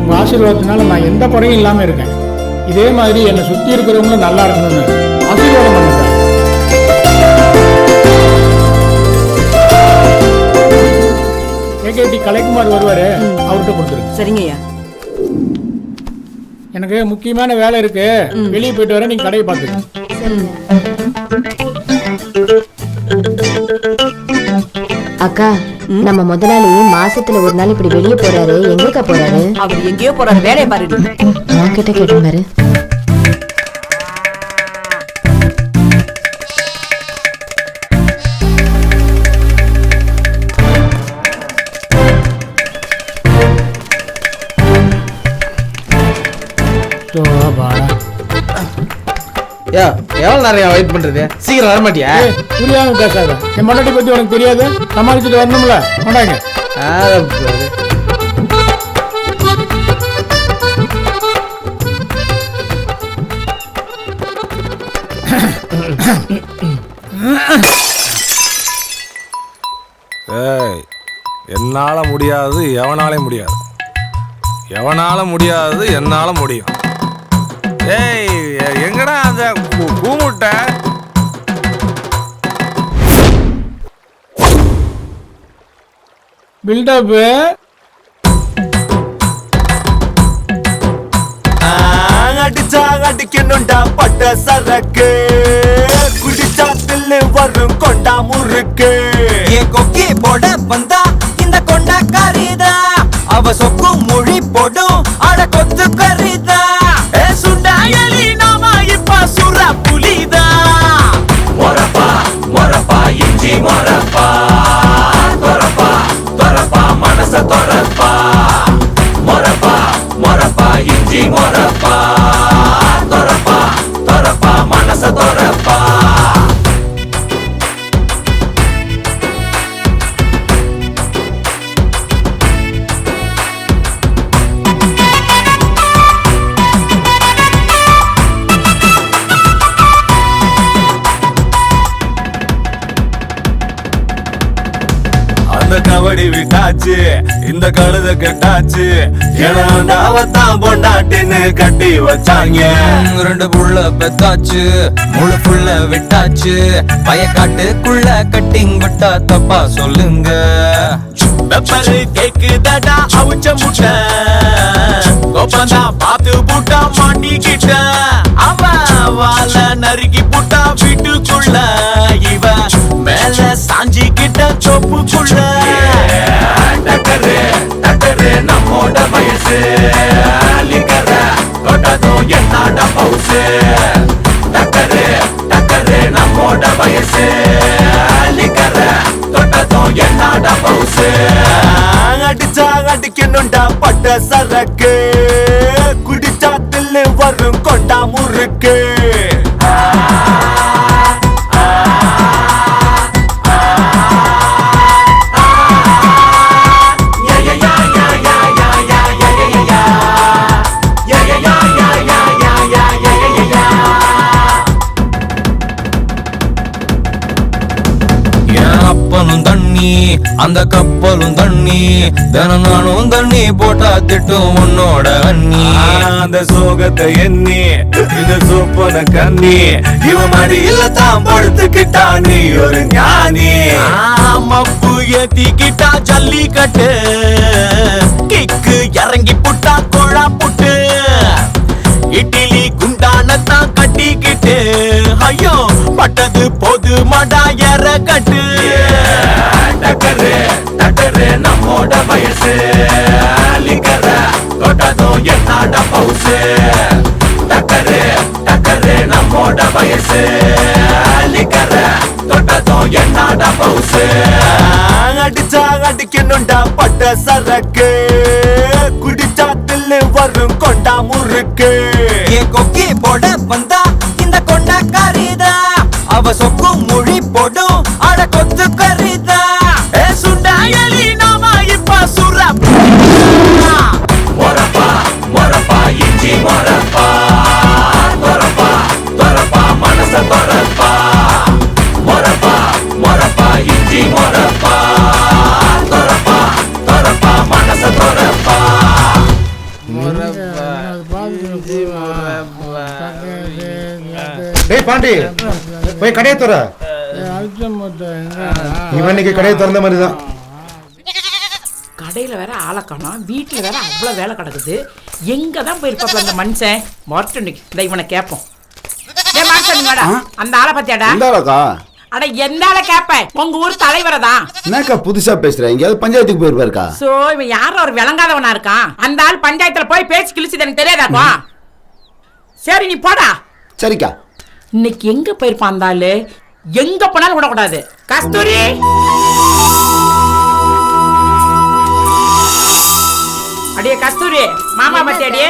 உங்க ஆசீர்வாதத்தினால நான் எந்த குறையும் இல்லாம இருக்கேன். இதே மாதிரி என்னை சுத்தி இருக்கிறவங்களும் நல்லா இருக்கணும்னு ஆசீர்வாதம் பண்ணுங்க. ஏகேடி கலைக்குமார் வருவாரு, அவர்கிட்ட கொடுத்துருங்க. சரிங்கய்யா. எனக்கு முக்கியமான வேலை இருக்கு, வெளியே போயிட்டு வர, நீங்க கடையை பார்த்துங்க. அக்கா, நம்ம முதலாளி மாசத்துல ஒரு நாள் இப்படி வெளியே போறாரு. எங்கக்கா போறாரு? அவர் எங்கேயோ போறாரு, வேலையை பாருடி. நான் கிட்ட கேட்டேன் பாரு. எவ்வளவு நேரம் வெயிட் பண்றது? சீக்கிரம் வர மாட்டியா? புரியாம பேசாத. என் மொண்டாட்டி பத்தி உனக்கு தெரியாது, சமாளிச்சுட்டு வரணும்ல. கொண்டாங்க. என்னால முடியாது, எவனாலே முடியாது. எவனால முடியாது, என்னால முடியும். ஏய், எங்கடா அந்த கூமுட்டை? பில்டப் அடிச்சா அடிக்கணும்டா பட்ட சரக்கு குடிச்சா தில்லு வரும் கொண்டா முறுக்கு என் கொக்கி போட வந்தா இந்த கொண்டா கரிதா அவ சொக்கு மொழி போடும் அட கொத்து கரிதா சுண்டாயலி நாம இப்ப சுர புலிதா மொரப்பா மொரப்பா இஞ்சி மொரப்பா தொரப்பா தொரப்பா மனச தொரப்பா மொரப்பா மொரப்பா இஞ்சி மொரப்பா தொரப்பா தொரப்பா மனச தொரப்பா அந்த கபடி விட்டாச்சு இந்த கழுத கட்டாச்சு ஏனாவத்தான் பொண்டாட்டின்னு கட்டி வச்சாங்க 2 புள்ள பெத்தாச்சு முழு புள்ள விட்டாச்சு வயக்காட்டுக்குள்ள கட்டிங் விட்டா தப்பா சொல்லுங்க பெப்பரு கேக்குதடா அவுச்ச முட்டை கோப்பந்தா பாத்து புட்டா மாட்டிக்கிட்ட அவன் வாழ நறுக்கி புட்டா வீட்டுக்குள்ள இவ மேல சாஞ்சிக்கிட்ட சொப்புக்குள்ள டக்கரு டக்கரு நம்மோட வயசு லிக்கர தொட்டதும் என்னோட பவுசு டக்கரு டக்கரு நம்மோட வயசு லிக்கர தொட்டதும் என்னோட பவுசு அடிச்சா அடிக்கணும்டா பட்ட சரக்கு குடிச்சா தில்லு வரும் கொண்டா முறுக்கு அப்பனும் தண்ணி அந்த கப்பலும் தண்ணி தினம் நானும் தண்ணி போட்டா திட்டும் உன்னோட அண்ணி அந்த சோகத்தை எண்ணி இந்த சொப்பன கண்ணி இவ மடியில தான் படுத்துக்கிட்டா நீ ஒரு ஞானி மப்பு ஏத்திக்கிட்டா ஜல்லிக்கட்டு கிக்கு இறங்கி புட்டா கொழா புட்டு இட்லி குண்டானத்தான் கட்டிக்கிட்டு ஐயோ பட்டது போது மடா எற கட்டு டக்கரு டக்கரு நம்மோட வயசு லிக்கர தொட்டதும் என்னோட பவுசு டக்கரு டக்கரு நம்மோட வயசு லிக்கர தொட்டதும் என்னோட பவுசு அடிச்சா அடிக்கணும்டா பட்ட சரக்கு குடிச்சா தில்லு வரும் கொண்டா முறுக்கு என் கொக்கி போட வந்தா இந்த கொண்டா கரிதா அவ சொக்கு மொழி போடும் அட கொத்து கரிதா சுண்டாயலி நாம இப்ப சுர மொரப்பா மொரப்பா இஞ்சி மொரப்பா தொரப்பா தொரப்பா மனச தொரப்பா மொரப்பா மொரப்பா இஞ்சி மொரப்பா தொரப்பா தொரப்பா மனச தொரப்பா டேய் பாண்டி போய் கடையை தர இவன் இன்னைக்கு கடையை திறந்த மாதிரி தான் கடையில வேற ஆளை காணோம், வீட்டுல வேற அவ்வளவு வேலை கிடக்குது. எங்க தான் போயிருப்பாப்ல அந்த மனுஷன்? மொரட்டு இந்த இவனை கேட்போம். அந்த ஆளை பத்தியாடா? அட எந்த ஆளை கேப்பேன்? உங்க ஊர் தலைவரை தான். என்னக்கா புதுசா பேசுற? எங்கயாவது பஞ்சாயத்துக்கு போயிருப்பாருக்கா? சோ இவன் யாரோ ஒரு விளங்காதவனா இருக்கான். அந்த ஆள் பஞ்சாயத்துல போய் பேச்சு கிழிச்சு எனக்கு தெரியாதாப்பா? சரி நீ போடா. சரிக்கா. இன்னைக்கு எங்க போயிருப்பான் அந்த ஆளு? எங்க போனாலும் விடக்கூடாது. கஸ்தூரி அடியே கஸ்தூரி, மாமா பத்தியாடியே?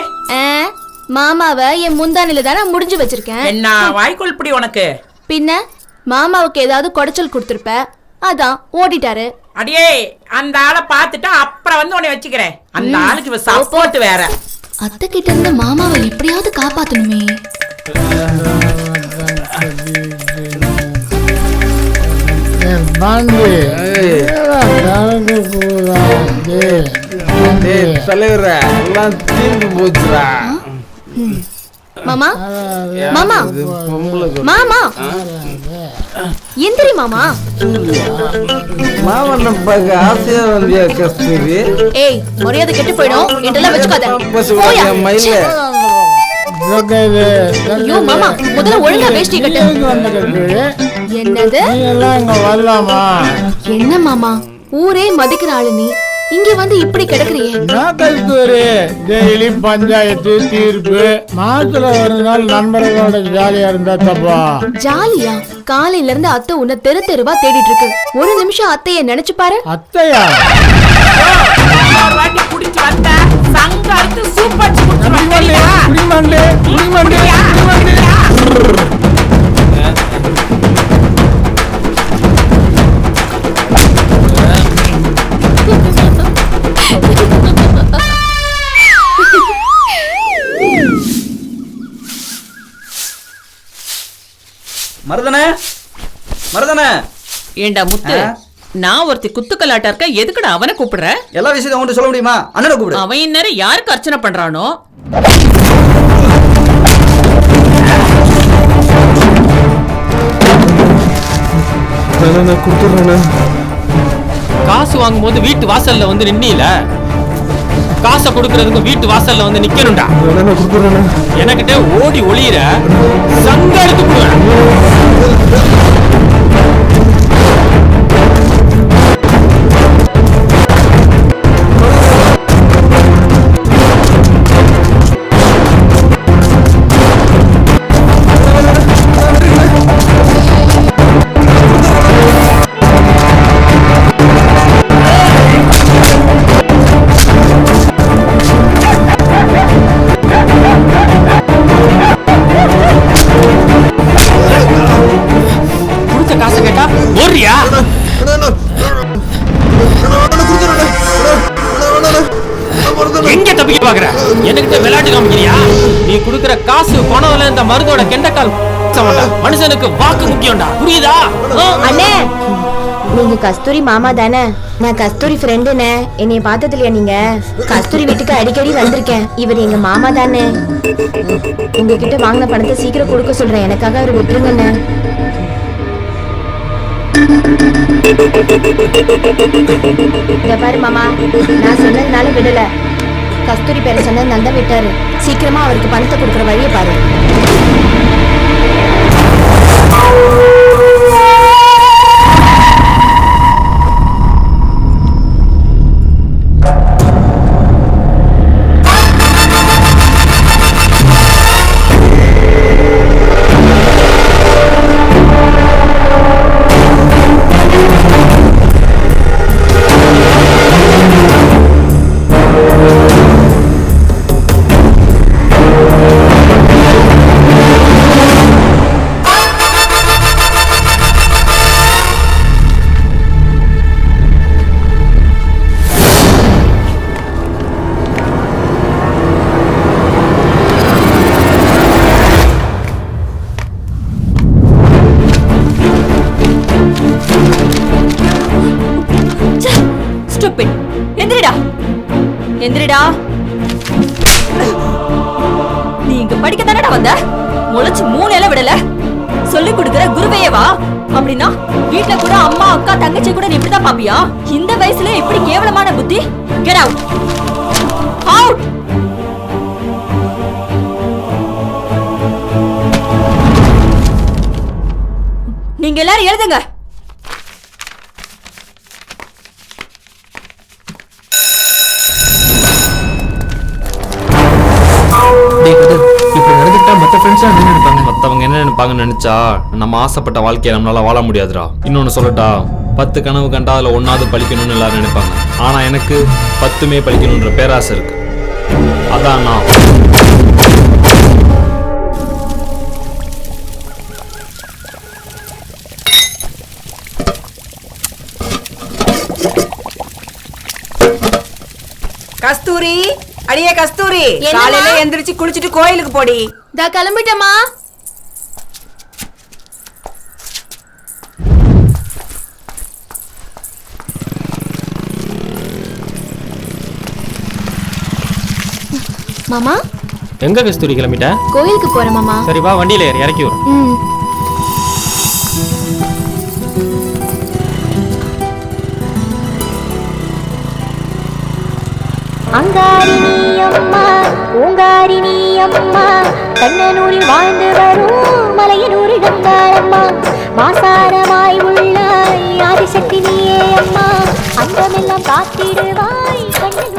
மாமாவை என் முந்தானில தானே முடிஞ்சு வச்சிருக்கேன். என்ன வாய்க்குள் இப்படி உனக்கு? பின்ன மாமாவுக்கு ஏதாவது குடைச்சல் கொடுத்திருப்ப, அதான் ஓடிட்டாரு. அடியே அந்த ஆளை பார்த்துட்டா அப்புறம் வந்து உன்னை வச்சுக்கிறேன். அந்த ஆளுக்கு சப்போர்ட் வேற. அத்தை கிட்ட இருந்து மாமாவை எப்படியாவது காப்பாத்தணுமே. மாமா மாமா மாமா எந்திரி மாமா. ஏய் மரியாதை கெட்டு போயிடும். இதெல்லாம் வச்சுக்காத. ஐயோ மாமா முதல்ல ஒழுங்கா வேஷ்டி கட்டு. என்னது? நீ எல்லாம் இங்க வரலாமா? என்ன மாமா ஊரே மதிக்கிற ஆளு நீ இங்க வந்து இப்படி கிடக்குறியே? நான் கல்தூரி டெய்லி பஞ்சாயத்து தீர்ப்பு மாசத்துல ஒரு நாள் நண்பர்களோட ஜாலியா இருந்தா தப்பா? ஜாலியா? காலையில இருந்து அத்தை உன்னை தெரு தெருவா தேடிட்டு இருக்கு. ஒரு நிமிஷம் அத்தைய நினைச்சு பாரு. அத்தையா? ஒரு வாட்டி குடிச்சு வந்த சங்காத்து சூப்பர் குடிமண்டே குடிமண்டே குடிமண்டே குடிமண்டே. மருதனே மருதனே. ஏண்டா முத்து, நான் ஒருத்தி குத்துக்கலாட்டா இருக்க, எதுக்குடா அவனை கூப்பிடுற? எல்லா விஷயத்தையும் உங்கள்கிட்ட சொல்ல முடியுமா? அண்ணனை கூப்பிடு. அவன் இந்நேரம் யாருக்கு அர்ச்சனை பண்றானோ? காசு வாங்கும் போது வீட்டு வாசல்ல வந்து நின்னீல, காசை கொடுக்கறதுக்கு வீட்டு வாசல்ல வந்து நிக்கணும்டா. எனக்கிட்ட ஓடி ஒளியிற சங்க எடுத்து போடுவேன். எங்க தப்பிக்க பாக்குற? எனக்கு விளையாட்டு காமிக்கிறியா? நீ குடுக்கிற காசு பணம்ல இந்த மருந்தோட கெண்டக்கால் மனுஷனுக்கு வாக்கு முக்கியம்டா, புரியுதா? அண்ணே நீங்க கஸ்தூரி மாமா தானே? நான் கஸ்தூரி ஃப்ரெண்டுனே. என்னைய பார்த்தது இல்லையா நீங்க? கஸ்தூரி வீட்டுக்கு அடிக்கடி வந்திருக்கேன். இவர் எங்க மாமா தானே. உங்ககிட்ட வாங்கின பணத்தை சீக்கிரம் கொடுக்க சொல்றேன். எனக்காக அவர் விட்டுருங்கண்ணே. இத பாரு மாமா, நான் சொன்னதுனால விடல. கஸ்தூரி பேரை சொன்னதுனால தான் விட்டாரு. சீக்கிரமா அவருக்கு பணத்தை கொடுக்குற வழியை பாரு. எந்திரிடா. நீ இங்க படிக்க தானடா வந்த? முளைச்சு 3 இலை விடல. சொல்லி கொடுக்கிற குருவையவா? அப்படின்னா வீட்டுல கூட அம்மா அக்கா தங்கச்சி கூட நீ இப்படிதான் பாப்பியா? இந்த வயசுல இப்படி கேவலமான புத்தி? Get out. அவுட். நீங்க எல்லாரும் எழுதுங்க. மத்தவங்க என்ன நினைப்பாங்கன்னு நினைச்சா நம்ம ஆசைப்பட்ட வாழ்க்கையை நம்மளால வாழ முடியாதுடா. இன்னொன்னு சொல்லட்டா, 10 கனவு கண்டா அதுல 1வது பழிக்கணும்னு எல்லாரும் நினைப்பாங்க. ஆனா எனக்கு 10மே பழிக்கணும்ன்ற பேராசை இருக்கு. அதான் நான். கஸ்தூரி, அடியே கஸ்தூரி, காலையில எந்திரிச்சு குளிச்சிட்டு கோயிலுக்கு போடி. தா கிளம்பிட்டமா. மாமா எங்க கஸ்தூரி கிளம்பிட்ட? கோயிலுக்கு போறேன் மாமா. சரி வா, வண்டியில ஏறி இறக்கி வரும். அங்காரினி அம்மா பூங்காரி நீ அம்மா கண்ணனூரில் வாழ்ந்து வரும் மலையனூரில் கங்காளம்மா மாசாரமாய் உள்ளாய் ஆதிசக்தி நீயே அம்மா அந்தமெல்லாம் காத்திடுவாய்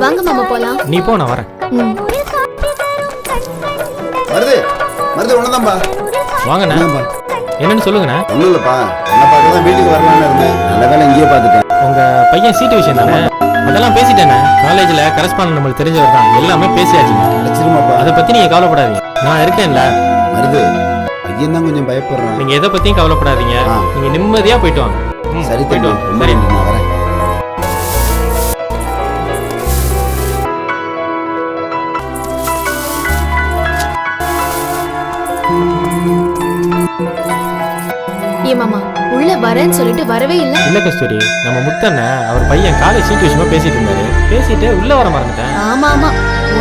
வாங்க மாமா போலாம். நீ போ, நான் வரேன். மருது மருது ஒண்ணுதான்பா. வாங்கண்ணா. என்னன்னு சொல்லுங்கண்ணா. ஒண்ணும் இல்லப்பா, என்ன பார்க்க தான் வீட்டுக்கு வரலான்னு இருந்தேன். நல்ல வேலை இங்கேயே பார்த்துட்டேன். உங்க பையன் சீட்டு விஷயம் தானே, அதெல்லாம் பேசிட்டேனே. காலேஜ்ல கரஸ்பாண்ட் நம்மளுக்கு தெரிஞ்சவர் தான், எல்லாமே பேசியாச்சுங்க. கிடைச்சிருமாப்பா. அதை பத்தி நீங்க கவலைப்படாதீங்க, நான் இருக்கேன்ல. மருது பையன் தான் கொஞ்சம் பயப்படுறான். நீங்க எதை பத்தியும் கவலைப்படாதீங்க, நீங்க நிம்மதியா போயிட்டு வாங்க. சரி போயிட்டு வாங்க. ரொம்ப நன்றி, நான் வரேன். ஏ மாமா உள்ள வரேன்னு சொல்லிட்டு வரவே இல்லை. இல்ல கஸ்தூரி, நம்ம முத்தண்ண அவர் பையன் காலேஜ் சீட்டு விஷயமா பேசிட்டு இருந்தாரு, பேசிட்டு உள்ள வர மறந்துட்டேன். ஆமா ஆமா,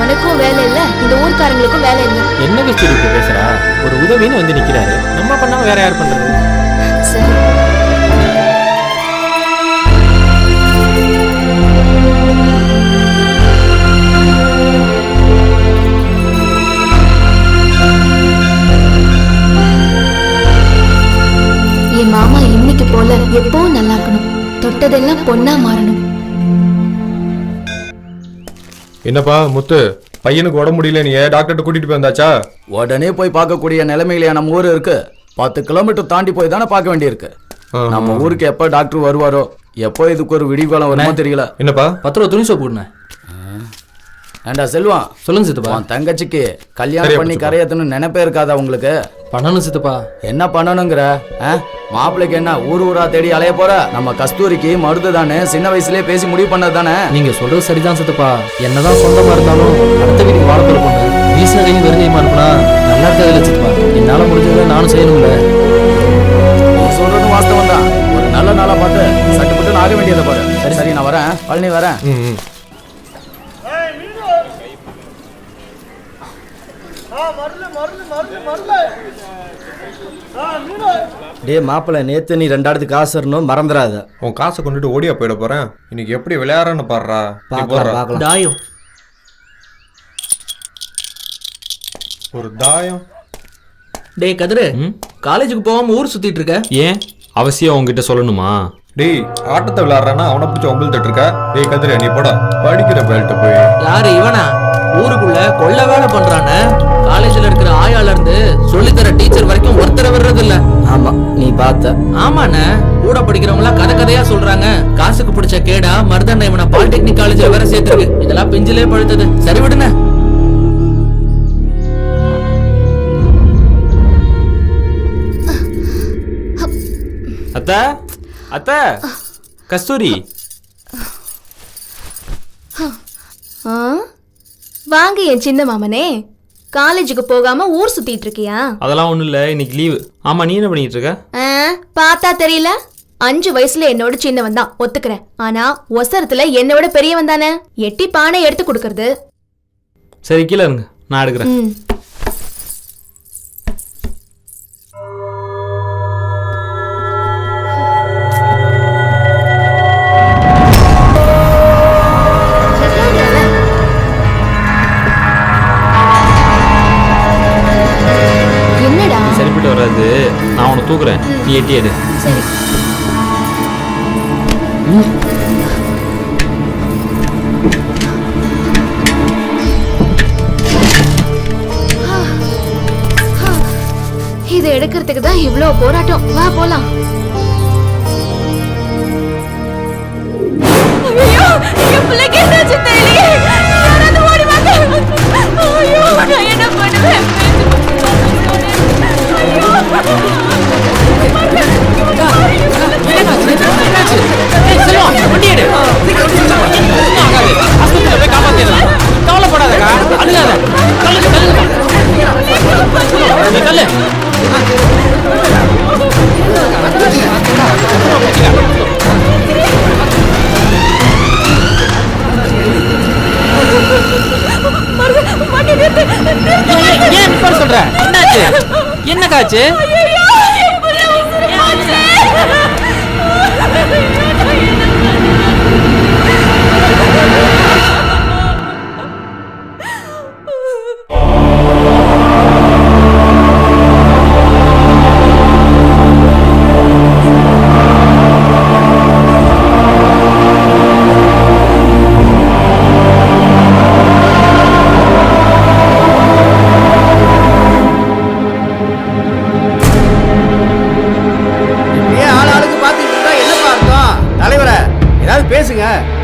உனக்கும் வேலை இல்ல, இந்த ஊர்க்காரங்களுக்கும் வேலை இல்ல. என்ன கஸ்தூரி இப்படி பேசுறா? ஒரு உதவின்னு வந்து நிக்கிறாரு, நம்ம பண்ணாம வேற யார் பண்றது? சரி என் மாமா இன்னைக்கு போல எப்பவும் நல்லா இருக்கணும், தொட்டதெல்லாம் பொண்ணா மாறணும். என்னப்பா முத்து, பையனுக்கு உடம்பு முடியல, நீ டாக்டர்கிட்ட கூட்டிட்டு போய் வந்தாச்சா? உடனே போய் பார்க்கக்கூடிய நிலைமையில நம்ம ஊர் இருக்கு. 10 கிலோமீட்டர் தாண்டி போய் தானே பார்க்க வேண்டியிருக்கு. நம்ம ஊருக்கு எப்ப டாக்டர் வருவாரோ, எப்போ இதுக்கு ஒரு விடிவுகாலம் வருமோ தெரியல. என்னப்பா 10 ரூபா துணி சோப்பு கொடுங்க. ஏண்டா செல்வம், சொல்லுங்க சித்தப்பா. உன் தங்கச்சிக்கு கல்யாணம் பண்ணி கரையத்தணும் நினைப்பே இருக்காதா உங்களுக்கு? பண்ணணும் சித்தப்பா. என்ன பண்ணணுங்கிற? மாப்பிள்ளைக்கு என்ன ஊர் ஊரா தேடி அலைய போற? நம்ம கஸ்தூரிக்கு மருது தானே, சின்ன வயசுலயே பேசி முடிவு பண்ணது தானே. நீங்க சொல்றது சரிதான் சித்தப்பா, என்னதான் சொந்தமா இருந்தாலும் அடுத்த வீட்டுக்கு வாழப்போற பொண்ணு வீசினதையும் வெறுங்கையுமா இருப்பா நல்லா இருக்காதுல்ல சித்தப்பா. என்னால முடிஞ்சதை நானும் செய்யணும்ல. நீ சொல்றது வாஸ்தவம் தான். ஒரு நல்ல நாளா பார்த்து சட்டுப்பட்டு ஆக வேண்டியதை பாரு. சரி சரி, நான் வரேன். பழனி வரேன். டே மாப்பிள்ள, நேத்து நீ 2 இடத்துக்கு காசு வரணும் மறந்துடாத. உன் காசை கொண்டுட்டு ஓடியா போயிட போறேன். இன்னைக்கு எப்படி விளையாடுறன்னு பாடுறா. தாயம் ஒரு தாயம். டேய் கதிரு, காலேஜுக்கு போகாம ஊர் சுத்திட்டு இருக்க? ஏன் அவசியம் உங்ககிட்ட சொல்லணுமா? டேய் ஆட்டத்தை விளையாடுறானா அவனை பிடிச்ச ஒம்பில் தட்டு இருக்க. டேய் கதிர, நீ போட படிக்கிற பேல்ட்ட போய். யாரு இவனா? ஊருக்குள்ள கொள்ள வேலை பண்றானே. காலேஜ்ல இருக்கிற ஆயால இருந்து சொல்லித்தர டீச்சர் வரைக்கும் ஒருத்தர வர்றது இல்ல. ஆமா நீ பார்த்த. ஆமாண்ணே, கூட படிக்கிறவங்க எல்லாம் கதை கதையா சொல்றாங்க. காசுக்கு பிடிச்ச கேடா மருதண்ண இவனை பாலிடெக்னிக் காலேஜ்ல வேற சேர்த்திருக்கு. இதெல்லாம் பிஞ்சிலே பழுத்தது. சரி விடுன. அத்த அத்த கஸ்தூரி. வாங்க என் சின்ன மாமனே, காலேஜுக்கு போகாம ஊர் சுத்திட்டு இருக்கியா? அதெல்லாம் ஒண்ணும் இல்ல, இன்னைக்கு லீவு. ஆமா, நீ என்ன பண்ணிட்டு இருக்க? பார்த்தா தெரியல, 5 வயசுல என்னோட சின்னவன் தான் ஒத்துக்கிறேன். ஆனா ஒசரத்துல என்னோட பெரியவன் தானே. எட்டி பானை எடுத்து கொடுக்கறது. சரி கீழே இருங்க, நான் எடுக்கிறேன். என்னடா சரிப்பட்டு வராது, நான் உன்னை தூக்குறேன், நீ எட்டி எடு. சரி. இதை எடுக்கிறதுக்கு தான் இவ்ளோ போராட்டம். வா போலாம். ஐயோ, என் பிள்ளைக்கு என்னாச்சு தெரியலையே. யாராவது ஓடி வாங்க. ஐயோ, நான் என்ன பண்ணுவேன்? கவலைப்படாதக்கா, அழுகாத. ஏன் சொல்ற? என்னாச்சு? என்ன காச்சு?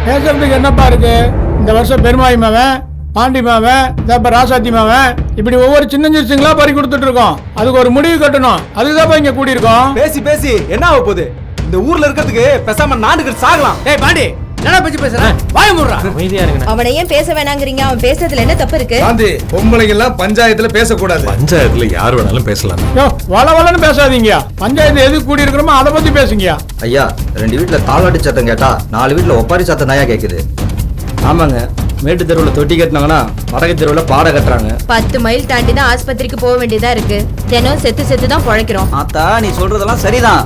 பேசுறதுக்கு என்னப்பா இருக்கு? இந்த வருஷம் பெருமாய் மாவன், பாண்டி மாவன், இப்ப ராசாத்தி மாவன், இப்படி ஒவ்வொரு சின்ன சின்னங்களா பறி கொடுத்துட்டு இருக்கோம். அதுக்கு ஒரு முடிவு கட்டணும். அதுதான் இங்க கூடி இருக்கோம். பேசி பேசி என்ன ஆக போகுது? இந்த ஊர்ல இருக்கிறதுக்கு பேசாம நாடுகள் சாகலாம். ஏய் பாண்டி என்ன பேச்சு பேசுற? வாய மூடுறா. அமைதியா இருங்க. அவனை ஏன் பேச வேணாங்கிறீங்க? அவன் பேசுறதுல என்ன தப்பு இருக்கு? காந்தி, பொம்பளைங்க எல்லாம் பஞ்சாயத்துல பேசக்கூடாது. பஞ்சாயத்துல யார் வேணாலும் பேசலாம். யோ, வளவலன்னு பேசாதீங்க. பஞ்சாயத்து எது கூடி இருக்கிறோமோ அதை பத்தி பேசுங்க. ஐயா, 2 வீட்டுல தாளாட்டு சத்தம் கேட்டா 4 வீட்டுல ஒப்பாரி சத்தம் தாயா கேக்குது. ஆமாங்க, மேட்டு தெருவுல தொட்டி கட்டினாங்கன்னா வடக்கு தெருவுல பாட கட்டுறாங்க. 10 மைல் தாண்டி தான் ஆஸ்பத்திரிக்கு போக வேண்டியதா இருக்கு. தினம் செத்து செத்து தான் பொழைக்கிறோம். ஆத்தா, நீ சொல்றதெல்லாம் சரிதான்.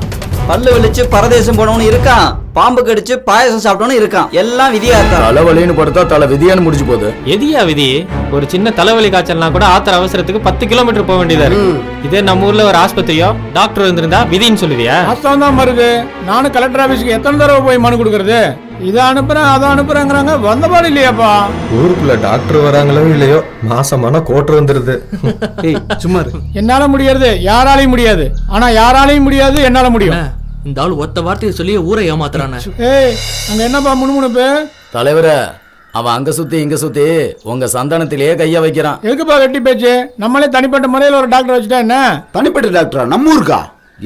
பல்லு வெளிச்சு பரதேசம் போனவனு இருக்கான், பாம்பு கடிச்சு பாயசம் சாப்பிட்டவனு இருக்கான். எல்லாம் விதியா இருக்கா. தலைவலின்னு படுத்தா தலை விதியான்னு முடிச்சு போகுது. எதியா விதி? ஒரு சின்ன தலைவலி காய்ச்சல்னா கூட ஆத்திர அவசரத்துக்கு 10 கிலோமீட்டர் போக வேண்டியதா இருக்கு. இதே நம்ம ஊர்ல ஒரு ஆஸ்பத்திரியோ டாக்டர் இருந்திருந்தா விதின்னு சொல்லுவியா? வாஸ்தவம் தான் வருது. நானும் கலெக்டர் ஆபீஸ்க்கு எத்தனை தடவை போய் மனு கொடுக்கறது? இதை அனுப்புறேன் அதை அனுப்புறேங்கிறாங்க. வந்தபாடு இல்லையாப்பா. ஊருக்குள்ள டாக்டர் வராங்களோ இல்லையோ, மாசமான கோட்டர் வந்துருது. சும்மா என்னால முடியாது, யாராலையும் முடியாது. ஆனா யாராலையும் முடியாது, என்னால முடியும். இந்த ஆள் ஒத்த வார்த்தையை சொல்லி ஊரை ஏமாத்துறானே. ஏய், அங்க என்னப்பா முணுமுணுப்பு? தலைவர, அவன் அங்க சுத்தி இங்க சுத்தி உங்க சந்தானத்திலேயே கைய வைக்கிறான். எதுக்குப்பா வெட்டி பேச்சு? நம்மளே தனிப்பட்ட முறையில் ஒரு டாக்டர் வச்சுட்டா என்ன? தனிப்பட்ட டாக்டரா? நம்ம ஊருக்கா?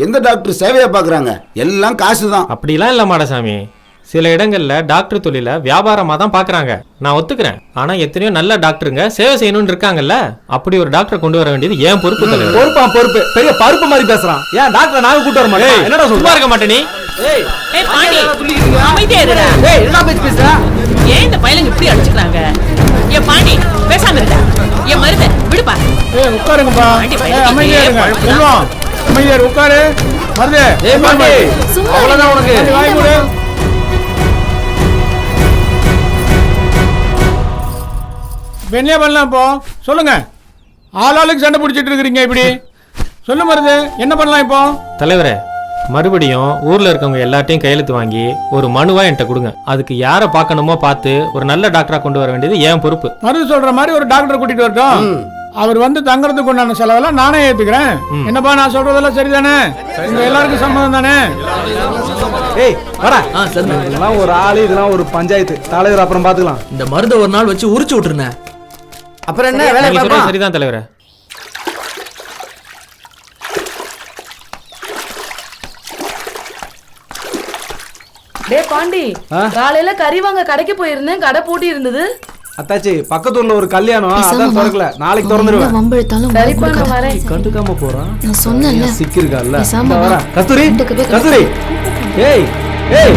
எந்த டாக்டர் சேவையா பாக்குறாங்க? எல்லாம் காசுதான். அப்படிலாம் இல்ல மாடசாமி. சில இடங்கள்ல டாக்டர் தொழில வியாபாரமா தான் பாக்குறாங்க. நான் ஒத்துக்கிறேன். ஆனா எத்தனையோ நல்ல டாக்டருங்க சேவை செய்யணும்னு இருக்காங்கல்ல. அப்படி ஒரு டாக்டர் கொண்டு வர வேண்டியது ஏன் பொறுப்பு தலைவர். பொறுப்பு பெரிய பருப்பு மாதிரி பேசுறான். ஏன் டாக்டர் நாங்க கூட்டு வர மாட்டோம்? என்னடா சும்மா இருக்க மாட்டே நீ? ஏய் பாண்டி, அமைதியா இருடா. ஏய், என்ன பேச்சு பேசுற? ஏன் இந்த பையலுங்க இப்படி அடிச்சுக்கிறாங்க? ஏன் பாண்டி பேசாம இருடா. ஏன் மருத விடுப்பா. ஏய், உட்காருங்கப்பா. ஏய், அமைதியா இருங்க. செல்வம், அமைதியா இரு, உட்காரு. வருது. ஏய் பாண்டி, அவ்வளவுதான் உனக்கு. வாய் மூடு. என்ன பண்ணலாம் இப்போ? சொல்லுங்க. ஆளாளுக்கு சண்டை பிடிச்சிட்டு இருக்கிறீங்க இப்படி. சொல்லு மருது, என்ன பண்ணலாம் இப்போ? தலைவரே, மறுபடியும் ஊர்ல இருக்கவங்க எல்லாத்தையும் கையெழுத்து வாங்கி ஒரு மனுவா என்கிட்ட கொடுங்க. அதுக்கு யாரை பார்க்கணுமோ பார்த்து ஒரு நல்ல டாக்டரா கொண்டு வர வேண்டியது ஏன் பொறுப்பு. மருது சொல்ற மாதிரி ஒரு டாக்டர் கூட்டிட்டு வரட்டும். அவர் வந்து தங்கறதுக்கு உண்டான செலவெல்லாம் நானே ஏத்துக்கிறேன். என்னப்பா, நான் சொல்றதெல்லாம் சரிதானே? உங்க எல்லாருக்கும் சம்மதம் தானே? ஏய் வாடா. இதெல்லாம் ஒரு ஆளு, இதெல்லாம் ஒரு பஞ்சாயத்து தலைவர். அப்புறம் பாத்துக்கலாம். இந்த மருந்தை ஒரு நாள் வச்சு உரிச்சு விட்டுருனேன். அப்புறம் என்ன வேலை? நீங்க சொல்றது சரிதான் தலைவரே. டே பாண்டி, காலையில கறி வாங்க கடைக்கு போயிருந்தேன். கடை பூட்டி இருந்தது. அத்தாச்சி, பக்கத்தூர்ல ஒரு கல்யாணம், அதான் திறக்கல. நாளைக்கு திறந்துருவேன். சரிப்பா, நான் வரேன். கண்டுக்காம போறான். நான் சொன்னேன்ல. சிக்கிருக்கால. பேசாம வா. கஸ்தூரி, வீட்டுக்கு போய் கஸ்தூரி. ஏய் ஏய்,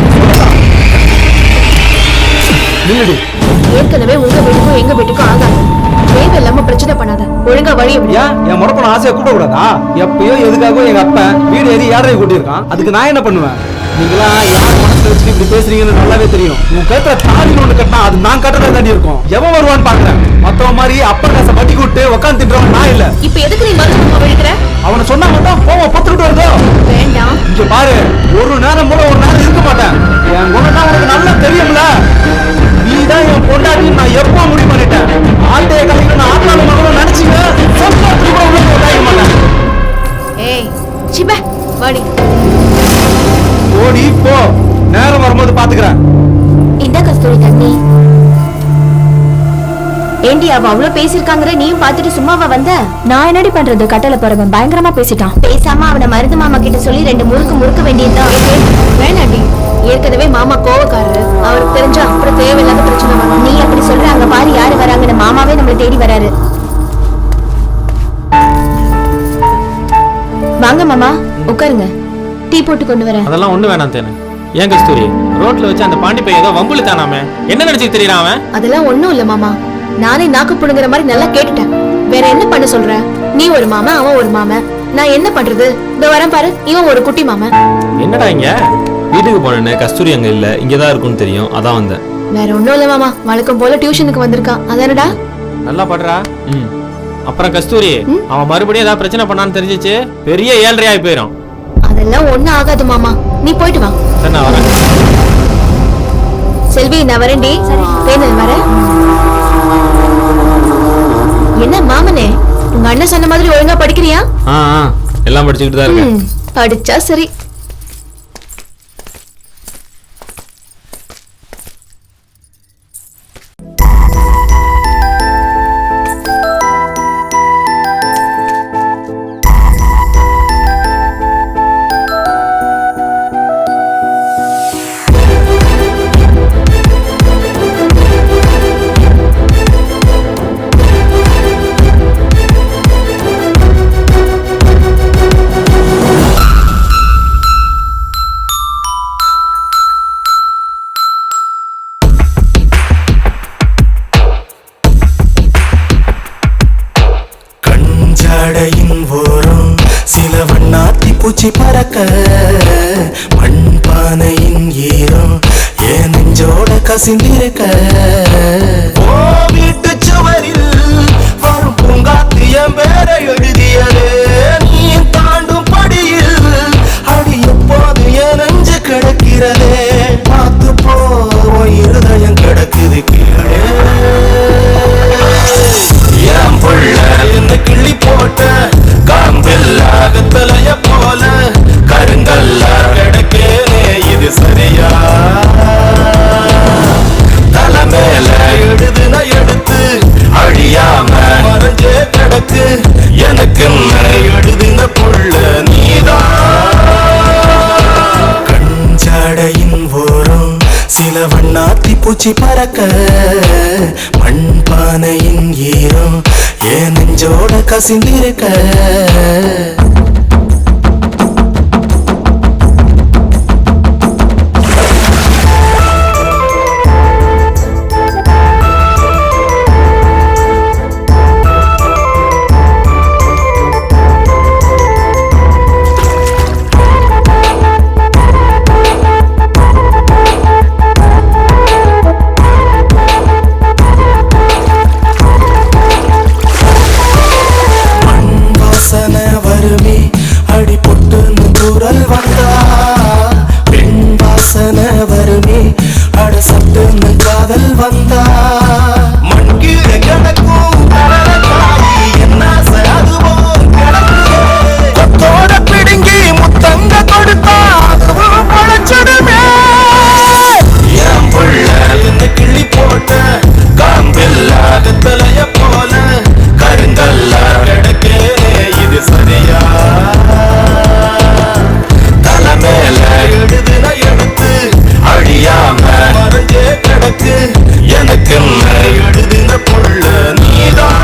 நில்லுடி. ஏற்கனவே உங்க வீட்டுக்கும் எங்க வீட்டுக்கும் ஆகாது. தேவையில்லாம பிரச்சனை பண்ணாத. ஒழுங்கா வழி எப்படி? ஏன் என் முறப்பன ஆசையை கூட்ட கூடாதா? எப்பயோ எதுக்காகவும் எங்க அப்பன் வீடு ஏறி ஏழரை கூட்டியிருக்கான். அதுக்கு நான் என்ன பண்ணுவேன்? நீங்களா யார் மனசுல வச்சுட்டு இப்படி பேசுறீங்கன்னு நல்லாவே தெரியும். உங்க கருத்துல தாடி ஒண்ணு கட்டினா அது நான் கட்டுறதா தாண்டி இருக்கும். எவன் வருவான்னு பாக்குறேன். மத்தவன் மாதிரி அப்பன் காசை வட்டி கூட்டு உட்காந்து திட்டுறவன் நான் இல்ல. இப்ப எதுக்கு நீ மருத்துவமா விழுக்கிற? அவனை சொன்னா மட்டும் கோவம் பத்துக்கிட்டு வருதோ? வேண்டாம். இங்க பாரு, ஒரு நேரம் கூட ஒரு நேரம் இருக்க மாட்டேன். என் குணம் உனக்கு நல்லா தெரியும்ல. நீதான் என் பொண்டாட்டி நான் எப்போ முடிவு பண்ணிட்டேன். ஆட்டைய கலைக்கு நான் ஆட்டாளு மகளும் நினைச்சுங்க கூட உள்ள போட்டாக்க மாட்டேன். ஏய் சிப வாடி. ஓடி போ, நேரம் வரும்போது பாத்துக்கிறேன். இந்த கஸ்தூரி தண்ணி. ஏண்டி அவ அவ்வளவு பேசிருக்காங்கற நீயும் பாத்துட்டு சும்மாவா வந்த? நான் என்னடி பண்றது? கட்டளை போறவன் பயங்கரமா பேசிட்டான். பேசாம அவன மருது மாமா கிட்ட சொல்லி 2 முறுக்க வேண்டியதுதான். வேணாண்டி, ஏற்கனவே மாமா கோவக்காரரு. அவருக்கு தெரிஞ்சா அப்புறம் தேவையில்லாத பிரச்சனை வரும். நீ அப்படி சொல்ற. அங்க பாரு யாரு வராங்கன்னு. மாமாவே நம்மளை தேடி வராரு. வாங்க மாமா, உட்காருங்க. டீ போட்டு கொண்டு வரேன். அதெல்லாம் ஒண்ணு வேணாம் தேனு. ஏன் கஸ்தூரி, ரோட்ல வச்சு அந்த பாண்டி பையன் ஏதோ வம்புல தானாமே, என்ன நினைச்சு தெரியறான் அவன்? அதெல்லாம் ஒண்ணும் இல்ல மாமா. நானே நாக்கு புடுங்குற மாதிரி நல்லா கேட்டுட்டேன். வேற என்ன பண்ண சொல்ற? நீ ஒரு மாமன், அவன் ஒரு மாமன். நான் என்ன பண்றது? இந்த வரேன் பாரு, இவன் ஒரு குட்டி மாமன். என்னடா இங்க? வீட்டுக்கு போனேன்னு கஸ்தூரி அங்க இல்ல, இங்கதான் இருக்கும்னு தெரியும், அதான் வந்தேன். வேற ஒண்ணும் இல்ல மாமா, வழக்கம் போல டியூஷனுக்கு வந்திருக்கான். அதானடா? நல்லா படுறா. அப்புறம் கஸ்தூரி, அவன் மறுபடியும் ஏதாவது பிரச்சனை பண்ணான்னு தெரிஞ்சிச்சு பெரிய 7.5 ஆகி போயிடும். அதெல்லாம் ஒண்ணும் ஆகாது மாமா, நீ போயிட்டு வா. சரி, நான் வரேன். செல்வி, நான் வரேன்டி. தேனல் வரேன். என்ன மாமனே, உங்க அண்ணன் சொன்ன மாதிரி ஒழுங்கா படிக்கிறியா? எல்லாம் படிச்சுக்கிட்டு தான் இருக்கேன். படிச்சா சரி. பூச்சி பறக்க மண்பானையின் ஈரம் என் நெஞ்சோட கசிந்திருக்க ஓ வீட்டு சுவரில் வரும் பூங்காத்தியம் வேற எழுதியதே நீ தாண்டும் படியில் அடி எப்போது என் நெஞ்சு கிடக்கிறதே பார்த்து போ இருதயம் கிடக்குது கீழே என் புள்ள என்ன கிள்ளி போட்ட காம்பில்லாத தலைய போல கருங்கல்ல கிடக்கேனே இது சரியா தலை மேல எடுதுன எடுத்து அழியாம மறைஞ்சே கிடக்கு எனக்கு எடுதுன புள்ள நீதான் கஞ்சாடையின் ஓரம் சில வண்ணாத்தி பூச்சி பறக்க மண்பானையின் ஈரம் என் நெஞ்சோட கசிந்திருக்க வருமே அடி பொட்டுன்னு குரல் வந்தா பெண் வாசனை வருமே அட சட்டுன்னு காதல் வந்தா மண் கீழே கிடக்கும் என்ன அதுவோ கொத்தோட பிடுங்கி முத்தங்க கொடுத்தா அதுவும் பழச்சிடுமே என் புள்ள என்ன கிள்ளி போட்ட காம்பில்லாத தலைய போல கருங்கல்ல கிடக்கேனே இது சரியா தலை மேல எடுதுன எடுத்து அழியாம மறைஞ்சே கிடக்கு எனக்கு எடுதுன புள்ள நீதான்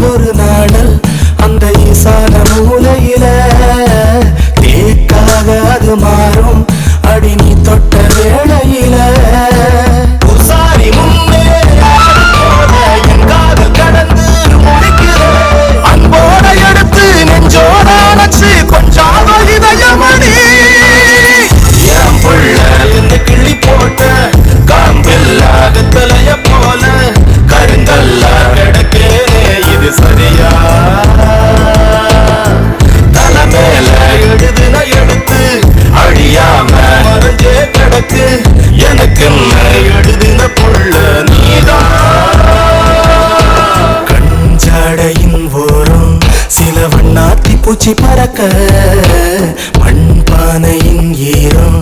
ஒரு நாடல் அந்த ஈசான மூலையில தேக்காக அது மாறும் அடி நீ தொட்ட வேளையில உசாரி முன்னே என் காதல் கடந்து முடிக்கிறேன் அன்போட எடுத்து நெஞ்சோட அணைச்சு கொஞ்சாத இதயமணி என் புள்ள என்ன கிள்ளி போட்ட காம்பில்லாத தலைய போல கருங்கல்ல கிடக்கேனே இது சரியா தலை மேல எடுதுன எடுத்து அழியாம மறைஞ்சே கிடக்கு எனக்கு எடுதுன புள்ள நீதான் கஞ்சாடையின் ஓரம் சில வண்ணாத்தி பூச்சி பறக்க மண்பானையின் ஈரம்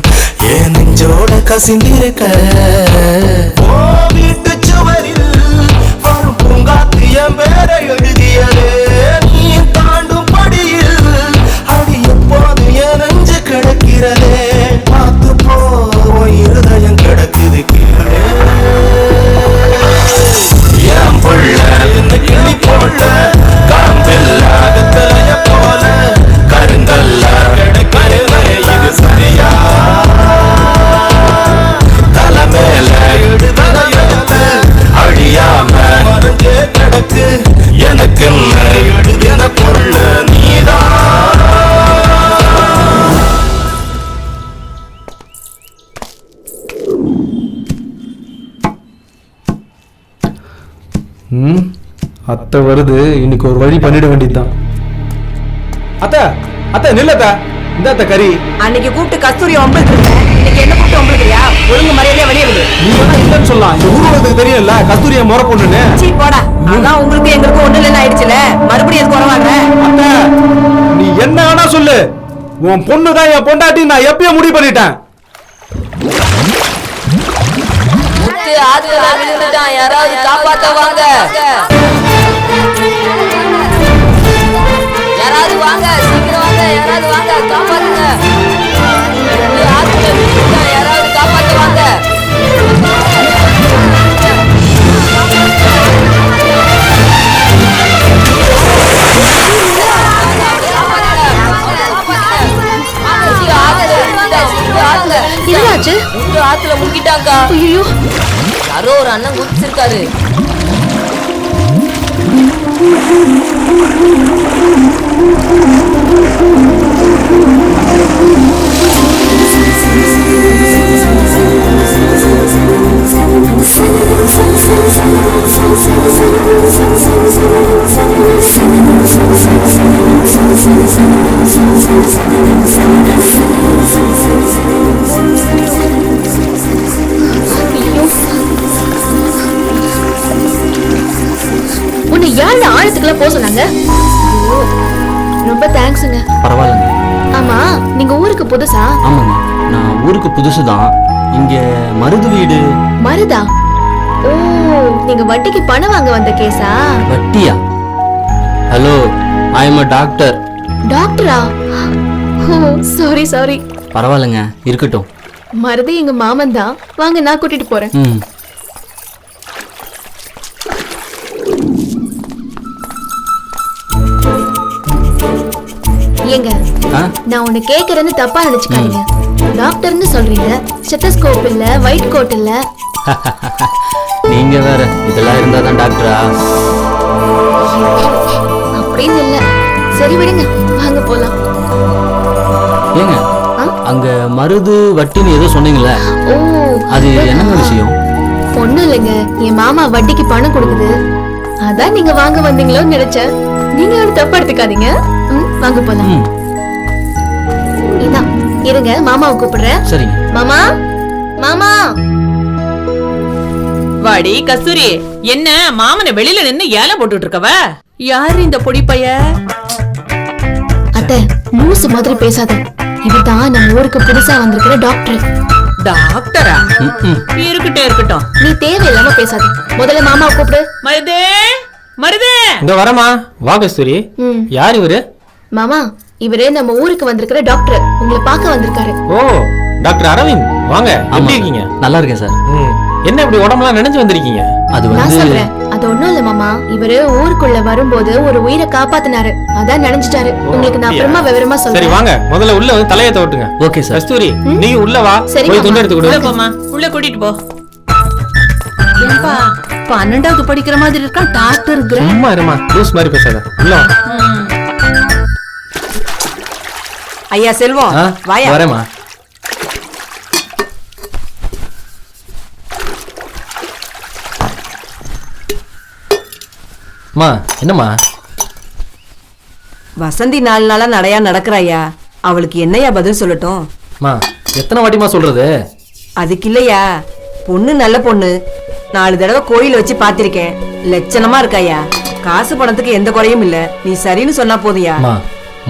என் நெஞ்சோட கசிந்திருக்க ஓ வீட்டு சுவரில் வரும் பூங்காத்தியம் வேற எழுதியதே நீ தாண்டும் படியில் அடி எப்போது என் நெஞ்சு கிடக்கிறதே பார்த்து போ இருதயம் கிடக்குது கீழே என் புள்ள என்ன கிள்ளி போட்ட காம்பில்லாத தலைய போல கருங்கல்ல கிடக்கிறதே இது சரியா தலை மேல எடுதுன எடுத்து அழியாம மறைஞ்சே கிடக்கு எனக்கு எடுதின புள்ள நீதான் அத்தை வருது, இன்னைக்கு ஒரு வழி பண்ணிட வேண்டியதுதான். அத்தை அத்தை நில்லத்த, இந்த அத்தை கறி அன்னைக்கு கூப்பிட்டு கஸ்தூரி ஒம்பளுக்கு இன்னைக்கு என்ன கூப்பிட்டு ஒம்பளுக்குறியா? ஒழுங்கு மரியாதையா வெளியே விடு. நீ வேணா இல்லன்னு சொல்லலாம், இந்த ஊருக்கு தெரியும்ல கஸ்தூரிய முறை பொண்ணுன்னு. சீ போடா, அதான் உங்களுக்கு எங்களுக்கு ஒண்ணு இல்லைன்னு ஆயிடுச்சுல, மறுபடியும் எதுக்கு வரவாங்க? அத்தை நீ என்ன வேணா சொல்லு, உன் பொண்ணு தான் என் பொண்டாட்டி, நான் எப்பயும் முடிவு பண்ணிட்டேன். ஆத்துல விழுந்துட்டான், யாராவது காப்பாத்த வாங்க, யாராவது வாங்க, சீக்கிரம் வாங்க. யாராவது வாங்க காப்பாத்துங்க ஆத்துல விழுந்துட்டா யாராவது காப்பாத்து வாங்க என்னாச்சு? ஆத்துல முங்கிட்டாங்க. ஐயோ, யாரோ ஒரு அண்ணன் குதிச்சிருக்காரு. உன்னை யாரு ஆழத்துக்குலாம் போக சொன்னாங்க? ரொம்ப தேங்க்ஸுங்க. பரவாயில்லைங்க. ஆமா, நீங்க ஊருக்கு புதுசா? ஆமாங்க, நான் ஊருக்கு புதுசு தான். இங்க மருது வீடு. மருதா? ஓ, நீங்க வட்டிக்கு பணம் வாங்க வந்த கேஸா? வட்டியா? Hello, I am a doctor. டாக்டரா? ஓ, சாரி சாரி. பரவாயில்லைங்க, இருக்கட்டும். மருது எங்க மாமன் தான். வாங்க, நான் கூட்டிட்டு போறேன். ஏங்க, நான் உன்னை கேக்குறேன்னு தப்பா நினைச்சுக்காதீங்க. டாக்டர்னு சொல்றீங்க, ஸ்டெத்தஸ்கோப் இல்ல, ஒயிட் கோட் இல்ல. நீங்க வேற இதெல்லாம் இருந்தா தான் டாக்டரா? அப்படின்னு இல்ல. சரி விடுங்க, வாங்க போலாம். ஏங்க, அங்க மருது வட்டின்னு ஏதோ சொன்னீங்கல்ல, ஓ, அது என்னங்க விஷயம்? ஒண்ணும் இல்லைங்க, என் மாமா வட்டிக்கு பணம் கொடுக்குது. அதான் நீங்க வாங்க வந்தீங்களோன்னு நினைச்சேன். நீங்க ஒரு தப்பா எடுத்துக்காதீங்க. வாங்க போலாம். இதான் இருங்க, மாமாவை கூப்பிடுறேன். சரிங்க. மாமா, மாமா. வாடி கஸ்தூரி, என்ன மாமனை வெளியில நின்னு ஏலம் போட்டுட்டு இருக்கவ? யாரு இந்த பொடி பைய? அத்தை, லூசு மாதிரி பேசாத. இவதான் நம்ம ஊருக்கு புதுசா வந்திருக்கிற டாக்டர். டாக்டரா? இருக்கட்டும் இருக்கட்டும், நீ தேவையில்லாம பேசாத. முதல்ல மாமாவை கூப்பிடு. மருதே, மருதே. இந்த வரமா வா கஸ்தூரி. யார் இவரு? மாமா, இவரே நம்ம ஊருக்கு வந்திருக்கிற டாக்டர். உங்களை பார்க்க வந்திருக்காரு. ஓ, டாக்டர் அரவிந்த், வாங்க. எப்படி இருக்கீங்க? நல்லா இருக்கேன் சார். என்ன இப்படி உடம்பெல்லாம் நினைச்சு வந்திருக்கீங்க? அது நான் சொல்றேன், அது ஒண்ணும் இல்ல மாமா. இவரு ஊருக்குள்ள வரும்போது ஒரு உயிரை காப்பாத்தினாரு, அதான் நினைச்சிட்டாரு. உங்களுக்கு நான் அப்புறமா விவரமா சரி, சொல்றேன். வாங்க முதல்ல உள்ள வந்து தலையை தோட்டுங்க. Okay sir. கஸ்தூரி, நீ உள்ள வா. சரி, போய் மாமா. துண்டு எடுத்து உள்ள கொடு. போமா, உள்ள கூட்டிட்டு போ. ஏன்பா 12வது படிக்கிற மாதிரி இருக்கா டாக்டர்? சும்மா இருமா, லூஸ் மாதிரி பேசாத. உள்ள வா. ஐயா செல்வம், வாயா. வரேம்மா. அம்மா, என்னம்மா? வசந்தி 4 நாளா நடையா நடக்கிறாயா, அவளுக்கு என்னையா பதில் சொல்லட்டும்? அம்மா, எத்தனை வாட்டிமா சொல்றது? அதுக்கு இல்லையா, பொண்ணு நல்ல பொண்ணு. 4 தடவை கோயில் வச்சு பாத்திருக்கேன். லட்சணமா இருக்காயா. காசு பணத்துக்கு எந்த குறையும் இல்ல. நீ சரின்னு சொன்னா போதியா? அம்மா,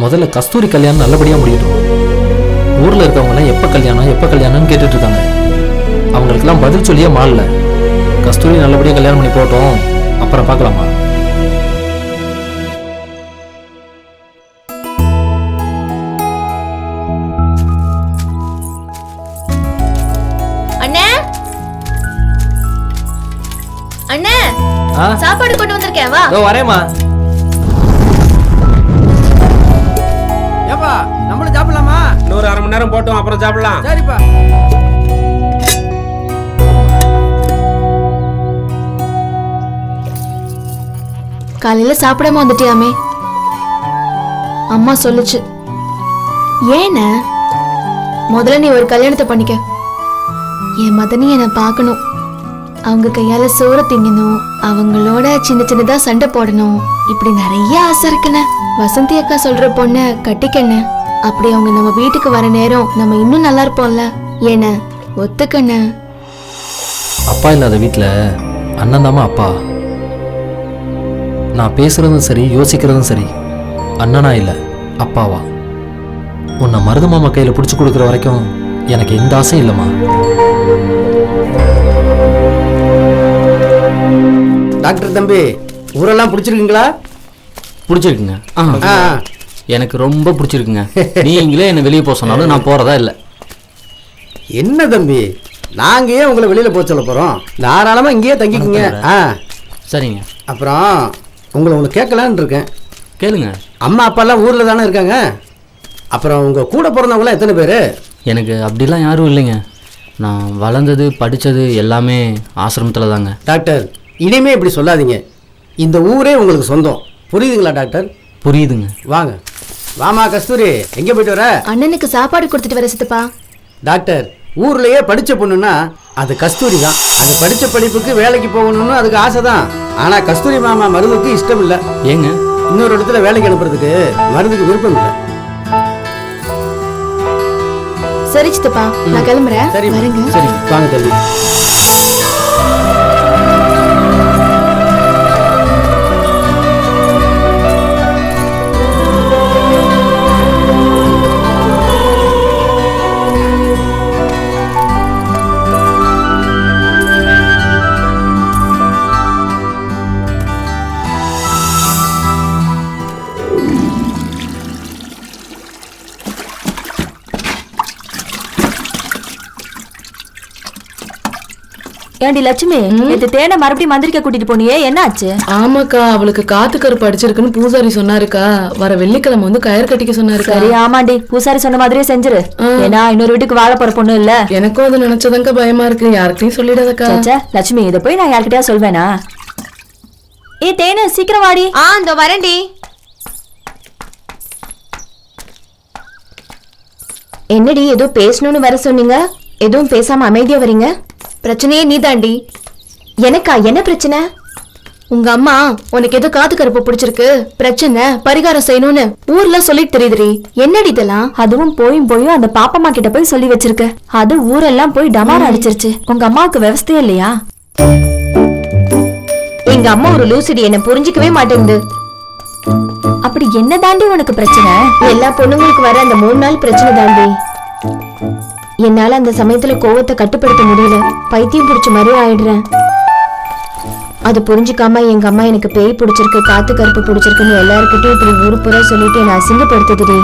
முதல்ல கஸ்தூரி கல்யாணம் நல்லபடியா முடியட்டும். ஊர்ல இருக்கவங்க எல்லாம் எப்ப கல்யாணம்னு கேட்டுட்டு இருக்காங்க. அவங்களுக்கெல்லாம் பதில் சொல்லியே மாறல. கஸ்தூரி நல்லபடியா கல்யாணம் பண்ணி போட்டோம், அப்புறம் பார்க்கலாமா? அண்ணே, அண்ணே, சாப்பாடு கொண்டு வந்திருக்கேன், வா. வரேம்மா. ஏப்பா, நம்மளும் சாப்பிடலாமா? இன்னொரு அரை மணி நேரம் போட்டோம், அப்புறம் சாப்பிடலாம். சரிப்பா. காலையில சாப்பிடாம வந்துட்டியாமே. அம்மா சொல்லுச்சு. ஏன முதல்ல நீ ஒரு கல்யாணத்தை பண்ணிக்க. என் மதனி என்னை பார்க்கணும். அவங்க கையால சோறு திங்கணும், அவங்களோட சின்ன சின்னதா சண்டை போடணும். இப்படி நிறைய ஆசை இருக்குண்ண. வசந்தி அக்கா சொல்ற பொண்ண கட்டிக்கண்ண. அப்படி அவங்க நம்ம வீட்டுக்கு வர நேரம் நம்ம இன்னும் நல்லா இருப்போம்ல. ஏன ஒத்துக்கண்ண. அப்பா இல்லாத வீட்டுல அண்ணன் தாமா அப்பா. நான் பேசுறதும் சரி, யோசிக்கிறதும் சரி, அண்ணனா இல்ல அப்பாவா. உன்னை மருது மாமா கையில பிடிச்சு கொடுக்குற வரைக்கும் எனக்கு எந்த ஆசையும் இல்லைம்மா. டாக்டர் தம்பி, ஊரெல்லாம் பிடிச்சிருக்கீங்களா? பிடிச்சிருக்குங்க. எனக்கு ரொம்ப பிடிச்சிருக்குங்க. நீங்களே என்னை வெளியே போக சொன்னாலும் நான் போறதா இல்லை. என்ன தம்பி, நாங்க ஏன் உங்களை வெளியில போக சொல்ல போறோம்? தாராளமா இங்கேயே தங்கிக்குங்க. சரிங்க. அப்புறம் உங்களை ஒன்று கேட்கலான்னு இருக்கேன். கேளுங்க. அம்மா அப்பாலாம் ஊர்ல தானே இருக்காங்க. அப்புறம் உங்க கூட பிறந்தவங்களாம் எத்தனை பேர்? எனக்கு அப்படிலாம் யாரும் இல்லைங்க. நான் வளர்ந்தது படித்தது எல்லாமே ஆசிரமத்தில் தாங்க. டாக்டர், இனிமே இப்படி சொல்லாதீங்க. இந்த ஊரே உங்களுக்கு சொந்தம். புரியுதுங்களா டாக்டர்? புரியுதுங்க. வாங்க. வாமா கஸ்தூரி, எங்கே போயிட்டு வர? அண்ணனுக்கு சாப்பாடு கொடுத்துட்டு வர சித்தப்பா. டாக்டர், ஊர்லயே படிச்ச பொண்ணுன்னா அது கஸ்தூரி தான். அது படிச்ச படிப்புக்கு வேலைக்கு போகணும்னு அதுக்கு ஆசை தான். ஆனா கஸ்தூரி மாமா மருந்துக்கு இஷ்டம் இல்லை. ஏங்க? இன்னொரு இடத்துல வேலைக்கு அனுப்புறதுக்கு மருந்துக்கு விருப்பம் இல்லை. சரி சித்தப்பா, நான் கிளம்புறேன். சரி வரேங்க. சரி, வாங்க தம்பி. ஏண்டி லட்சுமி, நேத்து தேனை மறுபடியும் மந்திரிக்க கூட்டிட்டு போனியே, என்ன ஆச்சு? ஆமாக்கா, அவளுக்கு காத்து கருப்பு அடிச்சிருக்குன்னு பூசாரி சொன்னாருக்கா. வர வெள்ளிக்கிழமை வந்து கயிறு கட்டிக்க சொன்னாருக்கா. சரி, ஆமாண்டி, பூசாரி சொன்ன மாதிரியே செஞ்சிரு. ஏன்னா இன்னொரு வீட்டுக்கு வாழ போற பொண்ணு இல்ல. எனக்கும் அது நினைச்சதாங்க பயமா இருக்கு. யார்கிட்டயும் சொல்லிடாதக்கா. லட்சுமி, இதை போய் நான் யார்கிட்டயா சொல்வேனா? ஏ தேனு, சீக்கிரம் வாடி. இந்த வரேன்டி. என்னடி ஏதோ பேசணும்னு வர சொன்னீங்க, எதுவும் பேசாம அமைதியா வரீங்க? பிரச்சனையே நீதாண்டி. எனக்கா? என்ன பிரச்சனை? உங்க அம்மா உனக்கு ஏதோ காது கருப்பு பிடிச்சிருக்கு, பிரச்சனை பரிகாரம் செய்யணும்னு ஊர்ல சொல்லிட்டு தெரியுதுரி. என்னடி இதெல்லாம்? அதுவும் போயும் அந்த பாப்பம்மா கிட்ட போய் சொல்லி வச்சிருக்க. அது ஊரெல்லாம் போய் டமாரம் அடிச்சிருச்சு. உங்க அம்மாவுக்கு விவசாயம் இல்லையா? எங்க அம்மா ஒரு லூசிடி, என்ன புரிஞ்சுக்கவே மாட்டேங்குது. அப்படி என்ன தாண்டி உனக்கு பிரச்சனை? எல்லா பொண்ணுங்களுக்கு வர அந்த 3 நாள் பிரச்சனை தாண்டி. என்னால அந்த சமயத்துல கோவத்தை கட்டுப்படுத்த முடியல. பைத்தியம் பிடிச்ச மாதிரி ஆயிடுறேன். அது புரிஞ்சுக்காம எங்க அம்மா எனக்கு பேய் பிடிச்சிருக்கு, காத்து கருப்பு பிடிச்சிருக்குன்னு எல்லாருக்கிட்டும் இப்படி ஊரு பூரா சொல்லிட்டு என்ன அசிங்கப்படுத்துதுடி.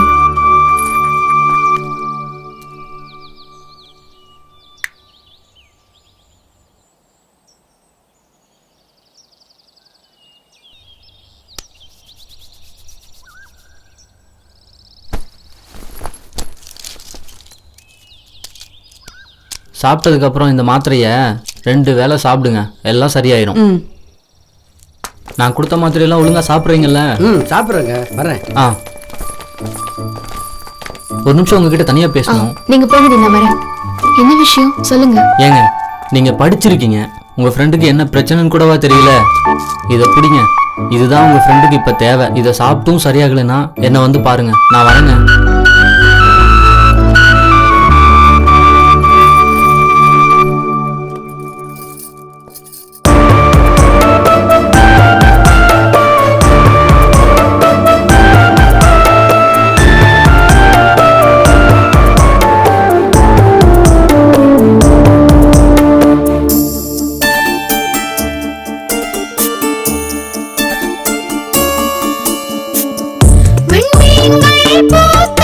சாப்பிட்டதுக்கு அப்புறம் இந்த மாத்திரையை 2 வேளை சாப்பிடுங்க, எல்லாம் சரியாயிரும். நான் கொடுத்த மாத்திரையெல்லாம் ஒழுங்கா சாப்பிட்றீங்கல்ல? சாப்பிட்றேங்க, வரேன். ஒரு நிமிஷம் உங்ககிட்ட தனியா பேசணும். நீங்க போங்க, நான் வரேன். என்ன விஷயம் சொல்லுங்க. ஏங்க, நீங்க படிச்சிருக்கீங்க, உங்க ஃப்ரெண்டுக்கு என்ன பிரச்சனைன்னு கூடவா தெரியல? இதை பிடிங்க, இதுதான் உங்க ஃப்ரெண்டுக்கு இப்ப தேவை. இதை சாப்பிட்டும் சரியாகலைன்னா என்ன வந்து பாருங்க, நான் வரேங்க. விண்மீன்கள் பூத்த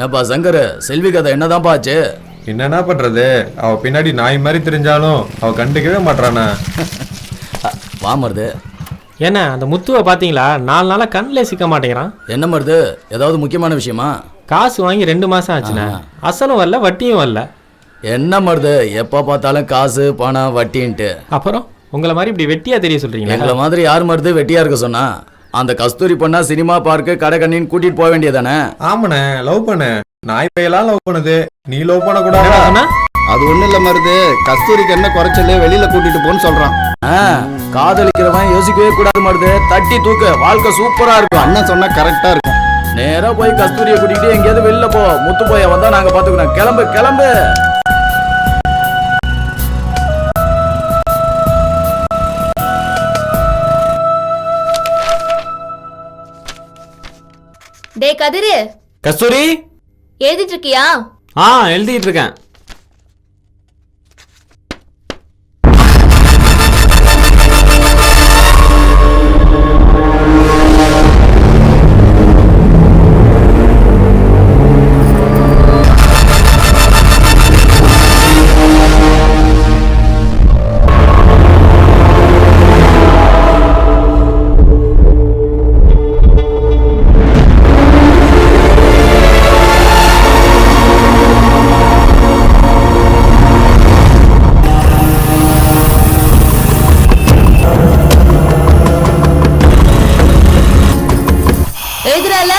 ஏப்பா சங்கர், செல்வி கதை என்னதான்ப்பா ஆச்சு? என்னன்னா பண்றது, அவ பின்னாடி நாய் மாதிரி தெரிஞ்சாலும் அவ கண்டுக்கவே மாட்டானா. வா மருது. என்ன அந்த முத்துவை பாத்தீங்களா? 4 நாளா கண்ணில் சிக்க மாட்டேங்கிறான். என்ன மருது, ஏதாவது முக்கியமான விஷயமா? காசு வாங்கி 2 மாசம் ஆச்சுண்ணே, அசலும் வரல வட்டியும் வரல. என்ன மருது, எப்ப பார்த்தாலும் காசு பணம் வட்டின்ட்டு. அப்புறம் உங்களை மாதிரி இப்படி வெட்டியா தெரிய சொல்றீங்க? எங்களை மாதிரி யார் மருது வெட்டியா இருக்க சொன்னா? அந்த கஸ்தூரி பொண்ணா சினிமா பார்க்கு கடை கண்ணின்னு கூட்டிட்டு போக வேண்டியதானே? ஆமாண்ணே, லவ் பண்ணு. நாய் பையெல்லாம் லவ் பண்ணுது, நீ லவ் பண்ண கூடாது. அது ஒண்ணு இல்ல மருது, கஸ்தூரிக்கு என்ன குறைச்சல வெளியில கூட்டிட்டு போன்னு சொல்றான். காதலிக்கிறவன் யோசிக்கவே கூடாது மருது, தட்டி தூக்கு, வாழ்க்கை சூப்பரா இருக்கும். அண்ணன் சொன்னா கரெக்டா இருக்கும். நேரா போய் கஸ்தூரியை கூட்டிட்டு எங்கேயாவது வெளில போ. முத்து போய வந்தா நாங்க பாத்துக்கிறோம். கிளம்பு கிளம்பு. டே கதிரு, கஸ்தூரி எழுதிட்டு இருக்கியா? எழுதிட்டு இருக்கேன். எழுதுறால?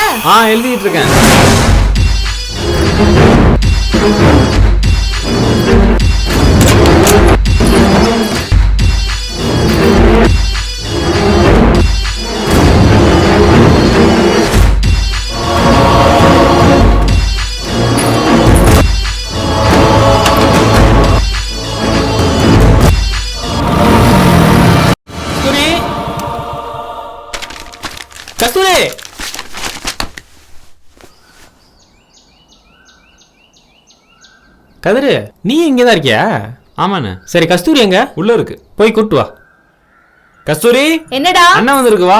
எழுதிட்டு இருக்கேன். கஸ்தூரி, கதிரு, நீ இங்கதான் இருக்கியா? ஆமாண்ணே. சரி, கஸ்தூரி எங்க? உள்ள இருக்கு, போய் கூட்டு வா. கஸ்தூரி, என்னடா? அண்ணா வந்திருக்கு, வா.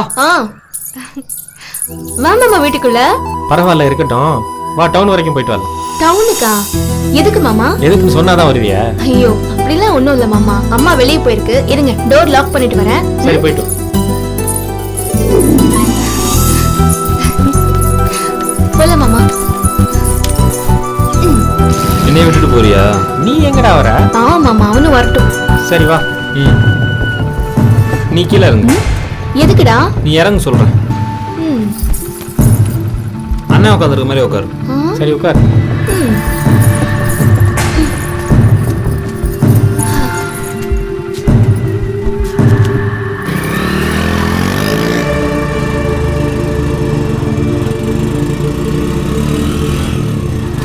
மாமா வீட்டுக்குள்ள? பரவாயில்ல, இருக்கட்டும். வா, டவுன் வரைக்கும் போயிட்டு வரலாம். டவுனுக்கா? எதுக்கு மாமா? எதுக்குன்னு சொன்னாதான் வருவியா? ஐயோ, அப்படிலாம் ஒண்ணும் இல்ல மாமா. அம்மா வெளியே போயிருக்கு, இருங்க டோர் லாக் பண்ணிட்டு வரேன். சரி, போயிட்டு போல மாமா. என்னைய விட்டுட்டு போறியா? நீ எங்கடா வர? மாமா அவனும் வரட்டும். சரி வா. நீ கீழே இறங்கு. எதுக்குடா? நீ இறங்கு சொல்றேன். அண்ணா உட்காந்துருக்க மாதிரி உட்காரு. சரி உட்காரு.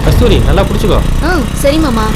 கஸ்தூரி, நல்லா பிடிச்சுக்கோ. சரி மாமா.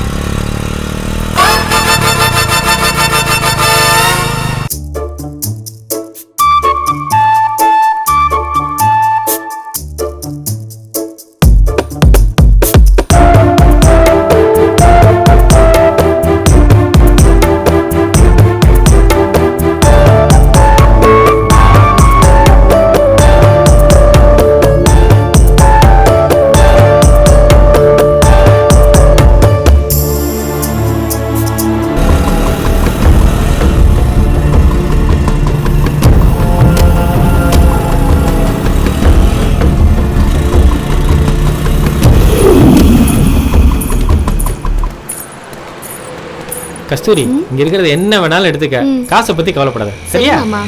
கஸ்தூரி, இங்க இருக்கிறது என்ன வேணாலும் எடுத்துக்க, காசை பத்தி கவலைப்படாத, சரியா? மாமா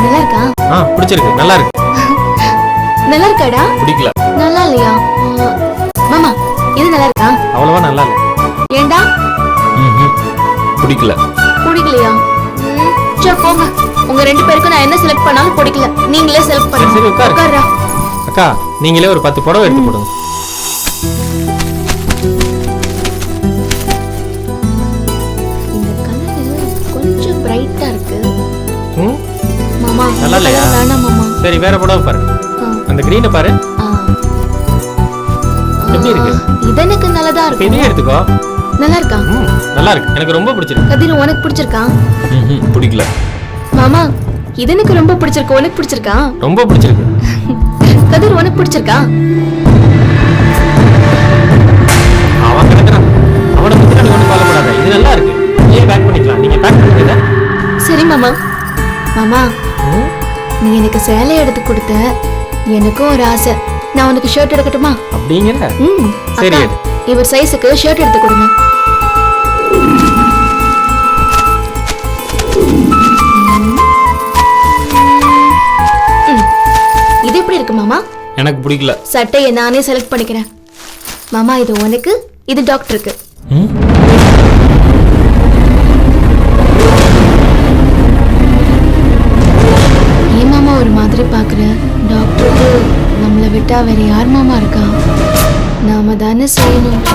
நல்லா இருக்கா? பிடிச்சிருக்கு, நல்லா இருக்கு. நல்லா இருக்காடா? பிடிக்கல. நல்லா இல்லையா? மாமா இது நல்லா இருக்கா? அவ்வளவா நல்லா இல்ல. ஏண்டா? பிடிக்கல. பிடிக்கலையா? சரி போங்க, உங்க 2 பேருக்கும் நான் என்ன செலக்ட் பண்ணாலும் பிடிக்கல, நீங்களே செலக்ட் பண்ணுங்க. சரி உட்காரு. உட்காருடா. அக்கா, நீங்களே ஒரு 10 புடவை எடுத்து போடுங்க. இந்த கலர் கொஞ்சம் பிரைட்டா இருக்கு. மாமா நல்லா இல்லையா? வேணாம் மாமா. சரி, வேற புடவை பாரு. அந்த கிரீனை பாரு. எப்படி இருக்கு? இது எனக்கு நல்லதா இருக்கு. இதையே எடுத்துக்கோ. நல்லா இருக்கா? நல்லா இருக்கு, எனக்கு ரொம்ப பிடிச்சிருக்கு. கதிர் உனக்கு பிடிச்சிருக்கா? பிடிக்கல. மாமா இது எனக்கு ரொம்ப பிடிச்சிருக்கு, உனக்கு பிடிச்சிருக்கா? ரொம்ப பிடிச்சிருக்கு. கதிர் உனக்கு பிடிச்சிருக்கா? அவன் கிடக்குறான், அவனை பத்தி எனக்கு ஒன்றும் கவலைப்படாத. இது நல்லா இருக்கு, ஏன் பேக் பண்ணிக்கலாம். நீங்க பேக் பண்ணிக்கல. சரி மாமா. மாமா நீ எனக்கு சேலை எடுத்து கொடுத்த, எனக்கும் ஒரு ஆசை. நான் உனக்கு ஷர்ட் எடுக்கட்டுமா? அப்படிங்கிற சரி, அக்கா, இவர் சைஸுக்கு ஷர்ட் எடுத்து கொடுங்க. இது எப்படி இருக்கு மாமா? எனக்கு பிடிக்கல. சட்டையை நானே செலக்ட் பண்ணிக்கிறேன். மாமா இது உனக்கு, இது டாக்டருக்கு. ஏன் மாமா ஒரு மாதிரி பாக்குற? டாக்டருக்கு நம்மளை விட்டா வேற யார் மாமா இருக்கா? நாம தானே செய்யணும்.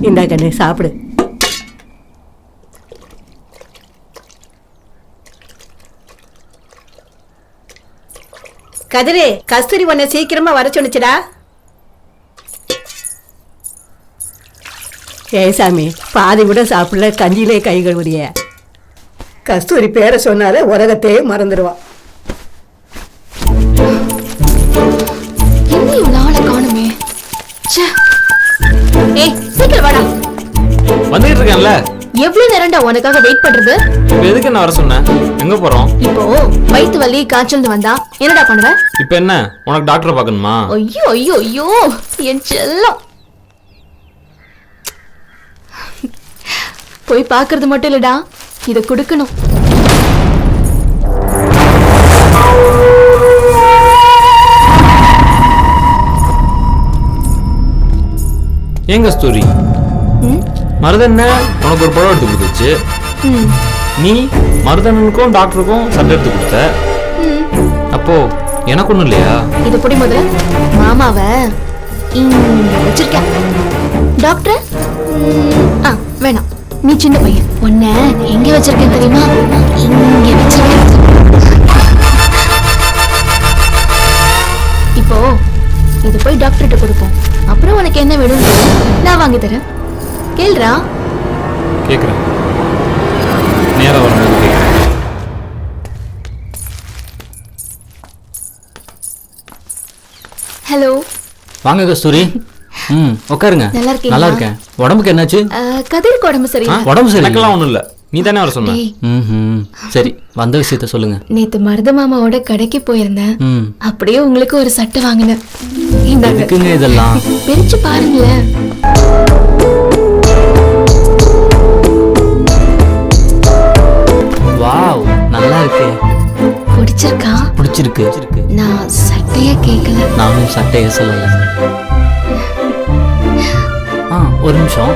இந்தா கண்ணு சாப்பிடு. கதிரே, கஸ்தூரி உன்னை சீக்கிரமா வர சொன்னிச்சுடா. ஏசாமி பாதி கூட சாப்பிடல, கஞ்சியிலே கை கழுவுறிய. கஸ்தூரி பேரை சொன்னாலே உலகத்தையே மறந்துடுவான். என்ன இவ்வளவு நாளை காணுமே. ஏய் சீக்கிரம் வாடா. வந்துகிட்டு இருக்கேன்ல. எவ்வளவு நேரம்டா உனக்காக வெயிட் பண்றது? இப்போ எதுக்கு என்ன வர சொன்ன? எங்க போறோம்? இப்போ வயிற்று வலி காய்ச்சல் வந்தா என்னடா பண்ணுவ? இப்போ என்ன உனக்கு டாக்டரை பார்க்கணுமா? ஐயோ ஐயோ ஐயோ என் செல்லம். போய் பார்க்கறது மட்டும் இல்லடா, இத கொடுக்கணும். ஏங்க ஸ்டோரி மருதண்ண உனக்கு ஒரு படம் எடுத்து கொடுத்துச்சு. நீ மருதண்ணனுக்கும் டாக்டருக்கும் சண்டை எடுத்து கொடுத்த. அப்போ எனக்கு ஒண்ணும் இல்லையா? இது புடி முதல்ல. மாமாவ இங்க வச்சிருக்கேன். டாக்டர் வேணாம், நீ சின்ன பையன். உன்னை எங்க வச்சிருக்கேன் தெரியுமா? இங்க வச்சிருக்கேன். இப்போ இது போய் டாக்டர்கிட்ட கொடுப்போம். அப்புறம் உனக்கு என்ன வேணும் நான் வாங்கி தரேன். கேளுடா. கேக்குறேன், நேரா வரும்போது கேக்குறேன். ஹலோ. வாங்க கஸ்தூரி. உட்காருங்க. நல்லா இருக்கீங்களா? நல்லா இருக்கேன். உடம்புக்கு என்னாச்சு? கதிருக்கு உடம்பு சரியில்லை. உடம்பு சரி. எனக்கெல்லாம் ஒண்ணும் இல்ல, நீ தானே வர சொன்ன. சரி, வந்த விஷயத்த சொல்லுங்க. நேத்து மருத மாமாவோட கடைக்கு போயிருந்தேன். அப்படியே உங்களுக்கு ஒரு சட்டை வாங்கினேன். எதுக்குங்க இதெல்லாம்? பிரிச்சு பாருங்களேன். வாவ், நல்லா இருக்கு. பிடிச்சிருக்கா? பிடிச்சிருக்கு. நான் சட்டைய கேட்கல. நானும் சட்டைய சொல்லல. ஒரு நிமிஷம்.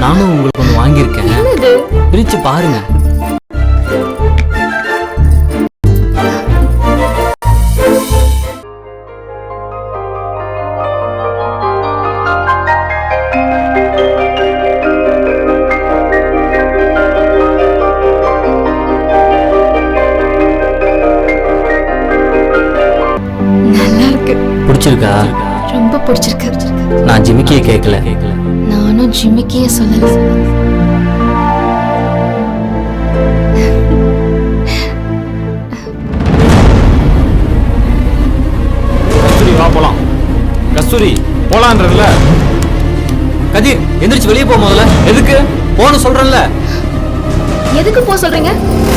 நானும் உங்களுக்கு ஒன்று வாங்கியிருக்கேன். பிரிச்சு பாருங்க. நல்லா இருக்கு. பிடிச்சிருக்கா? ரொம்ப பிடிச்சிருக்கு. நான் ஜிமிக்கியே கேட்கல. நானும் ஜிமிக்கியே சொல்லல. கஸ்தூரி வா போலாம். கஸ்தூரி போலான்றதுல. கதிர் எந்திரிச்சு வெளியே போ முதல்ல. எதுக்கு போன சொல்றேன்ல. எதுக்கு போ சொல்றீங்க?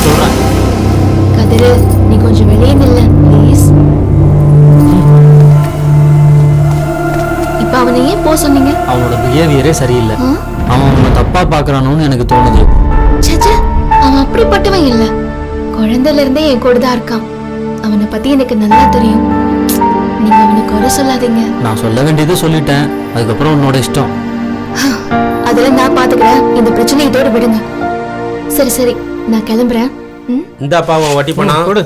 சொல்றேன். கதிர் நீ கொஞ்சம் வெளியே நில்ல ப்ளீஸ். இப்ப அவனை ஏன் போ சொன்னீங்க? அவனோட பிஹேவியரே சரியில்லை. அவன் உன்னை தப்பா பாக்குறானோன்னு எனக்கு தோணுது. சச்சா, அவன் அப்படிப்பட்டவன் இல்ல. குழந்தையில இருந்தே என் கூட தான் இருக்கான். அவனை பத்தி எனக்கு நல்லா தெரியும். நீங்க அவனை குறை சொல்லாதீங்க. நான் சொல்ல வேண்டியதை சொல்லிட்டேன், அதுக்கப்புறம் உன்னோட இஷ்டம். அதெல்லாம் நான் பாத்துக்கிறேன். இந்த பிரச்சனை இதோட விடுங்க. சரி சரி, நான் கிளம்புறேன். இந்த அப்பாவை வட்டி பணம் கொடு.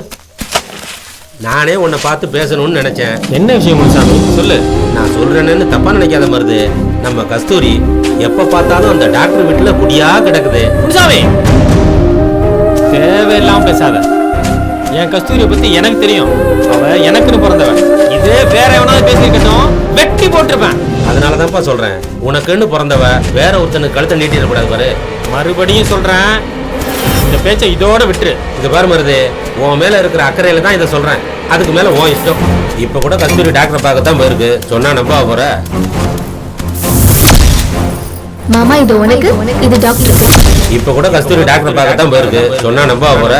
நானே உன்னை பார்த்து பேசணும்னு நினைச்சேன். என்ன விஷயம் சாமி? சொல்லு. நான் சொல்றேன்னு தப்பா நினைக்காத மருது. நம்ம கஸ்தூரி எப்ப பார்த்தாலும் அந்த டாக்டர் வீட்டுல குடியா கிடக்குது. முனுசாமி தேவையில்லாம பேசாத. என் கஸ்தூரியை பத்தி எனக்கு தெரியும். அவ எனக்குன்னு பிறந்தவன். இதே வேற எவனாவது பேசிருக்கட்டும், வெட்டி போட்டிருப்பேன். அதனாலதான்ப்பா சொல்றேன், உனக்குன்னு பிறந்தவ வேற ஒருத்தனுக்கு கழுத்தை நீட்டிடக்கூடாது பாரு. மறுபடியும் சொல்றேன், இந்த பேச்சை இதோட விட்டுரு. இது பாரு மருது, உன் மேல இருக்கிற அக்கறையில தான் இதை சொல்றேன். அதுக்கு மேல உன் இஷ்டம். இப்ப கூட கஸ்தூரி டாக்டர் பார்க்கத்தான் போயிருக்கு. சொன்னா நம்ப போற? மாமா இது உனக்கு, இது டாக்டர். இப்ப கூட கஸ்தூரி டாக்டர் பார்க்கத்தான் போயிருக்கு. சொன்னா நம்ப போற?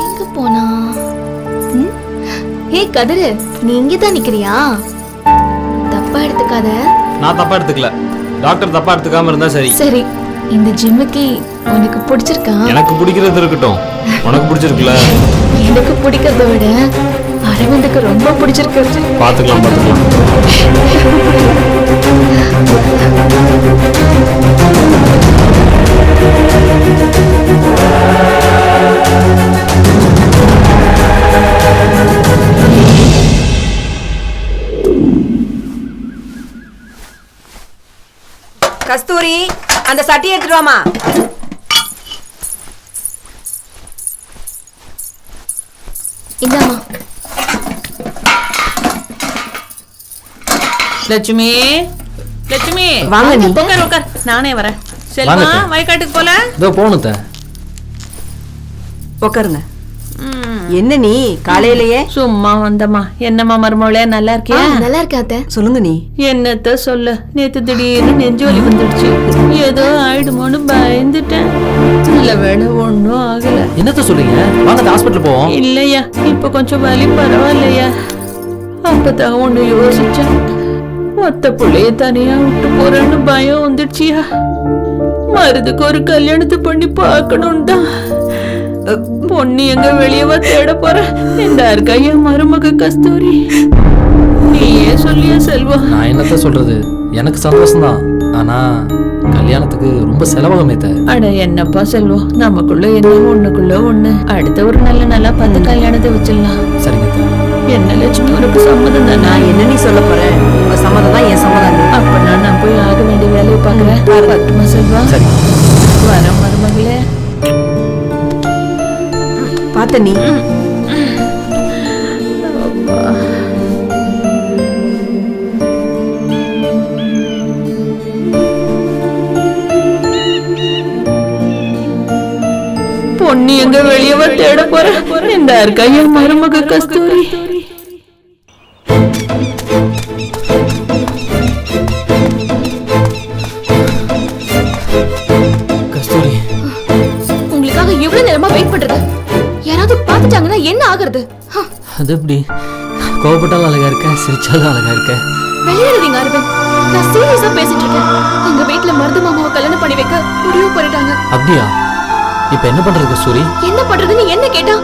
எங்க போனா? ஹே கதிரு, நீ இங்க தான் நிக்கிறியா? தப்பா எடுத்துக்காத. நான் தப்பா எடுத்துக்கல, டாக்டர் தப்பா எடுத்துக்காம இருந்தா சரி. சரி, இந்த ஜிம்முக்கு உனக்கு பிடிச்சிருக்கா? எனக்கு பிடிக்கிறது இருக்கட்டும், உனக்கு பிடிச்சிருக்குல? எனக்கு பிடிக்கிறத விட அரவிந்துக்கு ரொம்ப பிடிச்சிருக்கு. பாத்துக்கலாம் பாத்துக்கலாம். கஸ்தூரி, அந்த சட்டியை எடுத்துட்டு வாமா. இந்தாமா. லட்சுமி, லட்சுமி வாங்க நீ. உட்கார் உட்கார், நானே வரேன். செல்வா வயக்காட்டுக்கு போல. இதோ போகணும். உட்காருங்க. என்ன நீ காலையிலேயே? சும்மா வந்தம்மா. என்னம்மா மருமகளே, நல்லா இருக்கியா? நல்லா இருக்காத்த. சொல்லுங்க நீ. என்னத்த சொல்ல, நேத்து திடீர்னு நெஞ்சு வலி வந்துடுச்சு. ஏதோ ஆயிடுமோன்னு பயந்துட்டேன். நல்ல வேலை ஒன்னும் ஆகல. என்னத்த சொல்றீங்க? வாங்க ஹாஸ்பிட்டல் போவோம். இல்லையா, இப்ப கொஞ்சம் வலி பரவாயில்லையா? அப்பதான் ஒண்ணு யோசிச்சேன். மொத்த பிள்ளைய தனியா விட்டு போறேன்னு பயம் வந்துடுச்சியா. மருதுக்கு ஒரு கல்யாணத்தை பண்ணி பார்க்கணும் தான். பொண்ணு எங்க வெளியவா தேட போற? இந்த இருக்கா என் மருமக கஸ்தூரி. நீயே சொல்லியா செல்வா? நான் என்னத்த சொல்றது, எனக்கு சந்தோஷம் தான். ஆனா கல்யாணத்துக்கு ரொம்ப செலவாகுமே. அட என்னப்பா செல்வம், நமக்குள்ள என்ன ஒண்ணுக்குள்ள ஒண்ணு. அடுத்த ஒரு நல்லா பார்த்து கல்யாணத்தை வச்சிடலாம். சரிங்க. என்ன லட்சுமி, உனக்கு சம்மதம் தானே? நான் என்ன நீ சொல்ல போறேன்? உங்க சம்மதம் தான் என் சம்மதம். அப்ப நான் போய் ஆக வேண்டிய வேலையை பாக்குறேன். பட்டுமா செல்வா? சரி. வர மருமகளே. பார்த்த நீ. பொண்ணு எங்க வெளியவா தேட போற? இந்த இருக்கா என் மருமக கஸ்தூரி. கஸ்தூரி, உங்களுக்காக எவ்வளவு நேரமா வெயிட் பண்றது? யாராவது பாத்துட்டாங்கன்னா என்ன ஆகுறது? அது எப்படி? கோபப்பட்டாலும் அழகா இருக்க, சிரிச்சாலும் அழகா இருக்க. வெளியேறீங்க அரவிந்த், நான் சீரியஸா பேசிட்டு இருக்கேன். எங்க வீட்டுல மருது மாமாவை கல்யாணம் பண்ணி வைக்க முடிவு பண்ணிட்டாங்க. அப்படியா? இப்ப என்ன பண்றது கஸ்தூரி? என்ன பண்றதுன்னு என்ன கேட்டா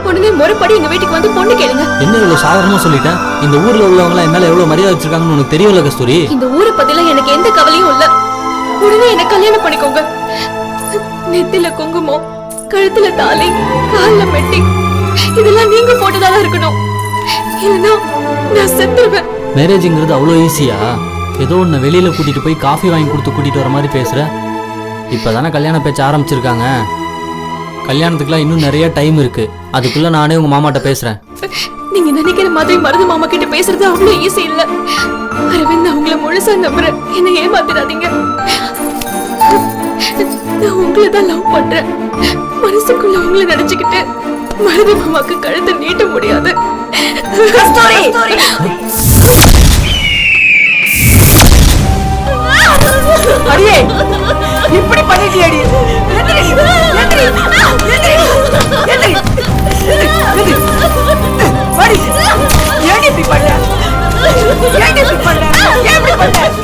உடனே முறைப்படி எங்க வீட்டுக்கு வந்து பொண்ணு கேளுங்க. என்ன இவ்வளவு சாதாரணமா சொல்லிட்டேன்? இந்த ஊர்ல உள்ளவங்க எல்லாம் என் மேல எவ்வளவு மரியாதை வச்சிருக்காங்கன்னு உனக்கு தெரியல கஸ்தூரி? இந்த ஊரை பத்தில எனக்கு எந்த கவலையும் இல்ல. உடனே என்ன கல்யாணம் பண்ணிக்கோங்க. நெத்தில குங்குமம், கழுத்துல தாலி, கால்ல மெட்டி, இதெல்லாம் நீங்க போட்டதா இருக்கணும். இல்லைன்னா நான் செத்துருவேன். மேரேஜ்ங்கிறது அவ்வளோ ஈஸியா? ஏதோ ஒன்று வெளியில கூட்டிட்டு போய் காஃபி வாங்கி கொடுத்து கூட்டிட்டு வர மாதிரி பேசுற. இப்பதானே கல்யாண பேச்சு ஆரம்பிச்சிருக்காங்க. கல்யாணத்துக்குலாம் இன்னும் நிறைய டைம் இருக்கு. அதுக்குள்ள நானே உங்க மாமாட்ட பேசுறேன். நீங்க நினைக்கிற மாதிரி மருது மாமா கிட்ட பேசுறது அவ்வளவு ஈஸி இல்ல. அரவிந்த், நான் உங்களை முழுசா நம்புறேன். என்ன ஏமாத்திடாதீங்க. நான் உங்களை தான் லவ் பண்றேன். மனசுக்குள்ள உங்களை நினைச்சுக்கிட்டு மருது மாமாக்கு கழுத்தை நீட்ட முடியாது. அடியே, இப்படி பண்ணிட்டியடி.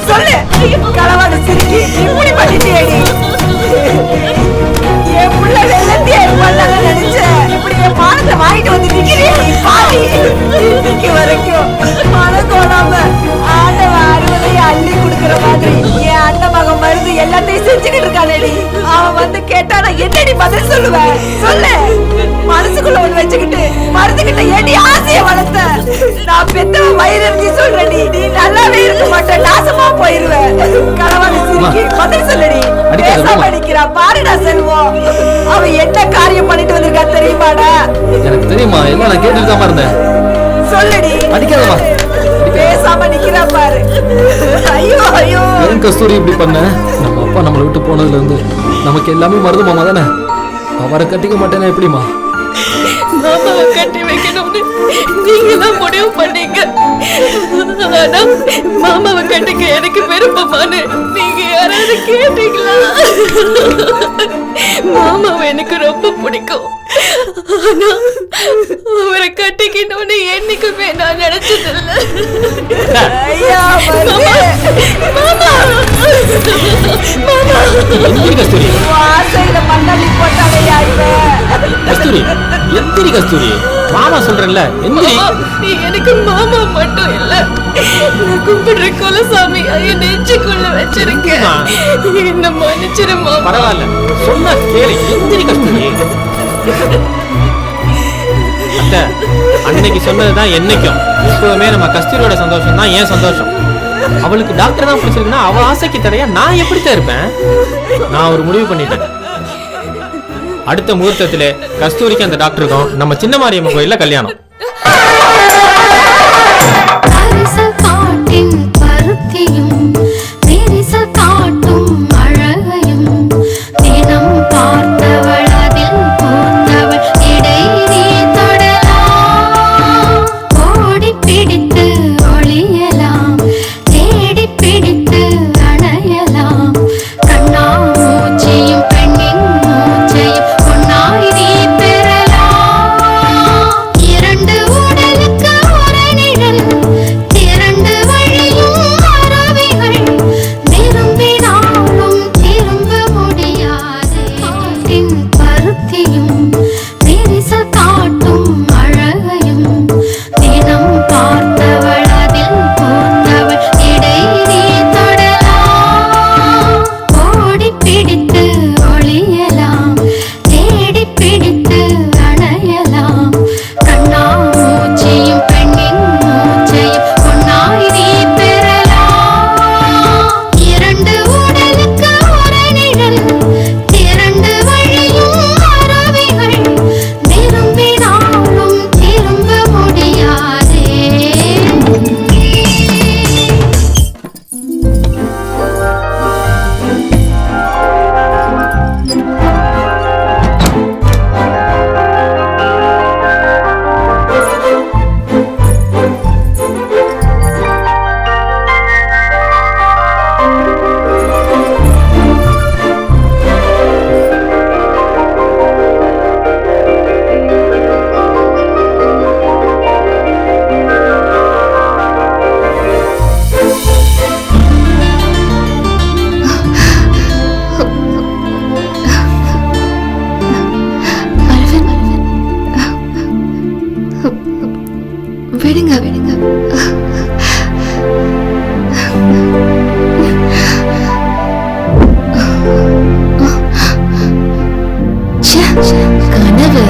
சொல்லு, களவாட சிரிக்கி இப்படி பண்ணிட்டியடி. என் புள்ள வெள்ளத்தியே பண்ணாங்க நினைச்சேன். இப்படி என் பானத்தை வாங்கிட்டு வந்து நிக்கிறீ பாதி. இன்னைக்கு வரைக்கும் மனம் தோணாம ஆண்டவ அறுவதையை அள்ளி கொடுக்குற மாதிரி என் அண்ணன் மகன் மருந்து எல்லாத்தையும் செஞ்சுக்கிட்டு இருக்கானேடி. அவன் வந்து கேட்டா நான் என்னடி பதில் சொல்லுவேன்? சொல்லு. மனசுக்குள்ள ஒண்ணு வச்சுக்கிட்டு பதில் சொல்லடி. பேசாம நிக்கிறா பாருடா செல்வம். அவ என்ன காரியம் பண்ணிட்டு வந்திருக்கா தெரியுமாடா? எனக்கு தெரியுமா, எல்லாம் நான் கேட்டுட்டு தான் இருந்தேன். சொல்லுடி. அடிக்காதமா. பேசாம நிக்கிறா பாரு. ஐயோ ஐயோ. ஏன் கஸ்தூரி இப்படி பண்ண? நம்ம அப்பா நம்மளை விட்டு போனதுல இருந்து நமக்கு எல்லாமே மருது மாமா தானே. அவரை கட்டிக்க மாட்டேன்னா எப்படிமா? மாமாவை கட்டி வைக்கணும்னு நீங்க தான் முடிவு பண்ணீங்க. ஆனா மாமாவை கட்டிக்க எனக்கு விருப்பமானு நீங்க யாராவது கேட்டீங்களா? மாமாவை எனக்கு ரொம்ப பிடிக்கும். ஆனா அவரை கட்டிக்கணும்னு என்னைக்குமே நான் நினைச்சதில்லை. ஐயா கஸ்தூரி வாசையில மண்ணள்ளி போட்டாடையா இவன். கஸ்தூரி எந்திரி கஸ்தூரி, மாமா சொல்றேன்ல எந்திரி. நீ எனக்கு மாமா மட்டும் இல்ல, நான் கும்பிடுற குலசாமி என் நெஞ்சுக்குள்ள வச்சிருக்கேன். என்ன மன்னிச்சிருமா. பரவாயில்ல, சொன்னா கேளு. எந்திரி கஸ்தூரி. அத்தை, அன்னைக்கு சொன்னதுதான் என்னைக்கும். எப்பவுமே நம்ம கஸ்தூரியோட சந்தோஷம் தான் ஏன் சந்தோஷம். அவளுக்கு டாக்டர் தான் பிடிச்சிருக்குன்னா அவ ஆசைக்கு தடையா நான் எப்படித்தான் இருப்பேன்? நான் ஒரு முடிவு பண்ணிட்டேன். அடுத்த முகூர்த்தத்திலே கஸ்தூரிக்கு அந்த டாக்டருக்கும் நம்ம சின்ன மாரியம்மன் கோயில்ல கல்யாணம். விடுங்க விடுங்க. கனவு.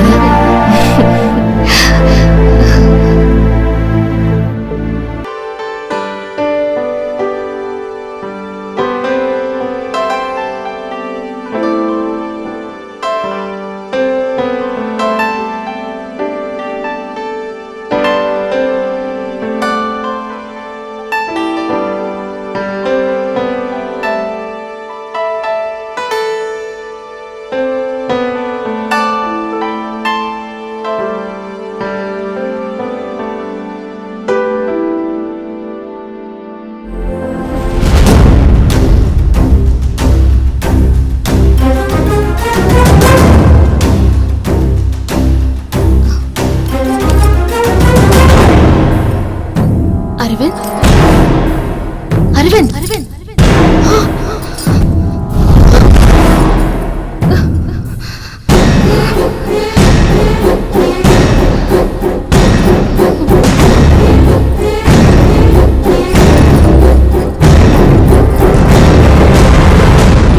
அரவிந்த், அரவிந்த்,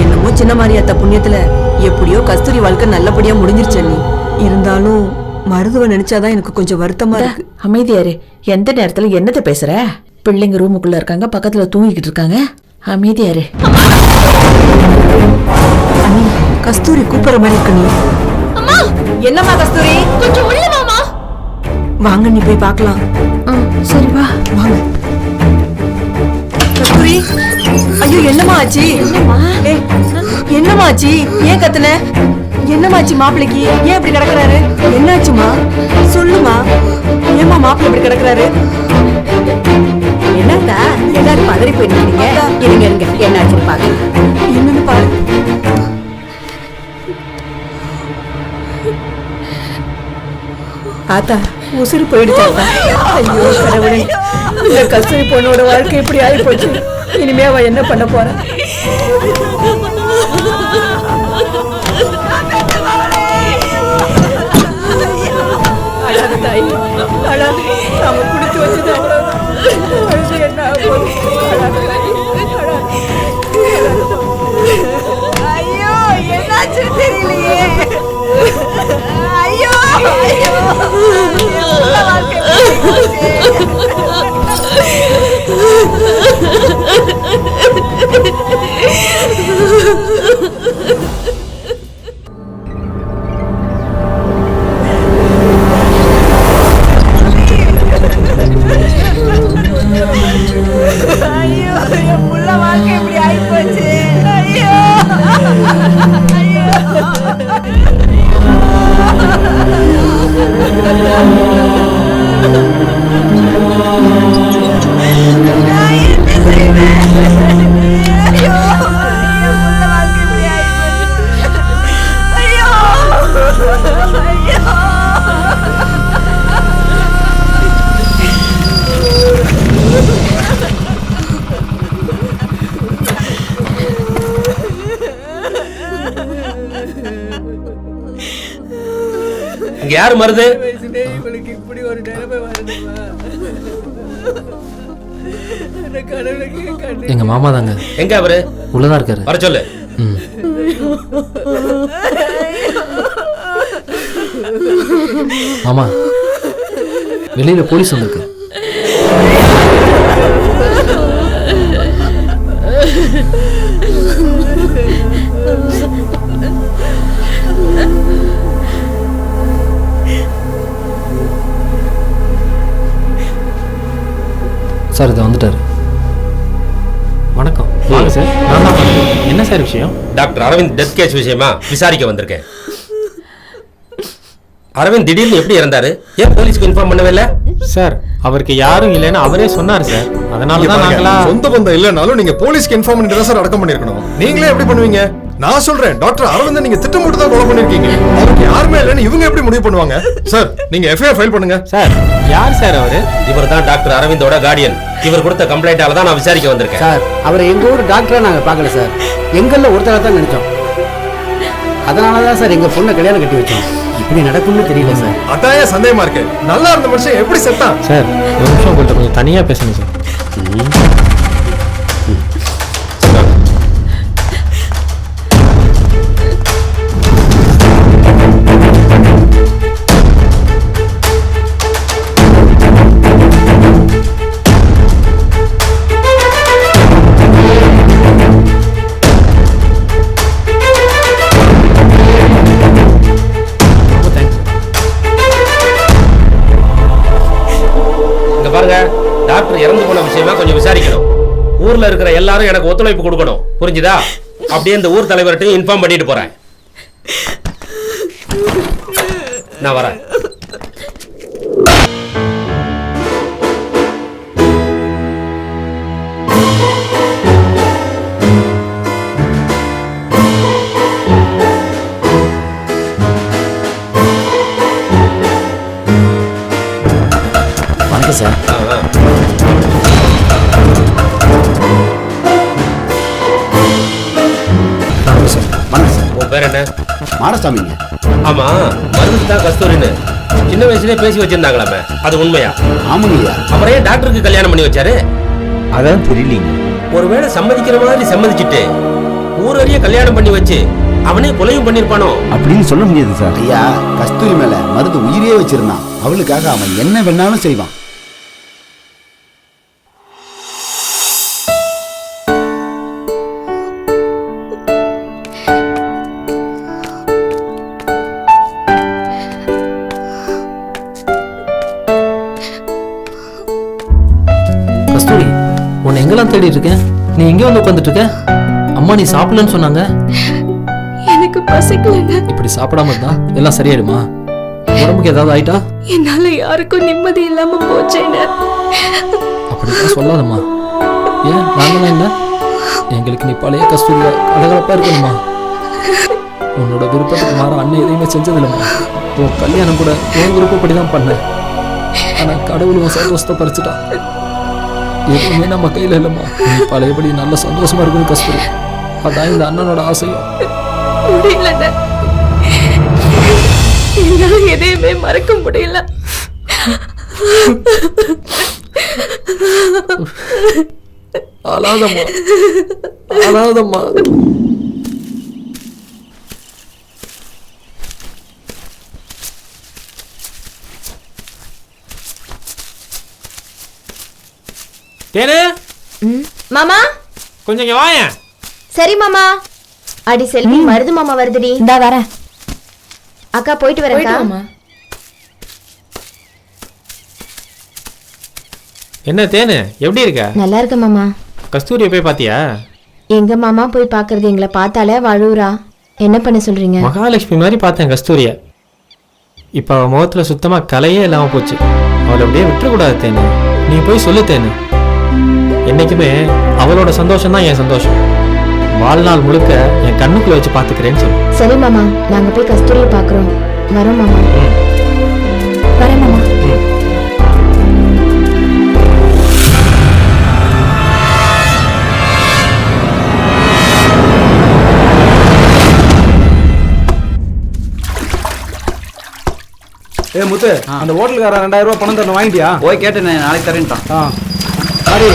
என்னமோ சின்ன மாரியாத்த புண்ணியத்துல எப்படியோ கஸ்தூரி வாழ்க்கை நல்லபடியா முடிஞ்சிருச்சு. நீ இருந்தாலும் மருதுவ நினைச்சாதான் எனக்கு கொஞ்சம் வருத்தமா இருக்கு. அமைதியாரு. எந்த நேரத்துல என்னத்த பேசுற? பிள்ளைங்க ரூமுக்குள்ள இருக்காங்க, பக்கத்துல தூங்கிக்கிட்டு இருக்காங்க. அமைதியாரு. அண்ணி, கஸ்தூரி கூப்பிடுற மாதிரி இருக்கு நீ. அம்மா, என்னம்மா கஸ்தூரி? கொஞ்சம் உள்ள வாமா. வாங்க நீ போய் பார்க்கலாம். சரி வா வாங்க. கஸ்தூரி, ஐயோ என்னம்மா ஆச்சு? ஏய், என்னம்மா ஆச்சு? ஏன் கத்துன? என்னம்மா ஆச்சு மாப்பிளைக்கு? ஏன் இப்படி கிடக்குறாரு? என்னாச்சுமா சொல்லுமா? ஏமா மாப்பிள்ளை இப்படி கிடக்குறாரு? என்னடா எல்லாரும் பதறி போயிருக்கீங்க. இருங்க இருங்க, என்னாச்சுன்னு பாருங்க. என்னன்னு பாரு. ஆத்தா உசுறு போயிடுச்சாத்தா. ஐயோ கடவுளே, இந்த கஸ்தூரி பொண்ணோட வாழ்க்கை இப்படி ஆகி போச்சு. இனிமே அவ என்ன பண்ண போற? அழாத தாய், அழாத. நாம குடிச்சு வச்சது அவ்வளவுதான். அழுது என்ன ஆக போகுது? அழாத தாய், அழாத. ஐயோ என்னாச்சு தெரியலையே. ஐயோ ஐயோ ஐயோ என் புள்ள வாழ்க்கை இப்படி ஆயிப்போச்சு. ஐயோ ஐயோ இங்க யாரு மருது? இப்படி ஒரு நிலைமை வரணுமா? எங்க மாமா தாங்க. எங்க அவரு? உள்ளதான் இருக்காரு. வர சொல்லு. மாமா, வெளியில போலீஸ் வந்திருக்கு. சார் இதை வந்துட்டாரு. வணக்கம். வாங்க சார். நான் தான் வந்தேன். என்ன சார் விஷயம்? டாக்டர் அரவிந்த் டெத் கேஸ் விஷயமா விசாரிக்க வந்திருக்கேன். அரவிந்த் திடீர்னு எப்படி இறந்தாரு? ஏன் போலீஸ்க்கு இன்ஃபார்ம் பண்ணவே இல்ல? சார் அவருக்கு யாரும் இல்லைன்னு அவரே சொன்னார் சார். அதனால தான் நாங்களா சொந்த பந்தம் இல்லனாலும் நீங்க போலீஸ்க்கு இன்ஃபார்ம் பண்ணி சார் அடக்கம் பண்ணிருக்கணும். நீங்களே எப்படி பண்ணுவீங்க? நான் சொல்றேன், டாக்டர் அரவிந்த் நீங்க திட்டமிட்டு தான் கொலை பண்ணிருக்கீங்க. அவருக்கு யாருமே இல்லன்னு இவங்க எப்படி முடிவு பண்ணுவாங்க? சார் நீங்க எஃப்ஐஆர் ஃபைல் பண்ணுங்க. சார் யார் சார் அவரு? இவர் தான் டாக்டர் அரவிந்தோட கார்டியன். இவர் கொடுத்த கம்ப்ளைண்டால தான் நான் விசாரிக்க வந்திருக்கேன். சார் அவரை எங்க ஊர் டாக்டரா நாங்க பார்க்கல சார். எங்கள்ல ஒருத்தரை தான் நினைச்சோம். அதனாலதான் சார் எங்க பொண்ணை கல்யாணம் கட்டி வச்சோம். இப்படி நடக்கும்னு தெரியல சார். அதாய சந்தேகமா இருக்கு. நல்லா இருந்த மனுஷன் எப்படி செத்தான்? சார் ஒரு நிமிஷம் உங்கள்கிட்ட கொஞ்சம் தனியா பேசணும் சார். பாருங்க, டாக்டர் இறந்து போன விஷயமா கொஞ்சம் விசாரிக்கணும். ஊர்ல இருக்கிற எல்லாரும் எனக்கு ஒத்துழைப்பு கொடுக்கணும். புரிஞ்சுதா? அப்படியே இந்த ஊர் தலைவர்கிட்ட இன்ஃபார்ம் பண்ணிட்டு போறேன். நான் வரேன். வணக்கம் சார். உன் பேர் என்ன? மாடசாமிங்க. ஆமா, மருந்து தான் கஸ்தூரின்னு சின்ன வயசுலயே பேசி வச்சிருந்தாங்களாமே, அது உண்மையா? ஆமாங்கய்யா. அப்புறம் ஏன் டாக்டருக்கு கல்யாணம் பண்ணி வச்சாரு? அதான் தெரியலீங்க. ஒருவேளை சம்மதிக்கிற மாதிரி சம்மதிச்சுட்டு ஊரறிய கல்யாணம் பண்ணி வச்சு அவனே கொலையும் பண்ணிருப்பானோ? அப்படின்னு சொல்ல முடியாது சார். ஐயா, கஸ்தூரி மேல மருந்து உயிரே வச்சிருந்தான். அவளுக்காக அவன் என்ன வேணாலும் செய்வான். உன்னை எங்கெல்லாம் தேடிட்டு இருக்கேன், நீ எங்கே வந்து உட்காந்துட்டு இருக்க? அம்மா நீ சாப்பிடலன்னு சொன்னாங்க. எனக்கு பசிக்கலங்க. இப்படி சாப்பிடாம இருந்தா எல்லாம் சரியாயிடுமா? உடம்புக்கு ஏதாவது ஆயிட்டா? என்னால யாருக்கும் நிம்மதி இல்லாம போச்சேன்னு. அப்படிதான் சொல்லாதம்மா. ஏன் நாங்களாம் இல்லை? எங்களுக்கு நீ பழைய கஸ்தூரியா கலகலப்பா இருக்கணுமா? உன்னோட விருப்பத்துக்கு மாற அண்ணன் எதையுமே செஞ்சதில்லைம்மா. உன் கல்யாணம் கூட உன் விருப்பப்படி தான் பண்ணேன். ஆனா கடவுள் உன் சந்தோஷத்தை பறிச்சுட்டான். எதுவுமே நம்ம கையில இல்லைம்மா. நீ பழையபடி நல்ல சந்தோஷமா இருக்கணும் கஸ்தூரி. அதான் இந்த அண்ணனோட ஆசையும். முடியலண்ணே, என்னால எதையுமே மறக்க முடியல. அழாதம்மா, அழாதம்மா. தேனு, மாமா கொஞ்சம் இங்க வாயேன். சரி மாமா. அடி செல்வி, மருது மாமா வருதுடி. இந்தா வரேன். அக்கா போயிட்டு வரேன்க்கா. என்ன தேனு, எப்படி இருக்க? நல்லா இருக்க மாமா. கஸ்தூரியை போய் பாத்தியா? எங்க மாமா போய் பாக்குறது, எங்களை பார்த்தாலே வழுவுறா. என்ன பண்ண சொல்றீங்க? மகாலட்சுமி மாதிரி பார்த்தேன் கஸ்தூரிய. இப்ப அவ முகத்துல சுத்தமா கலையே இல்லாம போச்சு. அவளை அப்படியே விட்டுறக்கூடாது தேனு. நீ போய் சொல்லு தேனு. என்னைக்குமே அவளோட சந்தோஷம் தான் என் சந்தோஷம். வாழ்நாள் முழுக்க என் கண்ணுக்குள்ள வச்சு பாத்துக்கிறேன்னு சொல்லு. சரி மாமா, நாங்க போய் கஸ்தூரியை பாக்குறோம். வரோம் மாமா. வரேன் மாமா. ஏ முத்து, அந்த ஹோட்டலுக்காரன் 2000 ரூபாய் பணம் தரணும், வாங்கிட்டியா? போய் கேட்டேன், நாளைக்கு தரேன்ட்டான். சரி,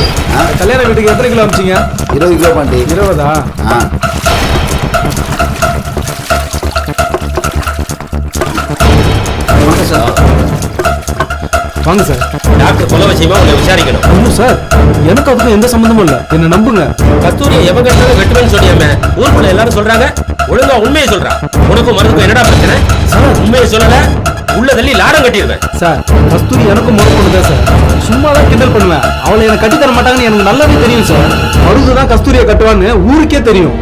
கல்யாண வீட்டுக்கு எத்தனை கிலோ அமிச்சிங்க? 20 கிலோ பாண்டி. 20ஆ? வாங்க சார். டாக்டர் கொலை விஷயமா உங்களை விசாரிக்கணும். ஒன்றும் சார், எனக்கு அதுக்கும் எந்த சம்மந்தமும் இல்லை. என்ன நம்புங்க. கஸ்தூரியை எவன் கட்டாலும் வெட்டுவேன்னு சொன்னியாமே, ஊருக்குள்ள எல்லாரும் சொல்றாங்க. ஒழுங்கா உண்மையை சொல்றா. உனக்கும் மருந்துக்கும் என்னடா பிரச்சனை? உண்மையை சொல்லல, உள்ள தள்ளி லாடம் கட்டிடுவேன். சார், கஸ்தூரி எனக்கும் முறை பண்ணுதான் சார். சும்மா தான் கிண்டல் பண்ணுவேன். அவளை எனக்கு கட்டி தர மாட்டாங்கன்னு எனக்கு நல்லாவே தெரியும் சார். மருது தான் கஸ்தூரியை கட்டுவான்னு ஊருக்கே தெரியும்.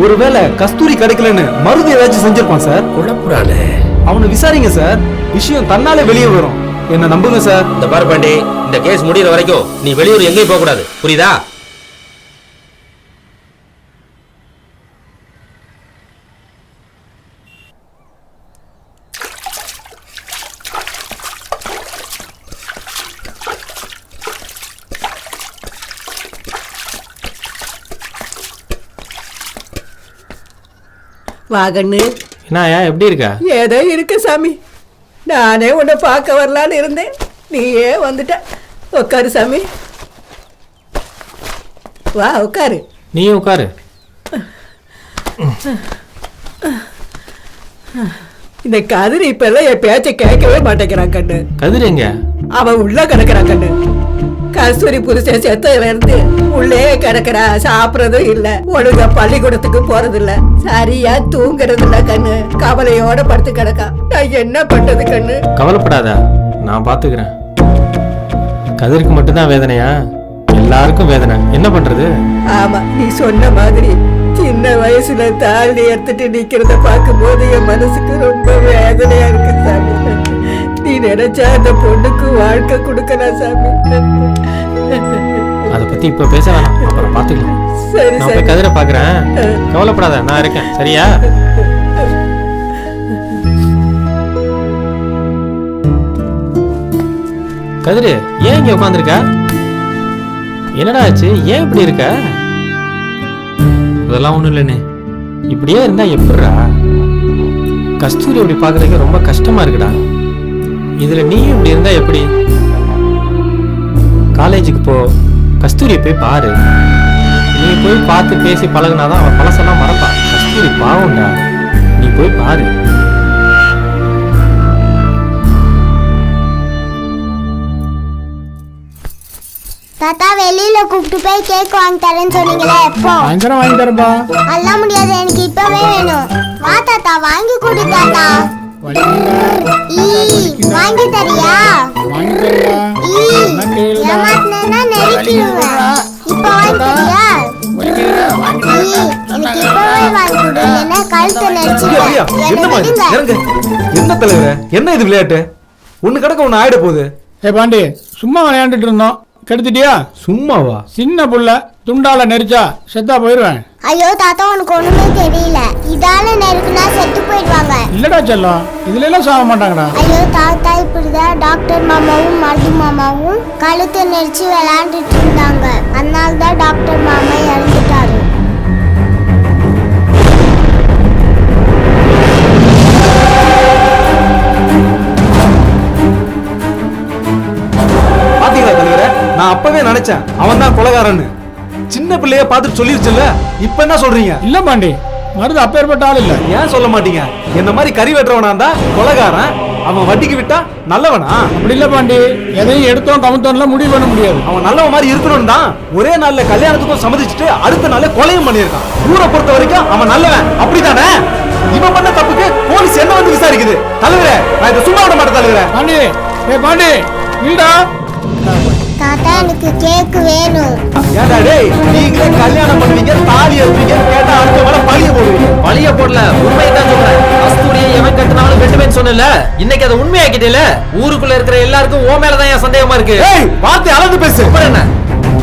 ஒருவேளை கஸ்தூரி கிடைக்கலன்னு மருது ஏதாச்சும் செஞ்சிருப்பான் சார். குழப்புறானே. அவனை விசாரிங்க சார், விஷயம் தன்னாலே வெளியே வரும். என்ன நம்புங்க சார். இந்த பாரு பாண்டி, இந்த கேஸ் முடிகிற வரைக்கும் நீ வெளியூர் எங்கேயும் போக கூடாது, புரியுதா? வாகண்ணு, என்னயா எப்படி இருக்க? ஏதோ இருக்கு சாமி. நானே உன்னை பார்க்க வரலான்னு இருந்தேன், நீயே வந்துட்ட. உட்காரு சாமி, வா உட்காரு. நீயும் உட்காரு. இந்த கதிர் இப்ப எல்லாம் என் பேச்சை கேட்கவே மாட்டேங்கிறான் கண்ணு. கதிர் எங்க? அவன் உள்ள கிடக்குறான் கண்ணு. கஸ்தூரி புருஷன் செத்ததுல இருந்து உள்ளே கிடக்குறா. சாப்பிடறதும் இல்ல, ஒழுங்கா பள்ளிக்கூடத்துக்கு போறது இல்ல, சரியா தூங்குறது இல்ல கண்ணு. கவலையோட படுத்து கிடக்கா. நான் என்ன பண்றது கண்ணு? கவலைப்படாத, நான் பாத்துக்கிறேன். கதிருக்கு மட்டும்தான் வேதனையா? எல்லாருக்கும் வேதனை. என்ன பண்றது? ஆமா, நீ சொன்ன மாதிரி சின்ன வயசுல தாழ்ந்து எடுத்துட்டு நிக்கிறத பார்க்கும் போது என் மனசுக்கு ரொம்ப வேதனையா இருக்கு சாமி. நீ நினைச்சா அந்த பொண்ணுக்கு வாழ்க்கை கொடுக்கலாம் சாமி. அத பத்தி இப்ப பேச வேணாம், அப்புறம் பாத்துக்கலாம். சரி நான் போய் கதிரை பாக்குறேன். கவலைப்படாத, நான் இருக்கேன், சரியா? கதிரு, ஏன் இங்க உட்காந்துருக்க? என்னடா ஆச்சு? ஏன் இப்படி இருக்க? அதெல்லாம் ஒண்ணும் இல்லைண்ணே. இப்படியே இருந்தா எப்படிடா? கஸ்தூரி இப்படி பாக்குறதுக்கு ரொம்ப கஷ்டமா இருக்குடா. இதுல நீயும் இப்படி இருந்தா எப்படி? காலேஜுக்கு போ, கஸ்தூரியை போய் பாரு. நீ போய் பார்த்து பேசி பழகுனாதான் அவன் பழசெல்லாம் மறப்பா. கஸ்தூரி பாவம்டா, நீ போய் பாரு. தாத்தா, வெளியில கூப்பிட்டு போய் கேக் வாங்கி தரேன்னு சொன்னீங்களே, எப்போ? சாயந்தரம் வாங்கி தரேன்பா. அதெல்லாம் முடியாது, எனக்கு இப்பவே வேணும். வா தாத்தா, வாங்கி கொடு தாத்தா. வாங்கி தரியா? ஏமாத்தினா நெருக்கிடுவேன். இப்ப கழுத்தை நெரிச்சிட்டேன். என்னை விடுங்க. என்ன தலைவரே, என்ன இது விளையாட்டு? ஒண்ணு கிடக்க ஒண்ணு ஆயிட போகுது. ஏ பாண்டி, சும்மா விளையாண்டுட்டு இருந்தோம், கெடுத்துட்டியா? சும்மாவா? சின்ன புள்ள துண்டால நெரிச்சா செத்தா போயிருவேன். ஐயோ தாத்தா, உனக்கு ஒண்ணுமே தெரியல. இதால நெருக்குனா செத்து போயிடுவாங்க. இல்லடா செல்லம், இதுல எல்லாம் சாக மாட்டாங்கடா. ஐயோ தாத்தா, இப்படிதான் டாக்டர் மாமாவும் மருது மாமாவும் கழுத்தை நெரிச்சு விளையாண்டுட்டு இருந்தாங்க. அதனால தான் டாக்டர் மாமா இறந்துட்டாரு. பாத்தீங்களா தலைவரே, நான் அப்பவே நினைச்சேன் அவன் தான் கொலைகாரன்னு. சின்ன பிள்ளைய பார்த்துட்டு சொல்லிருச்சுல்ல, இப்ப என்ன சொல்றீங்க? இல்ல பாண்டி, மருது அப்பேற்பட்ட ஆள் இல்ல. ஏன் சொல்ல மாட்டீங்க? என்ன மாதிரி கறி வெட்டுறவனா இருந்தா கொலைகாரன், அவன் வட்டிக்கு விட்டா நல்லவனா? அப்படி இல்ல பாண்டி, எதையும் எடுத்தோம் கவுத்தோம்லாம் முடிவு பண்ண முடியாது. அவன் நல்லவன் மாதிரி இருக்கணும் தான் ஒரே நாள்ல கல்யாணத்துக்கும் சம்மதிச்சுட்டு அடுத்த நாளே கொலையும் பண்ணியிருக்கான். ஊரை பொறுத்த வரைக்கும் அவன் நல்லவன், அப்படித்தானே? இவன் பண்ண தப்புக்கு போலீஸ் என்ன வந்து விசாரிக்குது? தலைவரே, நான் இதை சும்மா விட மாட்டேன் தலைவரே. பாண்டி, ஏ பாண்டி, இல்லடா. தாத்தா, எனக்கு கேக் வேணும். ஏண்டா டேய், நீங்களே கல்யாணம் பண்ணுவீங்க, தாலி எடுப்பீங்க, கேட்டா அடுத்த வேளை பழிய போடுவீங்க. பழிய போடல, உண்மையை தான் சொல்றேன். கஸ்தூரியை எவன் கட்டினாலும் வெட்டுவேன்னு சொன்னல, இன்னைக்கு அதை உண்மையாக்கிட்டேல. ஊருக்குள்ள இருக்கிற எல்லாருக்கும் ஓ மேலதான் என் சந்தேகமா இருக்கு. ஏய், வார்த்தை அளந்து பேசு. அப்புறம் என்ன?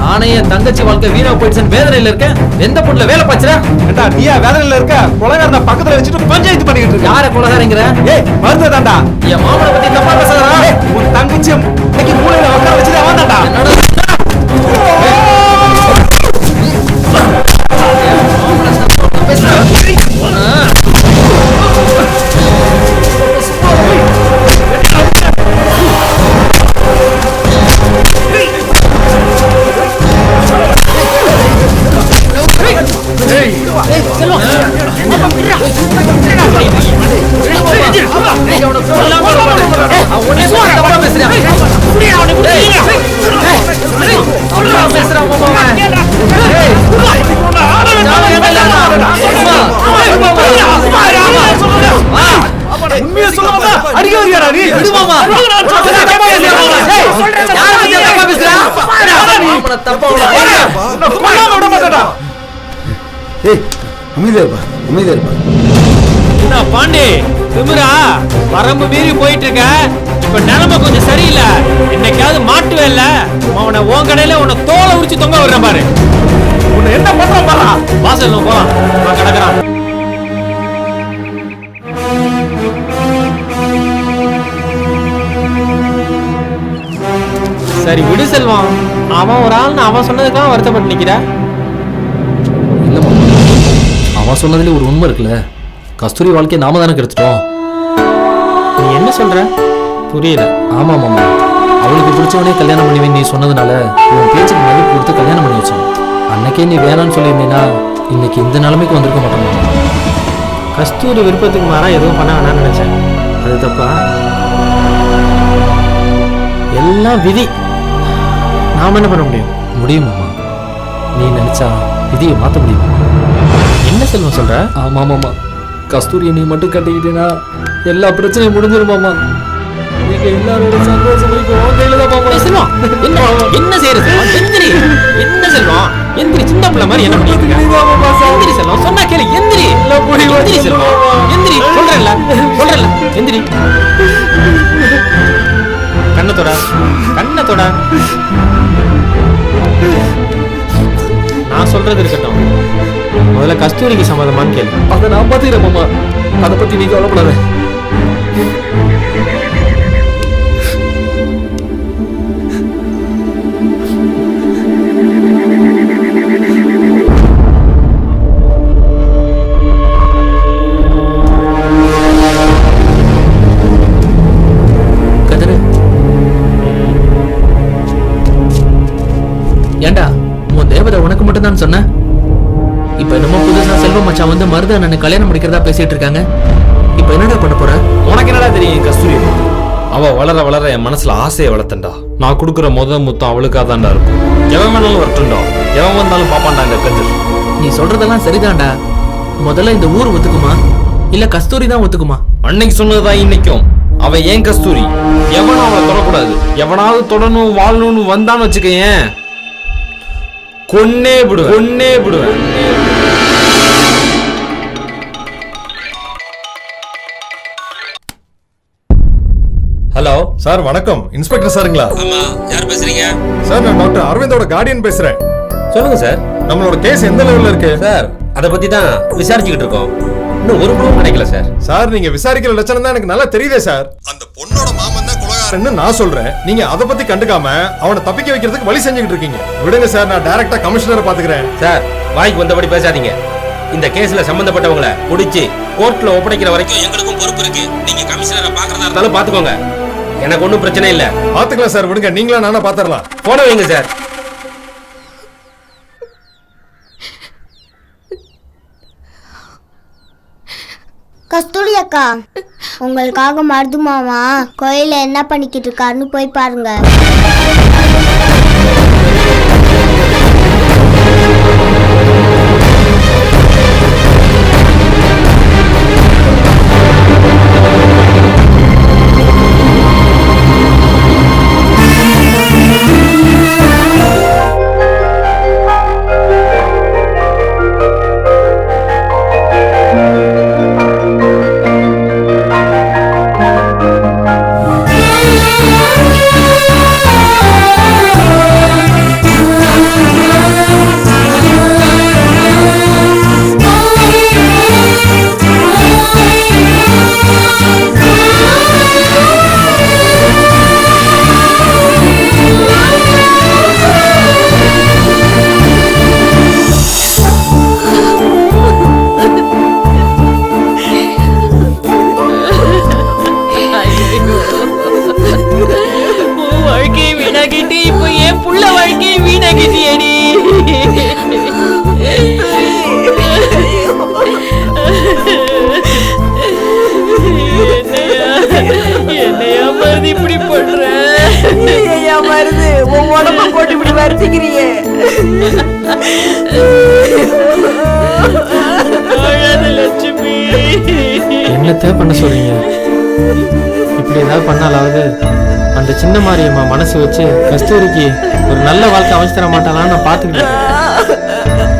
நானே என் தங்கச்சி வாழ்க்கை வீணா போயிடுச்சுன்னு வேதனையில இருக்கேன். எந்த பொண்ணுல வேலை பாச்சுற? ஏண்டா நீயா வேதனையில இருக்க? கொலைகாரனை பக்கத்துல வச்சுட்டு பஞ்சாயத்து பண்ணிக்கிட்டு இருக்க. யார கொலைகாரங்கிற? ஏய், மருது தான்டா. என் மாமனை பத்தி தப்பா பேசுறா? உன் தங்கச்சி இன்னைக்கு மூளையில உட்கார வச்சுட்டு அவன் தான்டா. என்ன பாண்டி, திமிரா வரம்பு மீறி போயிட்டு இருக்க. இப்ப நிலைமை கொஞ்சம் சரியில்லை. இன்னைக்காவது மாட்டுவே இல்ல, அவனை உன் கடையில உன்னை தோலை உரிச்சு தொங்க விடுற பாரு. உன்னை என்ன பண்றான் பாரா. வாசல் போலாம், நான் கிடக்குறான். சரி விடு செல்வம், அவன் ஒரு ஆள்னு அவன் சொன்னதுக்கெல்லாம் வருத்தப்பட்டு நிக்கிற. அவன் சொன்னதுல ஒரு உண்மை இருக்குல்ல, கஸ்தூரி வாழ்க்கையை நாம தானே கெடுத்துட்டோம். நீ என்ன சொல்ற? புரியல. ஆமா மாமா, அவளுக்கு பிடிச்சவனே கல்யாணம் பண்ணுவேன் நீ சொன்னதுனால உன் பேச்சுக்கு மதிப்பு கொடுத்து கல்யாணம் பண்ணி வச்சோம். அன்னைக்கே நீ வேணான்னு சொல்லியிருந்தீங்கன்னா இன்னைக்கு இந்த நிலைமைக்கு வந்திருக்க மாட்டோம். கஸ்தூரி விருப்பத்துக்கு மாறா எதுவும் பண்ண வேணாம்னு நினைச்சேன். அது தப்பா? எல்லாம் விதி. நாம என்ன பண்ண முடியும்? முடியும் மாமா, நீ நினைச்சா விதியை மாற்ற முடியும். என்ன செல்வம் சொல்ற? ஆமா மாமா, கஸ்தூரியை நீ மட்டும் கட்டிக்கிட்டேன்னா எல்லா பிரச்சனையும் முடிஞ்சிரும் மாமா. எங்க எல்லாரோட சந்தோஷம் செல்வம் என்ன என்ன செய்யறது? எந்திரி. என்ன செல்வம் எந்திரி, சின்ன பிள்ளை மாதிரி என்ன பண்ணிட்டு இருக்க? எந்திரி செல்வம், சொன்னா கேளு. எந்திரி. எந்திரி செல்வம், எந்திரி. சொல்றேன்ல எந்திரி. கண்ணத்தோட கண்ணத்தோட நான் சொல்றது இருக்கட்டும், முதல்ல கஸ்தூரிக்கு சம்மதமான்னு கேளு. அதை நான் பார்த்துக்கிறேன் மாமா, அதை பத்தி நீ கவலைப்படாத. ஏண்டா உன் தேவதை உனக்கு மட்டும் தான் சொன்ன? இப்ப என்னமோ புதுசா செல்வ மச்சான் வந்து மருத அண்ணனை கல்யாணம் முடிக்கிறதா பேசிட்டு இருக்காங்க. இப்ப என்னடா பண்ண போற? உனக்கு என்னடா தெரியும் கஸ்தூரி? அவ வளர வளர என் மனசுல ஆசையை வளர்த்தண்டா. நான் கொடுக்குற முத்தம் அவளுக்காக தான்டா இருக்கும். எவன் வேணாலும் வரட்டும்டா, எவன் வந்தாலும் பாப்பான்டா இந்த கதிர். நீ சொல்றதெல்லாம் சரிதான்டா. முதல்ல இந்த ஊர் ஒத்துக்குமா இல்ல கஸ்தூரி தான் ஒத்துக்குமா? அன்னைக்கு சொன்னதுதான் இன்னைக்கும். அவ ஏன் கஸ்தூரி, எவனும் அவளை தொடக்கூடாது. எவனாவது தொடணும் வாழணும்னு வந்தான்னு வச்சுக்கேன், கொன்னே விடுவேன். சார் வணக்கம், இன்ஸ்பெக்டர் சாருங்களா? ஆமா, யார் பேசுறீங்க? சார் நான் டாக்டர் அரவிந்தோட கார்டியன் பேசுறேன். சொல்லுங்க சார். நம்மளோட கேஸ் எந்த லெவல்ல இருக்கு சார்? அத பத்தி தான் விசாரிச்சுக்கிட்டு இருக்கோம். இன்னும் ஒரு ப்ரூஃப் கிடைக்கல சார். சார் நீங்க விசாரிக்கிற லட்சணம் தான் எனக்கு நல்லா தெரியுதே சார். அந்த பொண்ணோட மாமன் தான் கொலைகாரன்னு நான் சொல்றேன். நீங்க அத பத்தி கண்டுக்காம அவனை தப்பிக்க வைக்கிறதுக்கு வழி செஞ்சுக்கிட்டு இருக்கீங்க. விடுங்க சார், நான் டைரக்டா கமிஷனரை பாத்துக்கிறேன். சார் வாய்க்கு வந்தபடி பேசாதீங்க. இந்த கேஸ்ல சம்பந்தப்பட்டவங்கள புடிச்சு கோர்ட்ல ஒப்படைக்கிற வரைக்கும் எங்களுக்கும் பொறுப்பு இருக்கு. நீங்க கமிஷனரை பாக்குறதா இருந்தாலும் பாத்துக்கோங்க. எனக்கு ஒன்றும் பிரச்சனை இல்ல. பாத்துக்கலாம் சார், விடுங்க. நீங்களா நானா பாத்துறலாம். போன வைங்க சார். கஸ்தூரி அக்கா, உங்களுக்காக மருது மாமா கோயில என்ன பண்ணிக்கிட்டு இருக்காருன்னு போய் பாருங்க. இப்படி பண்ற மருது உன் உடம்ப போட்டு இப்படி வருத்திக்கிறியே. லட்சுமி என்னத்த பண்ண சொல்றீங்க? இப்படி ஏதாவது பண்ணாலாவது அந்த சின்ன மாரியம்மா மனசு வச்சு கஸ்தூரிக்கு ஒரு நல்ல வாழ்க்கை அமைச்சு தர மாட்டாளான்னு நான் பாத்துக்கிட்டேன்.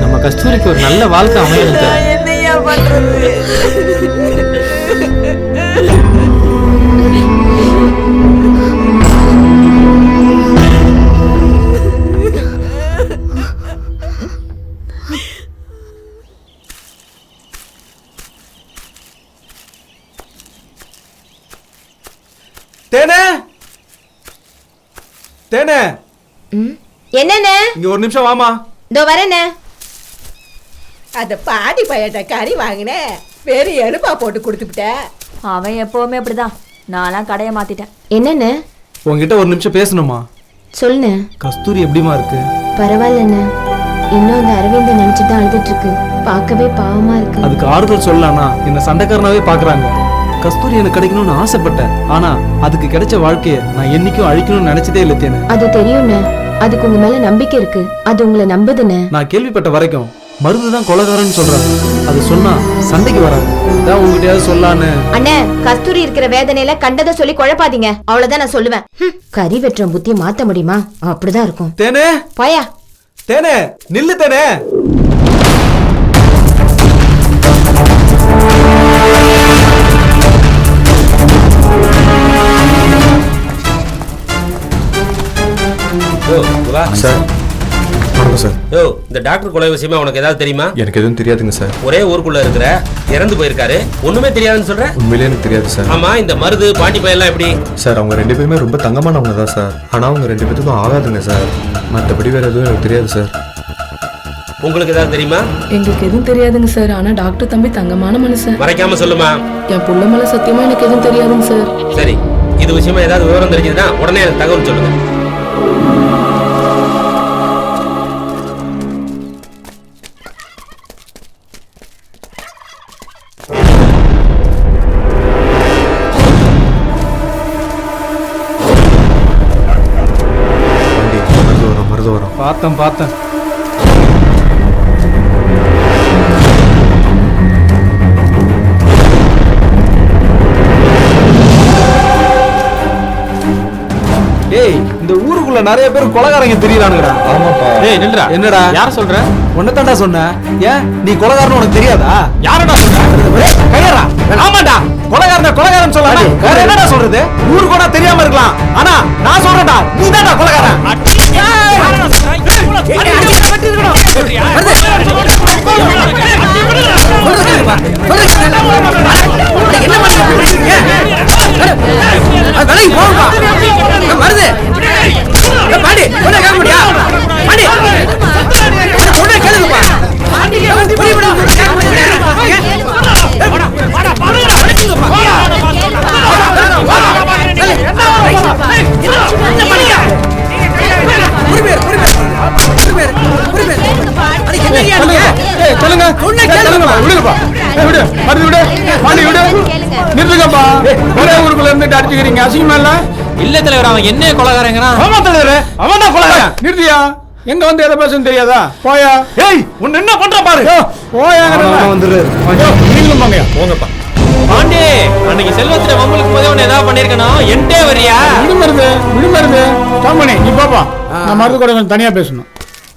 நம்ம கஸ்தூரிக்கு ஒரு நல்ல வாழ்க்கை அமையணும். என்னையா பண்றது? தேனே, தேனே, என்னண்ணே? இங்க ஒரு நிமிஷம் வாமா. இதோ வரேண்ணே. அத பாடி பையட்ட கறி வாங்கினேன், வேறு எலும்பா போட்டு கொடுத்துட்ட. அவன் எப்பவுமே அப்படிதான். நான்லாம் கடையை மாத்திட்டேன். என்னண்ணே? உங்ககிட்ட ஒரு நிமிஷம் பேசணுமா? சொல்லுண்ணே. கஸ்தூரி எப்படிமா இருக்கு? பரவாயில்லண்ணே. இன்னும் அந்த அரவிந்த நினைச்சு தான் அழுதுட்டு இருக்கு. பார்க்கவே பாவமா இருக்கு. அதுக்கு ஆறுதல் சொல்லலாம்னா என்ன சண்டைக்காரனாவே பாக்குறாங்க. கஸ்தூரி எனக்கு கிடைக்கணும்னு ஆசைப்பட்டேன். ஆனா அதுக்கு கிடைச்ச வாழ்க்கைய நான் என்னைக்கும் அழிக்கணும்னு நினைச்சதே இல்லை தேனே. அது தெரியும்ண்ணே. அதுக்கு உங்க மேல நம்பிக்கை இருக்கு. அது உங்களை நம்புதுண்ணே. நான் கேள்விப்பட்ட வரைக்கும் மருந்துதான் கொலைகாரன்னு சொல்றாங்க. அது சொன்னா சண்டைக்கு வராது. இதான் உங்ககிட்டயாவது சொல்லான்னு. அண்ணே, கஸ்தூரி இருக்கிற வேதனையில கண்டதை சொல்லி குழப்பாதீங்க. அவ்வளவுதான் நான் சொல்லுவேன். கறி வெட்டுற புத்தியை மாத்த முடியுமா? அப்படிதான் இருக்கும். தேனே, போயா. தேனே, நில்லு தேனே. சார் வணக்கம் சார். யோ, இந்த டாக்டர் கொலை விஷயமா உனக்கு ஏதாவது தெரியுமா? எனக்கு எதுவும் தெரியாதுங்க சார். ஒரே ஊருக்குள்ள இருக்கிற இறந்து போயிருக்காரு, ஒண்ணுமே தெரியாதுன்னு சொல்ற? உண்மையிலே எனக்கு தெரியாது சார். ஆமா, இந்த மருது பாண்டி பையெல்லாம் எப்படி? சார் அவங்க ரெண்டு பேருமே ரொம்ப தங்கமானவங்க தான் சார். ஆனா அவங்க ரெண்டு பேத்துக்கும் ஆகாதுங்க சார். மற்றபடி வேற எதுவும் எனக்கு தெரியாது சார். உங்களுக்கு ஏதாவது தெரியுமா? எங்களுக்கு எதுவும் தெரியாதுங்க சார். ஆனா டாக்டர் தம்பி தங்கமான மனுஷன். மறைக்காம சொல்லுமா. என் புள்ள மேல சத்தியமா எனக்கு எதுவும் தெரியாதுங்க சார். சரி, இது விஷயமா ஏதாவது விவரம் தெரிஞ்சதுன்னா உடனே எனக்கு தகவல் சொல்லுங்க. பார்த்தேன். ஏய், இந்த ஊருக்குள்ள நிறைய பேர் கொலைகாரங்க தெரியறானுங்கடா. ஆமாப்பா. ஏய் நில்றா. என்னடா? யார சொல்ற? உன்னதான்டா சொன்னேன். ஏன் நீ கொலைகாரன்னு உனக்கு தெரியாதா? யாரடா சொல்ற? கையறா. ஆமாடா, கொலைகாரன் சொல்லலாம். வேற என்னடா சொல்றது? ஊரு கூட தெரியாம இருக்கலாம். ஆனா நான் சொல்றேன்டா, நீ தான்டா கொலைகாரன். இல்ல தலைவர், அவன் என்ன கொலைகாரங்கிறான்? நிறுத்தியா? எங்க வந்து எதை பேசணும் தெரியாதா? போயா. ஏய், உன்ன என்ன பண்ற பாரு. போயா. நீங்களும் போங்கயா. போங்கப்பா. பாண்டி, அன்னைக்கு செல்வத்துல மம்மளுக்கு போதே உன்னை ஏதாவது பண்ணிருக்கணும். என்கிட்டே வரியா? விடுமருது ஸ்டாப் பண்ணி நீ பாப்பா. நான் மருந்து கூட கொஞ்சம் தனியா பேசணும்.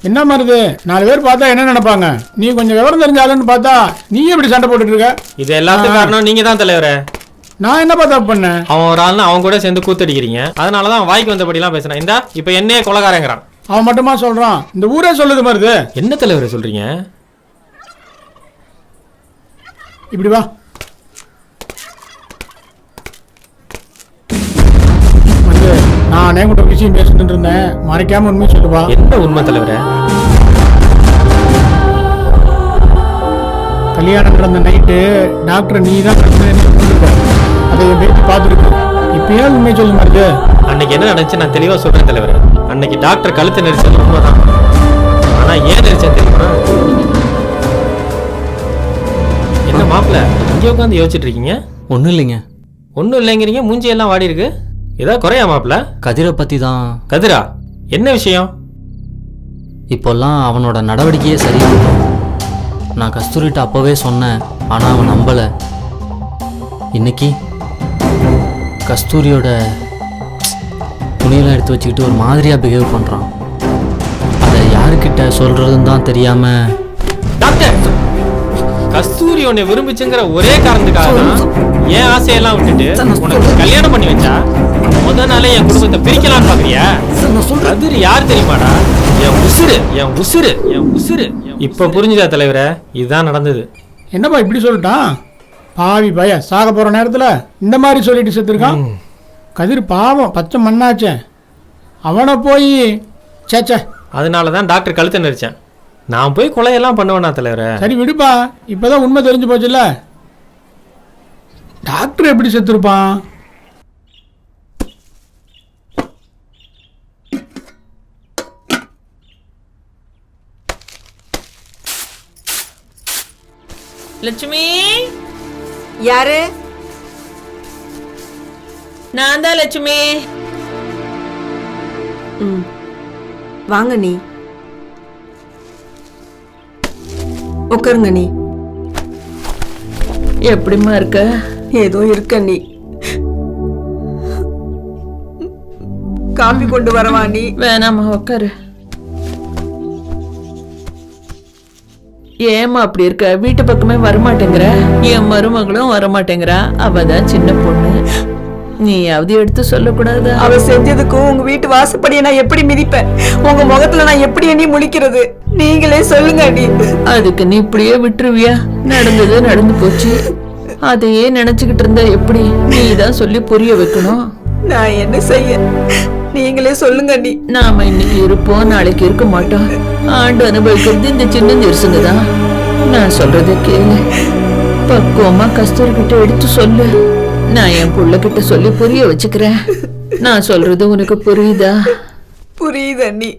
என்ன மருது, 4 பேர் பார்த்தா என்ன நினைப்பாங்க? நீ கொஞ்சம் விவரம் தெரிஞ்சாலுன்னு பார்த்தா நீ எப்படி சண்டை போட்டுட்டு இருக்க? இது எல்லாத்துக்கும் காரணம் நீங்க தான் தலைவரே. நான் என்னப்பா தப்பு பண்ணேன்? அவன் ஒரு ஆள்னா அவன் கூட சேர்ந்து கூத்தடிக்கிறீங்க. அதனாலதான் அவன் வாய்க்கு வந்தபடிலாம் பேசுறான். இந்தா இப்ப என்னையே கொலைகாரங்கிறான். அவன் மட்டுமா சொல்றான்? இந்த ஊரே சொல்லுது மருது. என்ன தலைவரை சொல்றீங்க? இப்படி வா. நானே கூட விஷயம் பேசிட்டு இருந்தேன், மறைக்காம உண்மை சொல்லுவா. என்ன உண்மை தலைவரே? கல்யாணம் நடந்த நைட்டு டாக்டர் நீ தான் அதை பேசி பார்த்துருக்கு. இப்பயே உண்மை சொல்ல மாதிரி. அன்னைக்கு என்ன நடந்துச்சு நான் தெளிவா சொல்றேன் தலைவரே. அன்னைக்கு டாக்டர் கழுத்தை நெரிச்சது உண்மைதான். ஆனா ஏன் நெரிச்சேன் தெரியுமா? என்ன மாப்பிள்ள இங்கே உட்காந்து யோசிச்சுட்டு இருக்கீங்க? ஒன்றும் இல்லைங்க. ஒன்றும் இல்லைங்கிறீங்க, மூஞ்சி எல்லாம் வாடி இருக்கு. ஏதாவது குறையா மாப்பிள்ள? கதிரை பற்றி தான். கதிரா? என்ன விஷயம்? இப்போல்லாம் அவனோட நடவடிக்கையே சரியில்லை. நான் கஸ்தூரிட்ட அப்போவே சொன்னேன், ஆனால் அவன் நம்பலை. இன்னைக்கு கஸ்தூரியோட துணியெல்லாம் எடுத்து வச்சுக்கிட்டு ஒரு மாதிரியாக பிஹேவ் பண்ணுறான். அதை யாருக்கிட்ட சொல்கிறதுன்னு தான் தெரியாமல். டாக்டர், கஸ்தூரி உன்னை விரும்பிச்சுங்கிற ஒரே காரணத்துக்காக தான் என் ஆசையெல்லாம் விட்டுட்டு உனக்கு கல்யாணம் பண்ணி வச்சா. முதல் நாளே என் குடும்பத்தை பிரிக்கலாம்னு பாக்குறியா? கதிர் யார் தெரியுமாடா? என் உசுரு, என் உசுரு, என் உசுரு. இப்ப புரிஞ்சுதா தலைவரே? இதுதான் நடந்தது. என்னப்பா இப்படி சொல்லிட்டான்? பாவி பய சாக போற நேரத்துல இந்த மாதிரி சொல்லிட்டு செத்துருக்கான். கதிர் பாவம், பச்சை மண்ணாச்சே. அவனை போய் சேச்சே. அதனாலதான் டாக்டர் கழுத்தை நெரிச்சேன். நான் போய் கொலையெல்லாம் பண்ணுவேனா தலைவரே? சரி விடுப்பா, இப்பதான் உண்மை தெரிஞ்சு போச்சுல்ல. டாக்டர் எப்படி செத்துருப்பான்? லட்சுமி. யாரு? நான் தான் லட்சுமி. வாங்க நீ உட்காருங்க. நீ எப்படிமா இருக்க? ஏதோ இருக்க. நீ காபி கொண்டு வரவா? நீ வேணாமா, உட்காரு. ஏமா அப்படி இருக்க? வீட்டு பக்கமே வரமாட்டேங்கிற. என் மருமகளும் வரமாட்டேங்கிறா. அவதான் சின்ன பொண்ணு. நீயாவது எடுத்து சொல்லக்கூடாது? அவ செஞ்சதுக்கும் உங்க வீட்டு வாசப்படியை நான் எப்படி மிதிப்பேன்? உங்க முகத்துல நான் எப்படி எண்ணி முழிக்கிறது? நீங்களே சொல்லுங்க. அடி அதுக்கு நீ இப்படியே விட்டுருவியா? நடந்தது நடந்து போச்சு. அதையே நினைச்சுக்கிட்டு இருந்தா எப்படி? நீ தான் சொல்லி புரிய வைக்கணும். நான் என்ன செய்ய? நீங்களே சொல்லுங்க. அடி நாம இன்னைக்கு இருப்போம், நாளைக்கு இருக்க மாட்டோம். ஆண்டு அனுபவிக்கிறது இந்த சின்ன ஜெருசுங்க தான். நான் சொல்றத கேளு. பக்குவமா கஸ்தூரி கிட்ட எடுத்து சொல்லு. நான் என் புள்ள கிட்ட சொல்லி புரிய வச்சுக்கிறேன். நான் சொல்றது உனக்கு புரியுதா? புரியுது அண்ணி.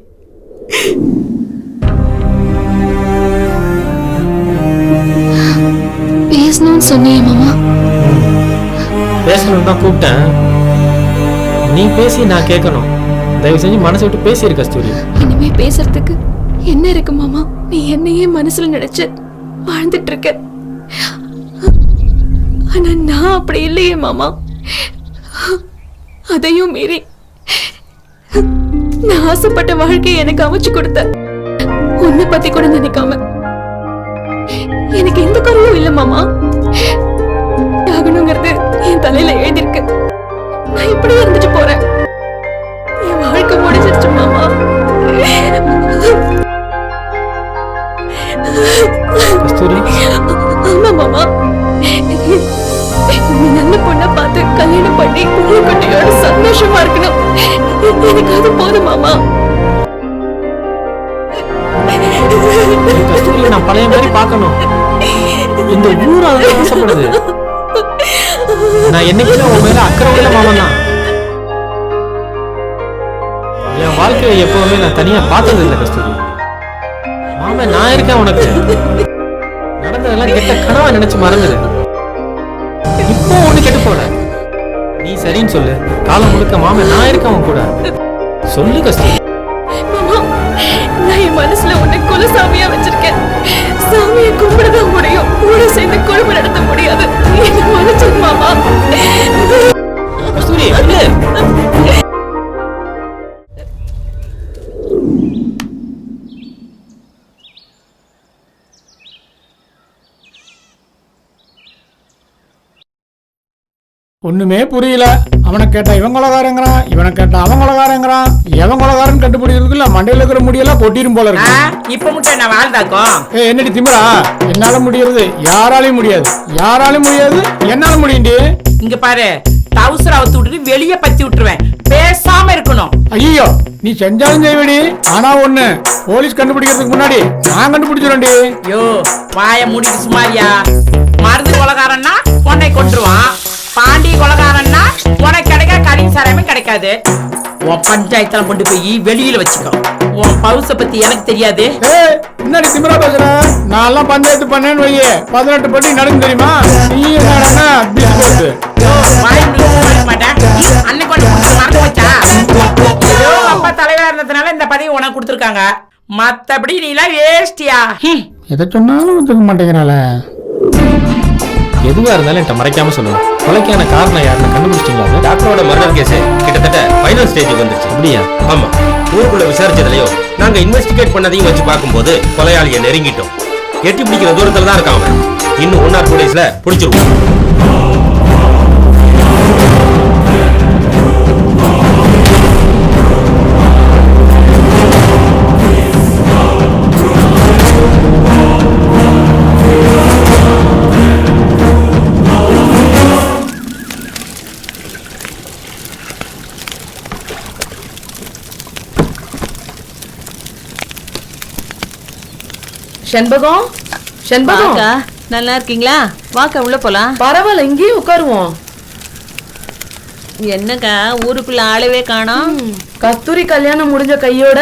பேசணும்னு சொன்னியே மாமா. பேசணும் தான் கூப்பிட்டேன். நீ பேசி நான் கேட்கணும். தயவு செஞ்சு மனசு விட்டு பேசிரு கஸ்தூரி. இனிமே பேசுறதுக்கு என்ன இருக்கு மாமா? நீ என்னையே மனசுல நினைச்சு வாழ்ந்துட்டு இருக்க. ஆனா நான் அப்படி இல்லையே மாமா. அதையும் மீறி நான் ஆசைப்பட்ட வாழ்க்கையை எனக்கு அமைச்சு கொடுத்த உன்னை பத்தி கூட நினைக்காம எனக்கு எந்த குறையும் இல்ல மாமா. ஆகணுங்கிறது என் தலையில எழுதிருக்கு. நான் இப்படி இருந்துட்டு போறேன். என் வாழ்க்கை முடிஞ்சிருச்சு மாமா. ஆமா மாமா, நீ நல்ல பொண்ணை பார்த்து கல்யாணம் பண்ணி குட்டியோட சந்தோஷமா இருக்கணும். எனக்கு அது போதும் மாமா. நான் பழைய மாதிரி பார்க்கணும். இந்த ஊர் அதை ஆசைப்படுது. நான் என்னைக்குமே உன் மேல அக்கறை உள்ள மாமன் தான். என் வாழ்க்கையை எப்பவுமே நான் தனியா பார்த்தது இல்லை கஸ்தூரி. மாமன் நான் இருக்கேன் உனக்கு. நடந்ததெல்லாம் கெட்ட கனவா நினைச்சு மறந்துடு. இப்போ ஒண்ணு கெட்டு போல. நீ சரின்னு சொல்லு. காலம் முழுக்க மாமன் நான் இருக்கேன் உன் கூட. சொல்லு கஸ்தூரி. நான் என் மனசுல உன்னை குலசாமியா வச்சிருக்கேன். சாமியை கும்பிடதான் முடியும், கூட சேர்ந்து குழும நடத்த முடியாது. என்ன மன்னிச்சிரு மாமா. கஸ்தூரி ஒண்ணுமே புரியல. அவனை கேட்டா இவன் கொலகாரங்கிறான், இவனை கேட்டா அவன் கொலகாரங்கிறான். எவன் கொலகாரன் கண்டுபிடிக்கிறதுக்குள்ள மண்டையில இருக்கிற முடியெல்லாம் கொட்டிரும் போல இருக்கு. இப்ப மட்டும் நான் வாழ்ந்தாக்கும். என்னடி திமிரா? என்னால முடியாது, யாராலையும் முடியாது. யாராலையும் முடியாது, என்னால முடியுண்டி. இங்க பாரு, டவுசர் அவுத்து விட்டுட்டு வெளியே பத்தி விட்டுருவேன். பேசாம இருக்கணும். ஐயோ, நீ செஞ்சாலும் செய்வடி. ஆனா ஒண்ணு, போலீஸ் கண்டுபிடிக்கிறதுக்கு முன்னாடி நான் கண்டுபிடிச்சிருவேன்டி. யோ, வாய மூடிட்டு சுமாரியா. மருந்து கொலகாரன்னா உன்னை கொண்டுருவான். பாண்டி கொலகாரன்னா உனக்கு கிடைக்க கடின சாரமே கிடைக்காது. உன் பஞ்சாயத்துல கொண்டு போய் வெளியில வச்சுக்கோ. உன் பவுச பத்தி எனக்கு தெரியாது. என்னடி திமிரா பேசுற? நான் எல்லாம் பஞ்சாயத்து பண்ணேன்னு வையே 18 பண்ணி நடந்து தெரியுமா? நீ என்ன அன்னைக்கு மறந்து வச்சா? ஏதோ அப்பா தலைவரா இருந்ததுனால இந்த பதவி உனக்கு கொடுத்துருக்காங்க. மத்தபடி நீ எல்லாம் வேஸ்டியா. எதை சொன்னாலும் ஒத்துக்க மாட்டேங்கிறாள. எதுவா இருந்தாலும் என்கிட்ட மறைக்காம சொல்லுங்க. கொலைக்கான காரணம் யாருன்னு கண்டுபிடிச்சிட்டீங்களா? டாக்டரோட மர்டர் கேஸ் கிட்டத்தட்ட ஃபைனல் ஸ்டேஜுக்கு வந்துருச்சு. அப்படியா? ஆமா. ஊருக்குள்ள விசாரிச்சதுலயோ நாங்க இன்வெஸ்டிகேட் பண்ணதையும் வச்சு பார்க்கும்போது கொலையாளியை நெருங்கிட்டோம். எட்டி பிடிக்கிற தூரத்துல தான் இருக்கான் அவன். இன்னும் 1 or 2 daysல பிடிச்சிருவோம். செண்பகம், செண்பகம், நல்லா இருக்கீங்களா? வாக்கா உள்ள போலாம். பரவாயில்ல, இங்கேயே உட்காருவோம். என்னக்கா ஊருக்குள்ள ஆளவே காணோம்? கஸ்தூரி கல்யாணம் முடிஞ்ச கையோட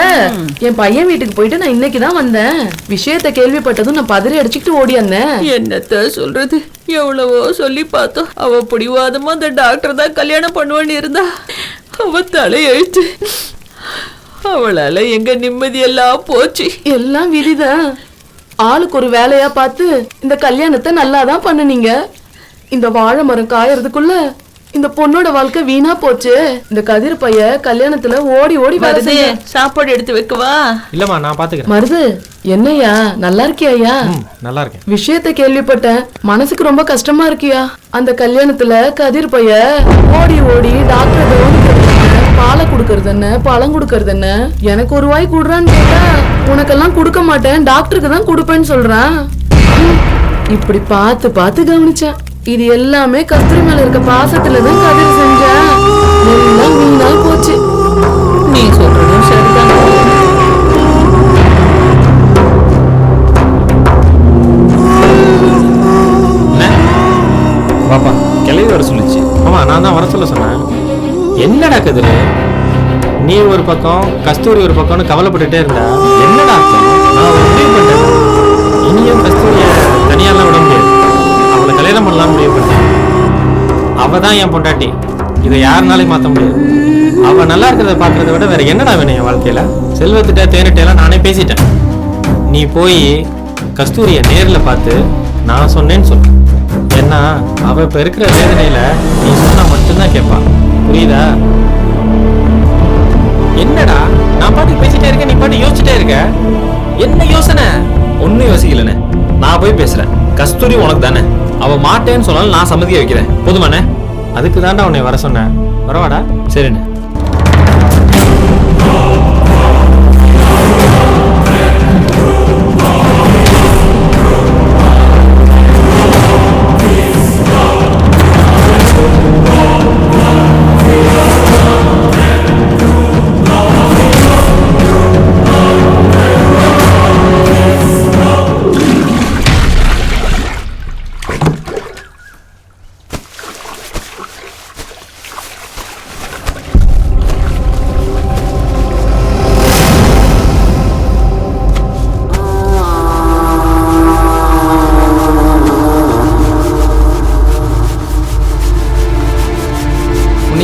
என் பையன் வீட்டுக்கு போயிட்டு நான் இன்னைக்குதான் வந்தேன். விஷயத்தை கேள்விப்பட்டதும் நான் பதறி அடிச்சுக்கிட்டு ஓடி வந்தேன். என்னத்த சொல்றது, எவ்வளவோ சொல்லி பார்த்தோம். அவ பிடிவாதமா அந்த டாக்டர் தான் கல்யாணம் பண்ணுவான்னு இருந்தா அவ தலையெழுத்து. அவளால எங்க நிம்மதி எல்லாம் போச்சு. எல்லாம் விதிதான். ஆளுக்கு ஒரு வேலையா பார்த்து இந்த கல்யாணத்தை நல்லாதான் பண்ணுனீங்க. இந்த வாழை மரம் காயறதுக்குள்ள இந்த பொண்ணோட வாழ்க்கை வீணா போச்சு. இந்த கதிர் பைய கல்யாணத்துல ஓடி ஓடி வருது. சாப்பாடு எடுத்து வைக்கவா? இல்லம்மா, நான் பாத்துக்கிறேன். மருது, என்னையா நல்லா இருக்கியா? நல்லா இருக்கேன். விஷயத்தை கேள்விப்பட்டேன், மனசுக்கு ரொம்ப கஷ்டமா இருக்கியா? அந்த கல்யாணத்துல கதிர் பைய ஓடி ஓடி டாக்டர் பாலை குடுக்கறது என்ன, பழம் குடுக்கறது என்ன, எனக்கு ஒரு வாய் குடுறான்னு கேட்டா உனக்கெல்லாம் குடுக்க மாட்டேன், டாக்டருக்கு தான் குடுப்பேன்னு சொல்றான். இப்படி பார்த்து பார்த்து கவனிச்சேன். இது எல்லாமே கஸ்தூரி மேல இருக்க பாசத்துலதான் கதிர் செஞ்சேன். எல்லாம் வீணா போச்சு. நீ சொல்றதும் சரிதான். பாப்பா கிளவி வர சொல்லிச்சு. ஆமா, நான் தான் வர சொல்ல சொன்னேன். என்னடா கதிரு, நீ ஒரு பக்கம் கஸ்தூரி ஒரு பக்கம்னு கவலைப்பட்டுட்டே இருந்தா என்னடா அர்த்தம்? நான் ஒரு முடிவு பண்ணிட்டேன். இனியும் கஸ்தூரியை தனியாலாம் விட முடியாது. அவளை கல்யாணம் பண்ணலாம் முடிவு பண்ணிட்டேன். அவ தான் என் பொண்டாட்டி. இதை யாருனாலையும் மாற்ற முடியாது. அவ நல்லா இருக்கிறத பாக்குறத விட வேற என்னடா வேணும் என் வாழ்க்கையில? செல்வத்திட்ட தேனிட்டையெல்லாம் நானே பேசிட்டேன். நீ போய் கஸ்தூரியை நேரில் பார்த்து நான் சொன்னேன்னு சொல்லு. ஏன்னா அவ இப்ப இருக்கிற வேதனையில நீ சொன்னா மட்டும்தான் கேட்பா. புரியுதா? என்னடா நான் பாட்டுக்கு பேசிட்டே இருக்கேன், நீ பாட்டு யோசிச்சுட்டே இருக்க. என்ன யோசனை? ஒன்னும் யோசிக்கலண்ணே. நான் போய் பேசுறேன். கஸ்தூரி உனக்கு தானே. அவ மாட்டேன்னு சொன்னாலும் நான் சம்மதிக்க வைக்கிறேன். போதுமாண்ணே? அதுக்கு தாண்டா உன்னை வர சொன்னேன். வரவாடா? சரிண்ணே.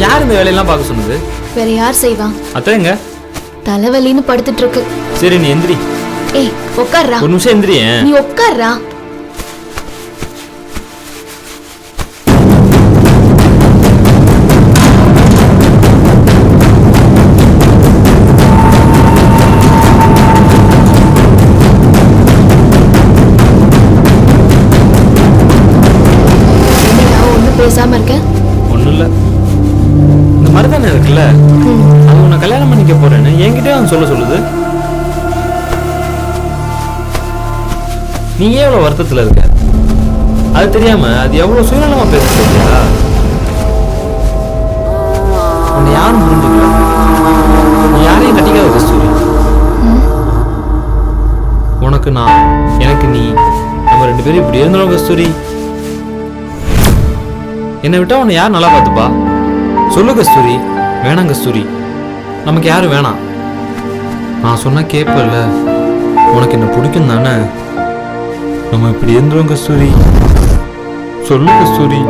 யார் இந்த வேலையெல்லாம் பார்க்க சொன்னது? வேற யார் செய்வா? அத்தைங்க தலைவலின்னு படுத்துட்டு இருக்கு. சரி நீ எந்திரி. ஏய் உட்கார்றா. ஒரு நிமிஷம் எந்திரியே. நீ உட்கார்றா. ஒன்னும் பேசாம இருக்க? ஒண்ணும் இல்ல. மருதானே இருக்குல்ல, அது உன்னை கல்யாணம் பண்ணிக்க போறேன்னு என்கிட்டே அவன் சொல்லுது. நீ ஏன் எவ்வளவு வருத்தத்துல இருக்க? அது தெரியாம அது எவ்வளவு சுயநலமா பேசுறியா? உன்னை யாரும் புரிஞ்சுக்கல. நீ யாரையும் கட்டிக்காத கஸ்தூரி. உனக்கு நான், எனக்கு நீ, நம்ம 2 பேரும் இப்படி இருந்தோம் கஸ்தூரி. என்னை விட்டா உன்னை யார் நல்லா பார்த்துப்பா? சொல்லு கஸ்தூரி. வேணாம் கஸ்தூரி, நமக்கு யாரும் வேணாம். நான் சொன்னா கேட்பல. உனக்கு என்ன பிடிக்கும் தானே? நம்ம இப்படி இருந்துரும் கஸ்தூரி. சொல்லு கஸ்தூரி.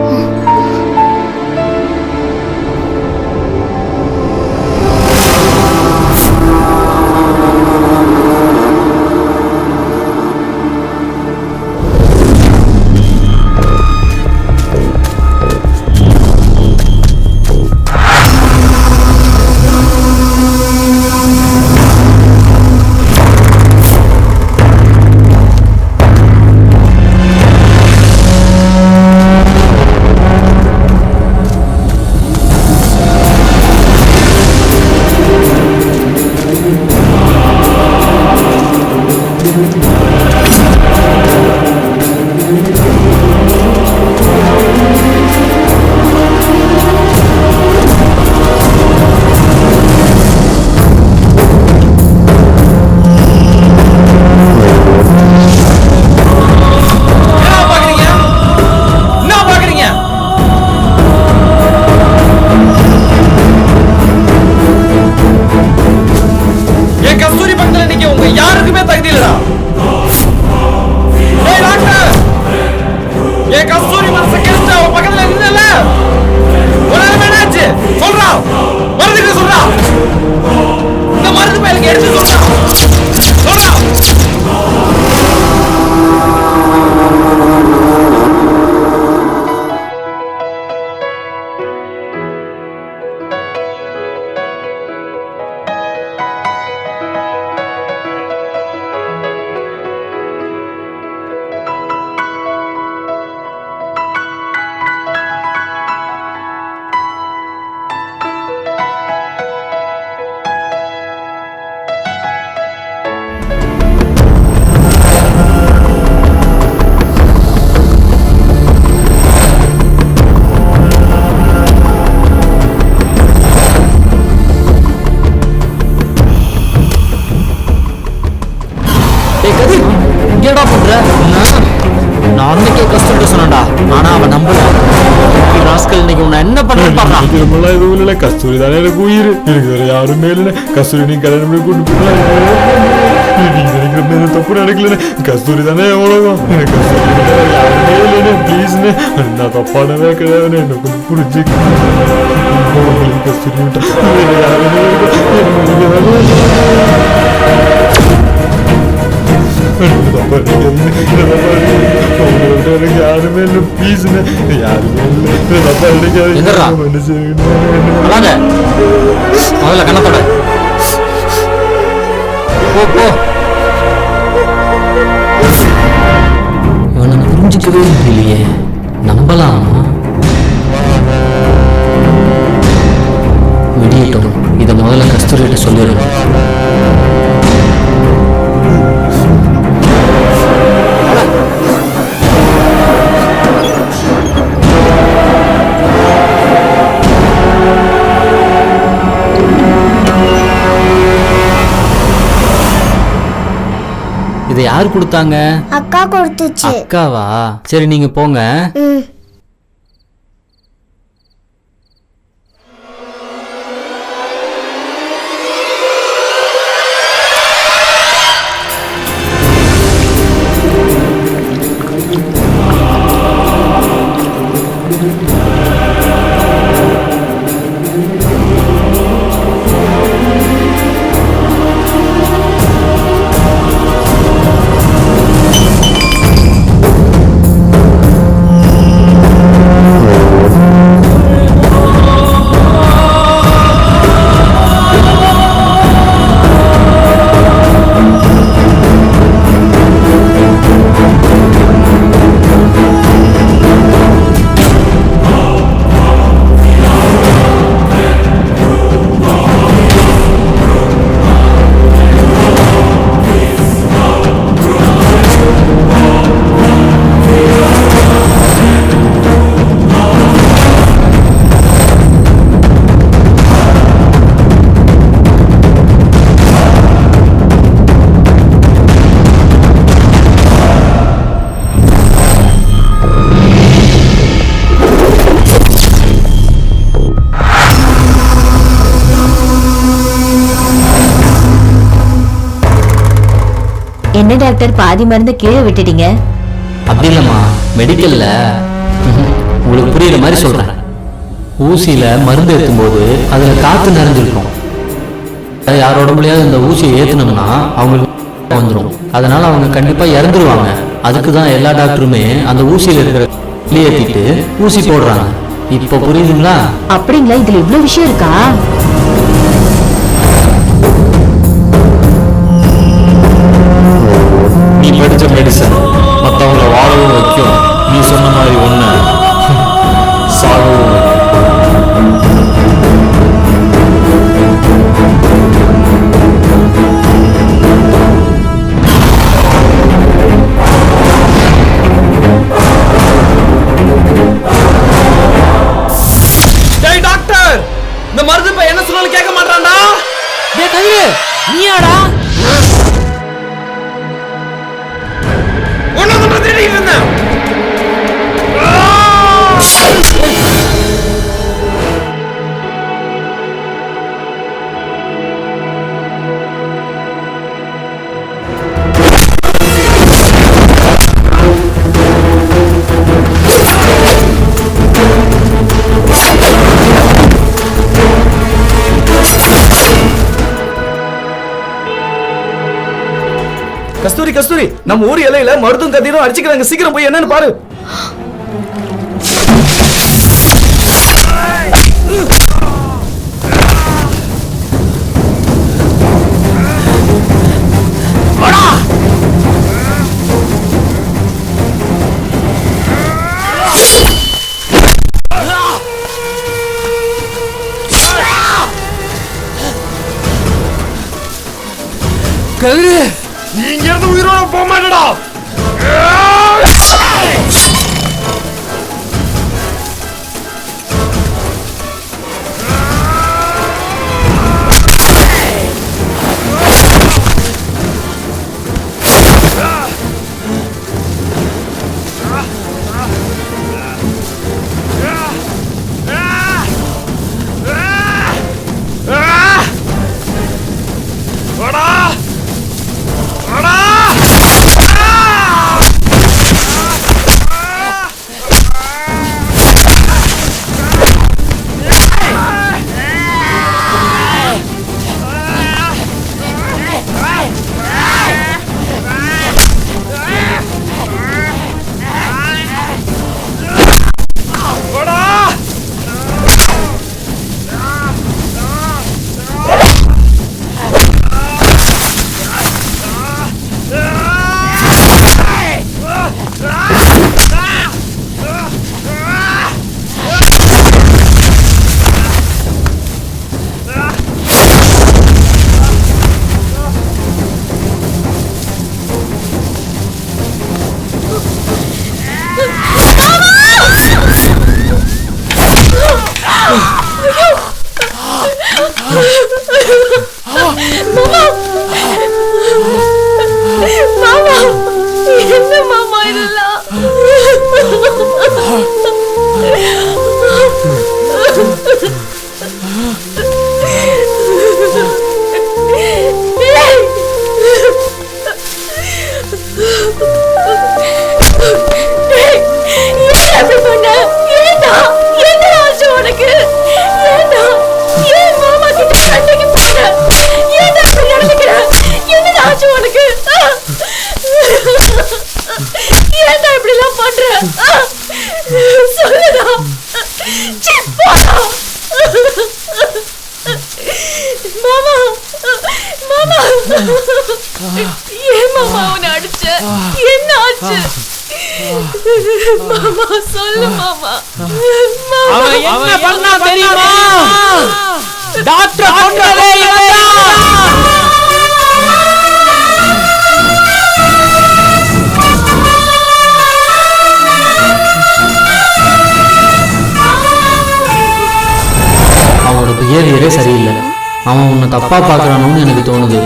கஸ்தூரி தானே எனக்கு உயிர். எனக்கு வேற யாருமே இல்லை. கஸ்தூரி நீ கல்யாணம் பண்ணி கூட்டு போய் நீங்க நினைக்கிற மாதிரி தப்பு நடக்கல. கஸ்தூரி தானே எவ்வளவு. எனக்கு கஸ்தூரி யாருமே இல்லைன்னு ப்ளீஸ்னு. நான் தப்பானவே கிடையாது. என்ன கொஞ்சம் புரிஞ்சுக்க. கஸ்தூரி விட்டா யாருமே யாருமே இல்லை. ப்ளீஸ்னு யாருமே இல்லை. முதல்ல கண்ணத்தோட போ. புரிஞ்சுக்கவே இல்லையே. நம்பலாம். விடியட்டும், இதை முதல்ல கஸ்தூரிகிட்ட சொல்லிடணும். இதை யார் கொடுத்தாங்க? அக்கா கொடுத்துச்சு. அக்காவா? சரி நீங்க போங்க. என்ன டாக்டர் பாதி மருந்து கீழே விட்டுட்டீங்க? அப்படி இல்லம்மா, மெடிக்கல்ல உங்களுக்கு புரியுற மாதிரி சொல்றேன். ஊசியில மருந்து ஏற்றும் போது அதுல காத்து நிறைஞ்சிருக்கும். யாரோட முடியாது இந்த ஊசியை ஏத்தணும்னா அவங்களுக்கு வந்துடும். அதனால அவங்க கண்டிப்பா இறந்துருவாங்க. அதுக்கு தான் எல்லா டாக்டருமே அந்த ஊசியில இருக்கிற ஏத்திட்டு ஊசி போடுறாங்க. இப்ப புரியுதுங்களா? அப்படிங்களா? இதுல இவ்வளவு விஷயம் இருக்கா? நீ படிச்ச மெடிசன் மற்றவங்களை வாழவும் வைக்கும். நீ சொன்ன மாதிரி ஒண்ணு சாகவும் டாக்டர், இந்த மருந்து இப்ப என்ன சொன்னாலும் கேட்க மாட்டான்டா. கதிரு, நீயாடா? கஸ்தூரி கஸ்தூரி, நம்ம ஊர் எல்லையில மருதும் கதிரும் அடிச்சுக்கிறாங்க. சீக்கிரம் போய் என்னன்னு பாரு. கதிரு, நீ இங்க இருந்து உயிரோட போக மாட்டடா. ஏன் மாமா அவனை அடிச்ச? என்ன ஆச்சு? மாமா சொல்லு மாமா. அவன் என்ன பண்ணா தெரியுமா? டாக்டர் கொன்றதே இவன்தான். அவனோட பிஹேவியரே சரியில்லை. அவன் உன்னை தப்பா பார்க்கறானோன்னு எனக்கு தோணுது.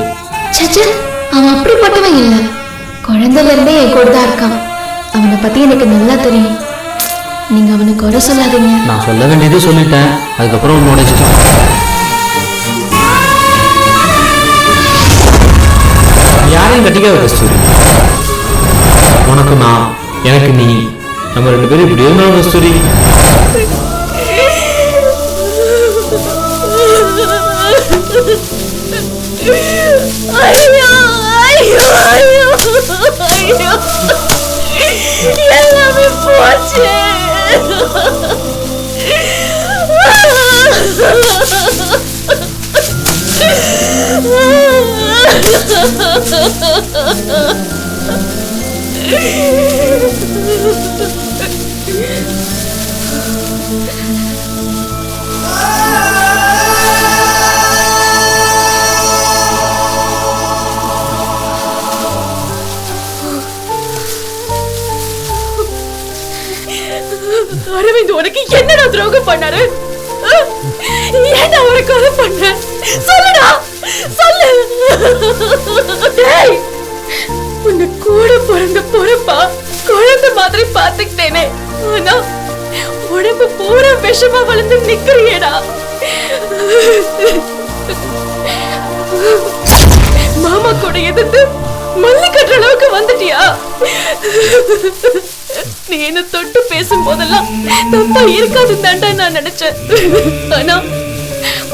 சச்சா, அவன் அப்படிப்பட்டவன் இல்ல. குழந்தைல இருந்தே என் கூட தான் இருக்கான். அவனை பத்தி எனக்கு நல்லா தெரியும். நீங்க அவனை குறை சொல்லாதீங்க. நான் சொல்ல வேண்டியதே சொல்லிட்டேன். அதுக்கப்புறம் உன்னோட இஷ்டம். யாரையும் கட்டிக்காத கஸ்தூரி. உனக்கு நான், எனக்கு நீ, நம்ம 2 பேரும் இப்படி இருந்தாலும் கஸ்தூரி. ஐயோ ஐயோ ஐயோ ஐயோ, எல்லாமே போச்சு. அரவிந்த் உனக்கு என்னடா துரோகம் பண்ணாரு? ஏன்டா அவரை கொலை பண்ண? சொல்லுடா, சொல்லு. டேய், உன்னை கூட பிறந்த பொறுப்பா குழந்தை மாதிரி பாத்துக்கிட்டேனே. ஆனா உடம்பு பூரா விஷமா வளர்ந்து நிக்கிறியேடா. மாமா கூட எதிர்த்து மல்லி கட்டுற அளவுக்கு வந்துட்டியா? நீ என்ன தொட்டு பேசும் போதெல்லாம் தப்பா இருக்காதுன்னு தாண்டா நான் நினைச்சேன். ஆனா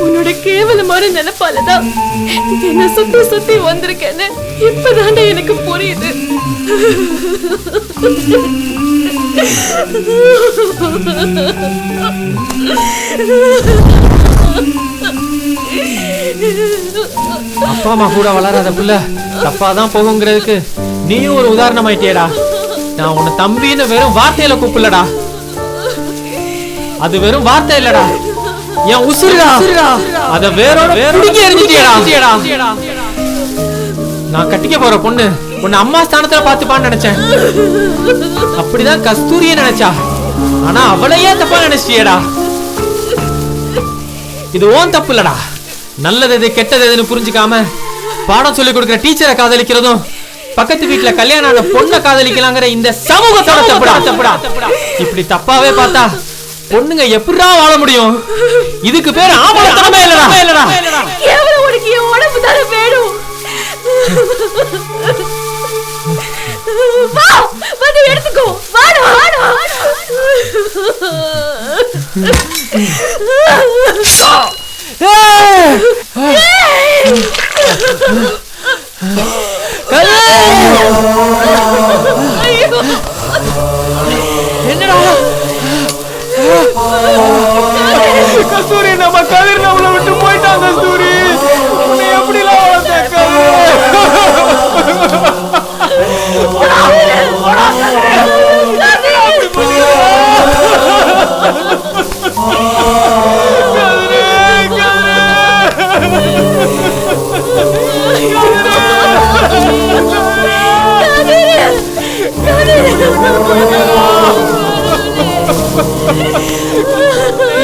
உன்னோட கேவலமான நினைப்பாலதான் என்ன சுத்தி சுத்தி வந்திருக்கேன்னு இப்பதாண்டா எனக்கு புரியுது. அப்பா அம்மா கூட வளராத புள்ள தப்பாதான் போகுங்கிறதுக்கு நீயும் ஒரு உதாரணம் ஆயிட்டியடா. நான் உன்னை தம்பின்னு வெறும் வார்த்தையில கூப்பிடலடா. அது வெறும் வார்த்தை இல்லடா, என் உசுருடா. அத வேரோட பிடிக்க எரிஞ்சிட்டியடா. நான் கட்டிக்க போற பொண்ணு உன்னை அம்மா ஸ்தானத்துல பாத்துப்பான்னு நினைச்சேன். அப்படிதான் கஸ்தூரியே நினைச்சா. ஆனா அவளையே தப்பா நினைச்சிட்டியடா. இது ஓன் தப்பு இல்லடா. நல்லது எது கெட்டது எதுன்னு புரிஞ்சுக்காம பாடம் சொல்லி கொடுக்கிற டீச்சரை காதலிக்கிறதும் பக்கத்து வீட்டுல கல்யாணம் ஆன பொண்ணை காதலிக்கலாங்கிற இந்த சமூகத்தோட தப்புடா. இப்படி தப்பாவே பார்த்தா பொண்ணுங்க எப்படிடா வாழ முடியும்? இதுக்கு பேர் ஆம்பளத்தனமே இல்லடா. கேவலம் உனக்கு என் உடம்பு தானே வேணும். வா, வந்து எடுத்துக்கோ. வாடா வாடா. என்னடா கஸ்தூரி, நம்ம கதிர் நம்மளை விட்டு போயிட்டான். கஸ்தூரி, உன்னை எப்படிலாம்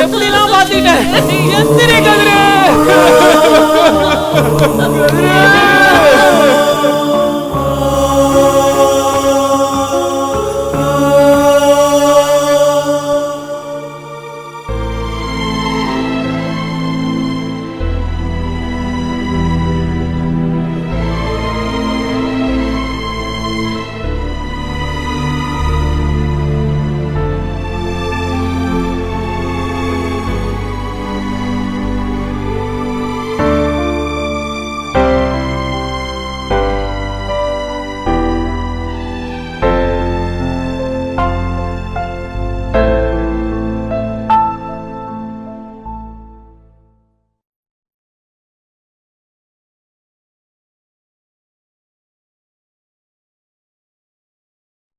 எப்படிலாம் பாத்துக்கிட்டேன்? எத்தனை கதிரே